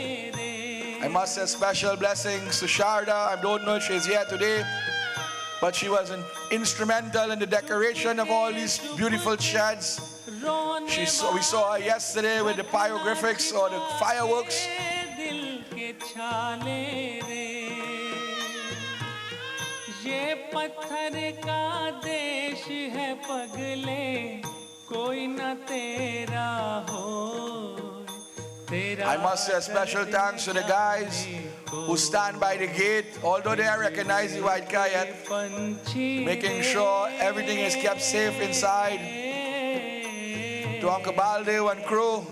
I must say special blessings to Sharda. I don't know if she's here today, but she was instrumental in the decoration of all these beautiful sheds. We saw her yesterday with the pyrographics or the fireworks. I must say a special thanks to the guys who stand by the gate, although they recognize the white car yet, making sure everything is kept safe inside. To Uncle Baldev and crew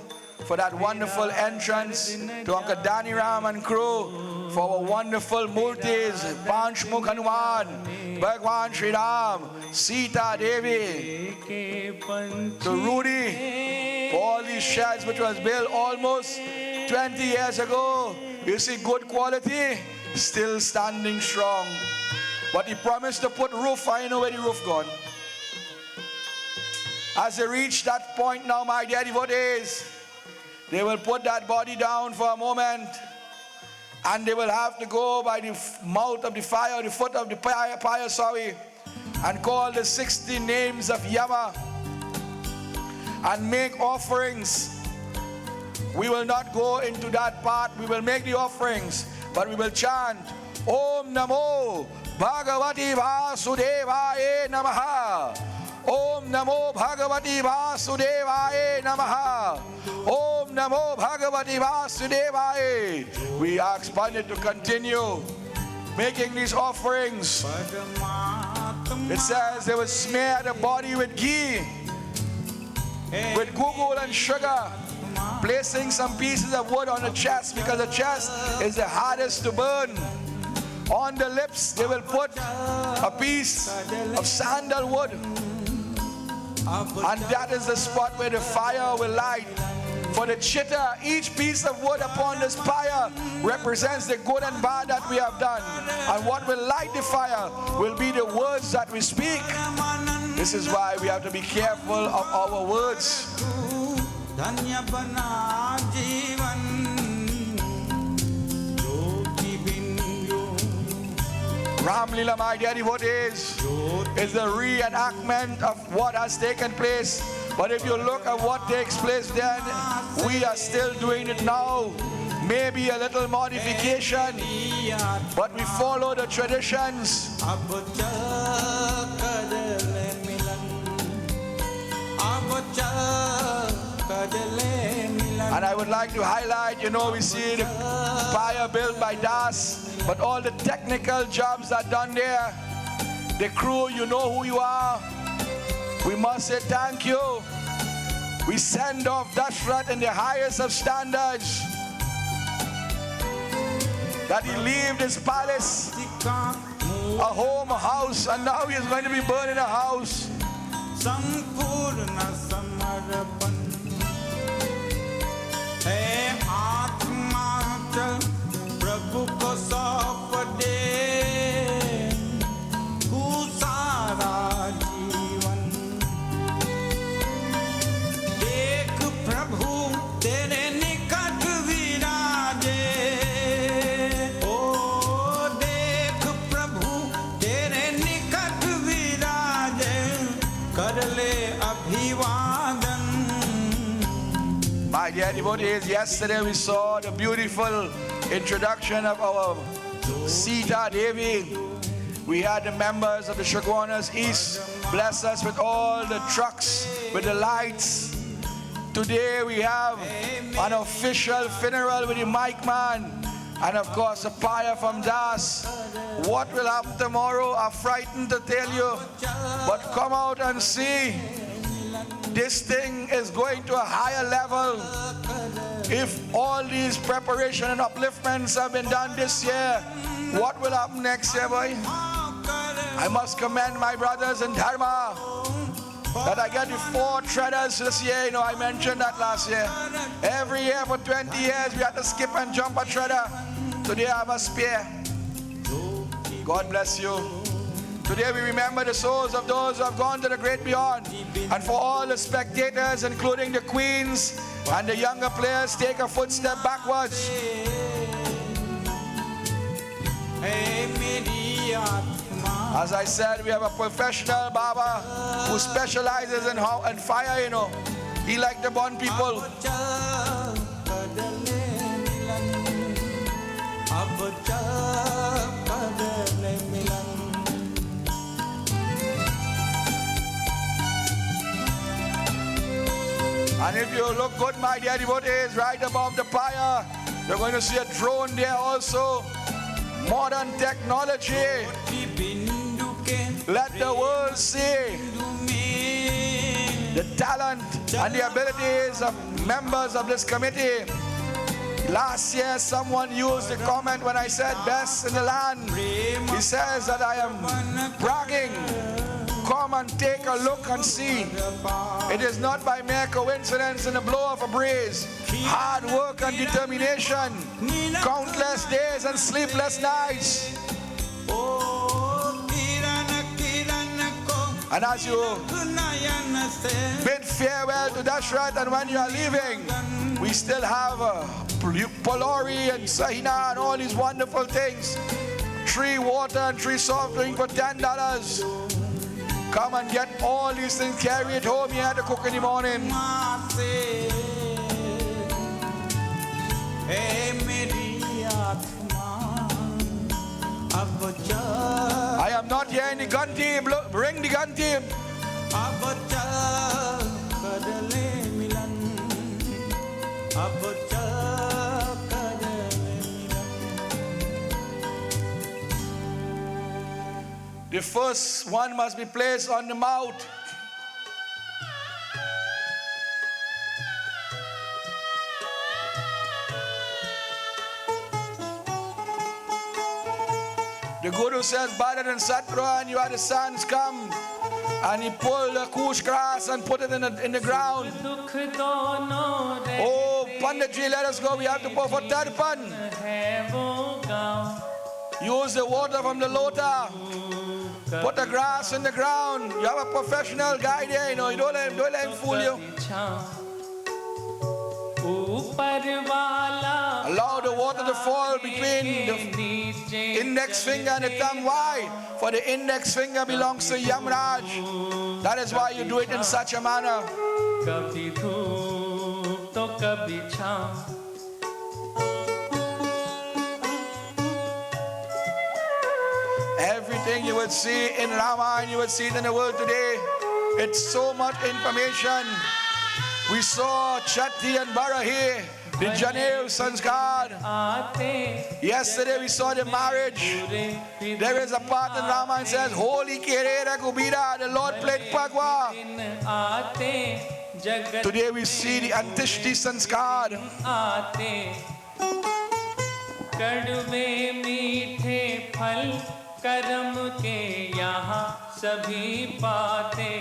for that wonderful entrance. To Uncle Dani Ram and crew for our wonderful Murtis, Panch Mukh Hanuman, Bhagwan Shri Ram, Sita Devi. To Rudy for all these sheds which was built almost 20 years ago. You see good quality, still standing strong. But he promised to put roof, I know where the roof gone. As they reach that point now, my dear devotees, they will put that body down for a moment and they will have to go by the mouth of the fire, the foot of the fire, and call the 60 names of Yama and make offerings. We will not go into that part. We will make the offerings, but we will chant Om Namo Bhagavati Vasudevaya Namaha. Om Namo Bhagavati Vasudevaya Namaha. Om Namo Bhagavati Vasudevaya. We ask Pandit to continue making these offerings. It says they will smear the body with ghee, with gugul and sugar, placing some pieces of wood on the chest because the chest is the hardest to burn. On the lips they will put a piece of sandalwood, and that is the spot where the fire will light. For the chitta, each piece of wood upon this fire represents the good and bad that we have done. And what will light the fire will be the words that we speak. This is why we have to be careful of our words. Ramleela, my dear devotees, is the reenactment of what has taken place. But if you look at what takes place then, we are still doing it now. Maybe a little modification, but we follow the traditions. And I would like to highlight, we see the fire built by Das but all the technical jobs are done there. The crew, you know who you are. We must say thank you. We send off Dashrath in the highest of standards, that he left his palace, a home, a house, and now he is going to be burning a house. संपूर्ण समर्पण है आत्मा चल प्रभु को सौंप दे तू सारा जीवन देख प्रभु तेरे निकट विराजे ओ देख प्रभु तेरे निकट विराजे कर ले अभिवादन. My dear devotees, yesterday we saw the beautiful introduction of our Sita Devi. We had the members of the Shagwanas East bless us with all the trucks, with the lights. Today we have an official funeral with the mic man, and of course a pyre from Das. What will happen tomorrow, I'm frightened to tell you, but come out and see. This thing is going to a higher level. If all these preparation and upliftments have been done this year, what will happen next year, boy? I must commend my brothers in Dharma that I get the 4 treaders this year. You know, I mentioned that last year. Every year for 20 years, we had to skip and jump a treader. Today I have a spear. God bless you. Today we remember the souls of those who have gone to the great beyond. And for all the spectators, including the queens and the younger players, take a footstep backwards. As I said, we have a professional Baba who specializes in fire, you know. He likes to burn people. And if you look good, my dear devotees, right above the pyre, you're going to see a drone there also. Modern technology. Let the world see the talent and the abilities of members of this committee. Last year, someone used the comment when I said best in the land. He says that I am bragging. Come and take a look and see. It is not by mere coincidence in the blow of a breeze. Hard work and determination. Countless days and sleepless nights. And as you bid farewell to Dashrath, and when you are leaving, we still have Polori and Sahina and all these wonderful things. 3 water and 3 soft drink for $10. Come and get all these things, carry it home here to cook in the morning. I am not here in the gun team. Bring the gun team. The first one must be placed on the mouth. The Guru says, Bharat and Sattra, and you are the sons, come. And he pulled the kush grass and put it in the ground. Oh, Panditji, let us go. We have to go for Tarpan. Use the water from the lota. Put the grass in the ground. You have a professional guy there, you know. You don't let him fool you. Allow the water to fall between the index finger and the thumb. Why? For the index finger belongs to Yamraj. That is why you do it in such a manner. Everything you would see in Rama and you would see it in the world today. It's so much information. We saw Chatti and Barahi the Janev Sanskar. Yesterday we saw the marriage. There is a part in Ramayana says, Holy Kere Raghubira, the Lord played Pagwa. Today we see the Antishti Sanskar. कड़वे मीठे फल कर्म के यहाँ सभी पाते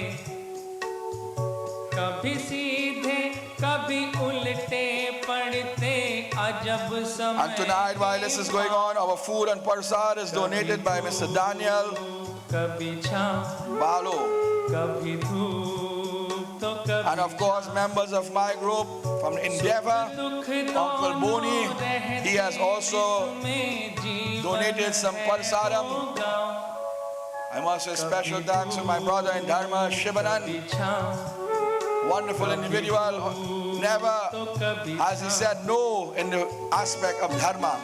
कभी सीधे कभी उल्टे पड़ते अजब समय. And tonight while this is going on, our food and prasad is donated by Mr. Daniel कभी छाँव Balo. कभी धूप तो कभी And of course members of my group from Endeavor, Uncle Boni, he has also donated some prasadam. I must say special thanks to my brother in Dharma, Shivanan. Wonderful individual, never has he said no in the aspect of Dharma.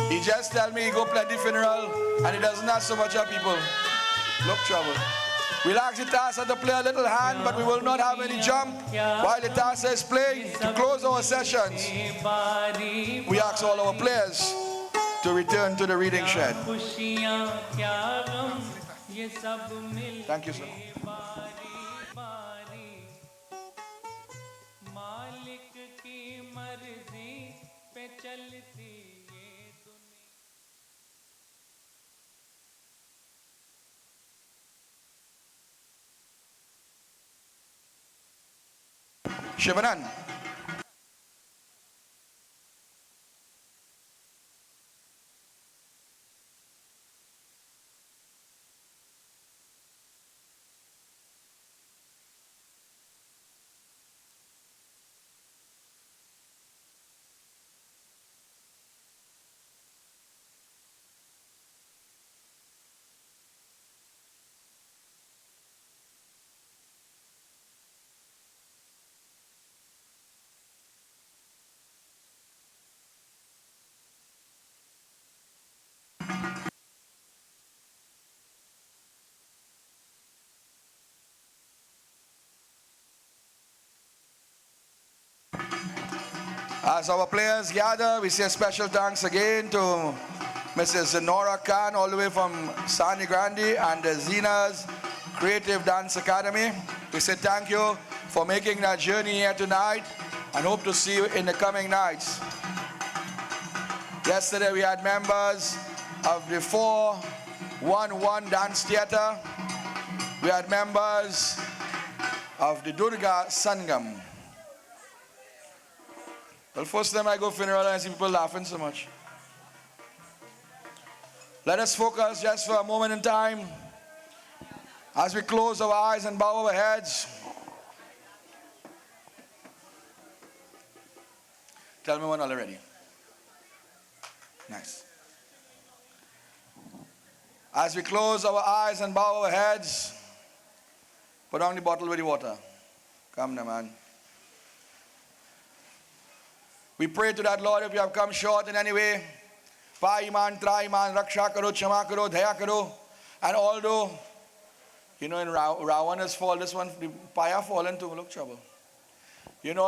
He just tell me he go plenty funeral and he doesn't ask so much of people. Look trouble. We'll ask the Tassa to play a little hand, but we will not have any jump while the Tassa is playing. To close our sessions, we ask all our players to return to the reading shed. Thank you, sir. Shivanan. As our players gather, we say a special thanks again to Mrs. Zenora Khan, all the way from Sani Grande, and the Zena's Creative Dance Academy. We say thank you for making that journey here tonight and hope to see you in the coming nights. Yesterday we had members of the 411 Dance Theatre. We had members of the Durga Sangam. Well, first time I go funeral and I see people laughing so much. Let us focus just for a moment in time as we close our eyes and bow our heads. Tell me one already. Nice. As we close our eyes and bow our heads, put on the bottle with the water. Come now, man. We pray to that, Lord, if you have come short in any way, pa iman, tra iman, raksha karo, chama karo, dhaya karo. And although, you know, in Ravana's fall, this one, the paya fallen too, look trouble. You know,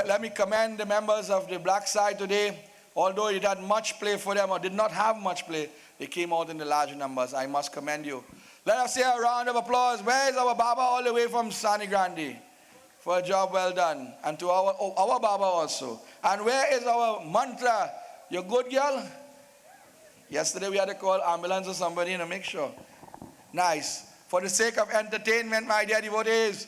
let me commend the members of the black side today. Although it had much play for them or did not have much play, they came out in the large numbers. I must commend you. Let us say a round of applause. Where is our Baba all the way from Sani Grande? For a job well done. And to our Baba also. And where is our mantra? You good girl? Yesterday we had to call ambulance or somebody to make sure. Nice. For the sake of entertainment, my dear devotees,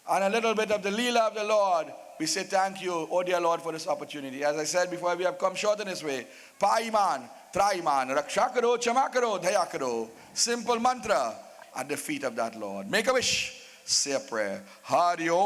and a little bit of the Leela of the Lord, we say thank you, oh dear Lord, for this opportunity. As I said before, we have come short in this way. Pa iman, tra iman, raksha karo, chama karo, dhaya karo. Simple mantra at the feet of that Lord. Make a wish. Say a prayer. Hari Om.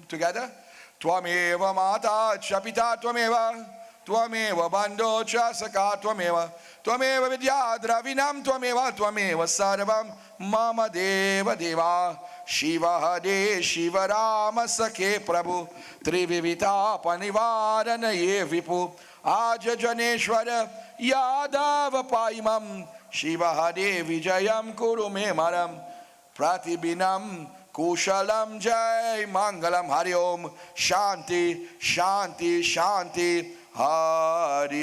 Together. Tvameva mata chapita tvameva. Tvameva bando chasaka tvameva. Tvameva vidya dravinam tvameva. Tvameva sarvam mama deva deva. Shiva Hade Shiva Rama Sakhe Prabhu. Trivivita panivarana ye vipu. Aja Janeshwara Yadava Paimam. Shiva Hade Vijayam Kuru Me Maram. Pratibinam Kushalam Jai Mangalam Hari Om Shanti Shanti Shanti Hari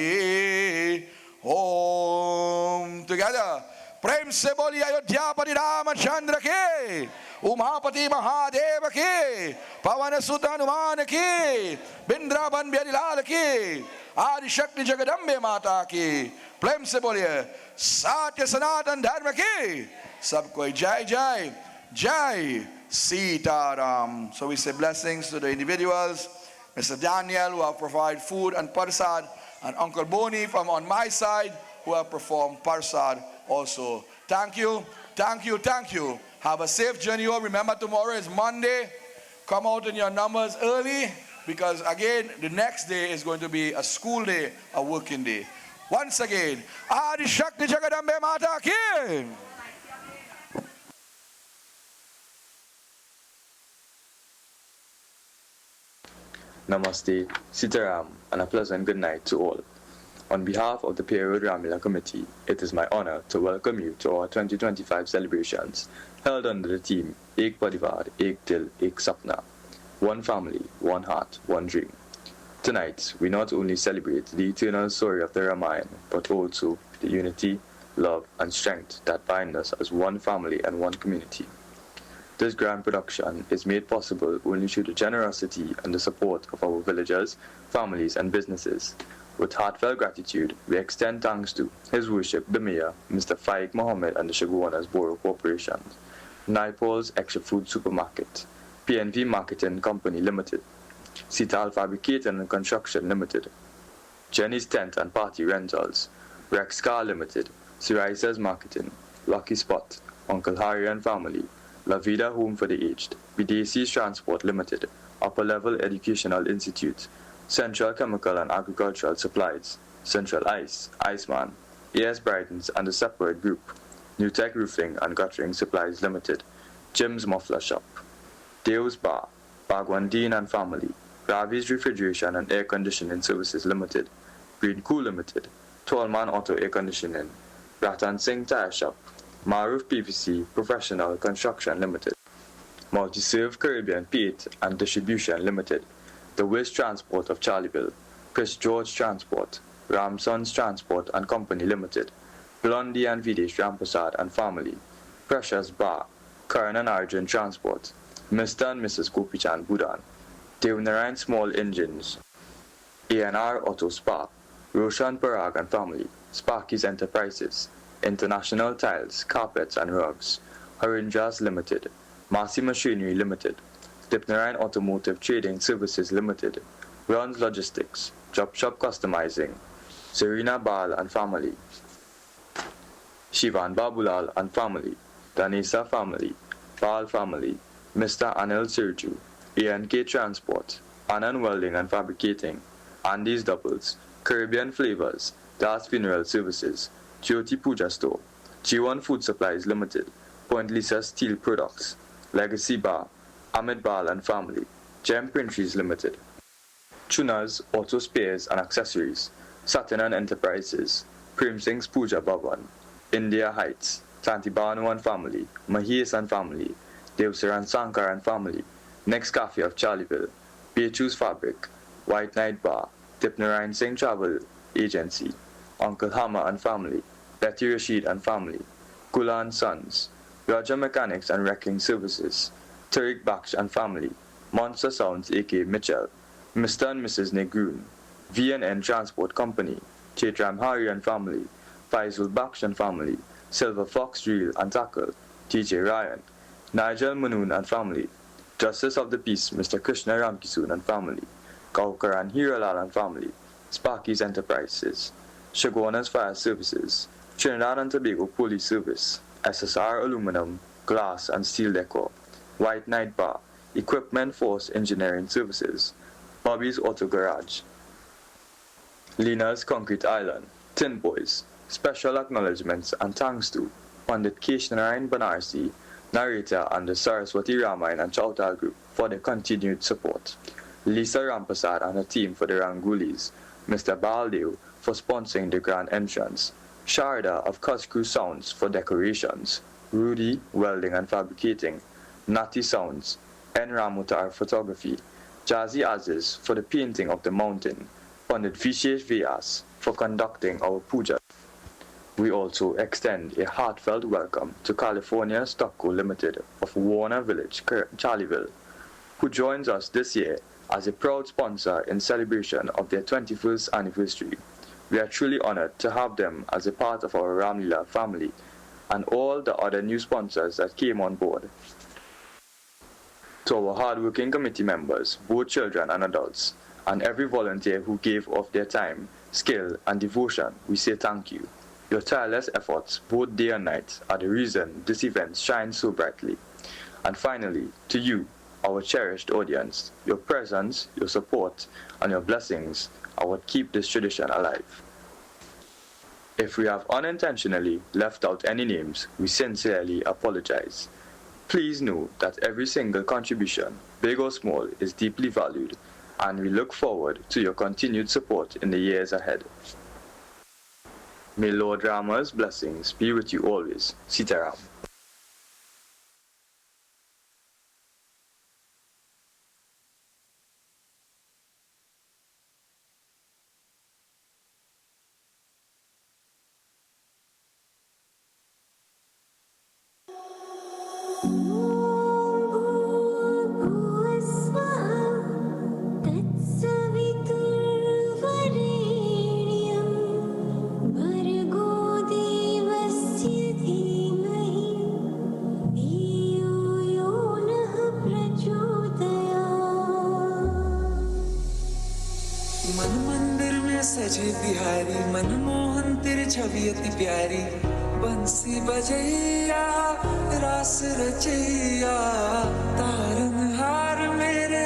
Om. Together. प्रेम से बोलिए अयोध्यापति रामचंद्र के, उमापति महादेव के, पवन सुत हनुमान की, बिंद्रावन बिहारी लाल की, आदि शक्ति जगदम्बे माता की। प्रेम से बोलिए सत्य सनातन धर्म की। सबको जय जय जय Sitaram. So we say blessings to the individuals, Mr. Daniel, who have provided food and parsad, and Uncle Boni from on my side, who have performed parsad also. Thank you, thank you, thank you. Have a safe journey home. Remember, tomorrow is Monday. Come out in your numbers early, because again, the next day is going to be a school day, a working day. Once again, Adi Shakti Jagadambe Mata Ki. Namaste, Sitaram, and a pleasant good night to all. On behalf of the Pierre Ramleela Committee, it is my honor to welcome you to our 2025 celebrations, held under the theme Ek Parivar, Ek Dil, Ek Sapna. One family, one heart, one dream. Tonight, we not only celebrate the eternal story of the Ramayana, but also the unity, love, and strength that bind us as one family and one community. This grand production is made possible only through the generosity and the support of our villagers, families, and businesses. With heartfelt gratitude, we extend thanks to His Worship the Mayor, Mr. Faik Mohammed and the Shaguanas Borough Corporation, Naipol's Extra Food Supermarket, PNV Marketing Company Limited, Sital Fabricating and Construction Limited, Jenny's Tent and Party Rentals, Rex Car Limited, Sirisa's Marketing, Lucky Spot, Uncle Harry and Family, La Vida Home for the Aged, BDC's Transport Limited, Upper Level Educational Institute, Central Chemical and Agricultural Supplies, Central Ice, Iceman, AS Brightons and the Separate Group, New Tech Roofing and Guttering Supplies Limited, Jim's Muffler Shop, Deo's Bar, Bagwandine and Family, Ravi's Refrigeration and Air Conditioning Services Limited, Green Cool Limited, Tallman Auto Air Conditioning, Ratan Singh Tire Shop, Maruf PVC Professional Construction Limited, Multi-Serve Caribbean Paint and Distribution Limited, The Wiz Transport of Charleville, Chris George Transport, Ramson's Transport and Company Limited, Blondie and Videsh Ramprasad and Family, Precious Bar, Karan and Arjun Transport, Mr. and Mrs. Gopichan Budan, Devnarayan Small Engines, A&R Auto Spa, Roshan Parag and Family, Sparky's Enterprises, International Tiles, Carpets and Rugs, Harinjas Limited, Massey Machinery Limited, Dipnarayan Automotive Trading Services Limited, Runs Logistics, Chop Shop Customizing, Serena Bal and Family, Shivan Babulal and Family, Danisa Family, Bal Family, Mr. Anil Sirju, A&K Transport, Anand Welding and Fabricating, Andy's Doubles, Caribbean Flavors, Das Funeral Services, Jyoti Puja Store, G1 Food Supplies Limited, Point Lisa Steel Products, Legacy Bar, Ahmed Bal and Family, Gem Printries Limited, Chunas Auto Spares and Accessories, Satin and Enterprises, Prem Singh's Puja Bhavan, India Heights, Santibanu and Family, Mahesh and Family, Devsaran Sankar and Family, Next Cafe of Charleville, Beachu's Fabric, White Night Bar, Dipnarayan Singh Travel Agency, Uncle Hama and Family, Betty Rashid and Family, Kula and Sons, Raja Mechanics and Wrecking Services, Tariq Baksh and Family, Monster Sounds A.K. Mitchell, Mr. and Mrs. Negroon, V&N Transport Company, Chaitram Hari and Family, Faisal Baksh and Family, Silver Fox Drill and Tackle, T.J. Ryan, Nigel Manoon and Family, Justice of the Peace Mr. Krishna Ramkisoon and Family, Gaukar and Hiralal and Family, Sparky's Enterprises, Shaguanas Fire Services, Trinidad and Tobago Police Service, SSR Aluminum, Glass and Steel Decor, White Night Bar, Equipment Force Engineering Services, Bobby's Auto Garage, Lina's Concrete Island, Tin Boys. Special acknowledgements and thanks to Pandit Keshnarayan Banarsi, narrator and the Saraswati Ramayana and Chautal Group for their continued support, Lisa Ramprasad and her team for the Rangulis, Mr. Baldev for sponsoring the grand entrance, Sharda of Kuskru Sounds for decorations, Rudy, welding and fabricating, Natty Sounds, N. Ramutar photography, Jazzy Aziz for the painting of the mountain, Pandit Vishesh Vyas for conducting our puja. We also extend a heartfelt welcome to California Stockco Limited of Warner Village, Charlieville, who joins us this year as a proud sponsor in celebration of their 21st anniversary. We are truly honored to have them as a part of our Ramleela family and all the other new sponsors that came on board. To our hard-working committee members, both children and adults, and every volunteer who gave of their time, skill, and devotion, we say thank you. Your tireless efforts, both day and night, are the reason this event shines so brightly. And finally, to you, our cherished audience, your presence, your support, and your blessings are what keep this tradition alive. If we have unintentionally left out any names, we sincerely apologize. Please know that every single contribution, big or small, is deeply valued, and we look forward to your continued support in the years ahead. May Lord Rama's blessings be with you always. Sitaram. मन मंदिर में सजी बिहारी मनमोहन तेरी छवि अति प्यारी बंसी बजैया रास रचैया तारनहार मेरे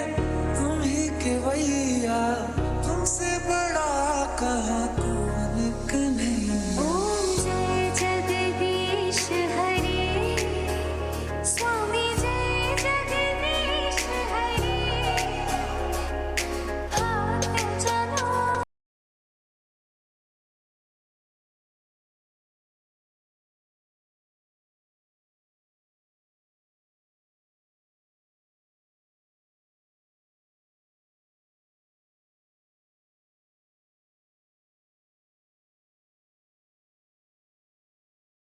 तुम ही के वैया तुमसे बड़ा कहाँ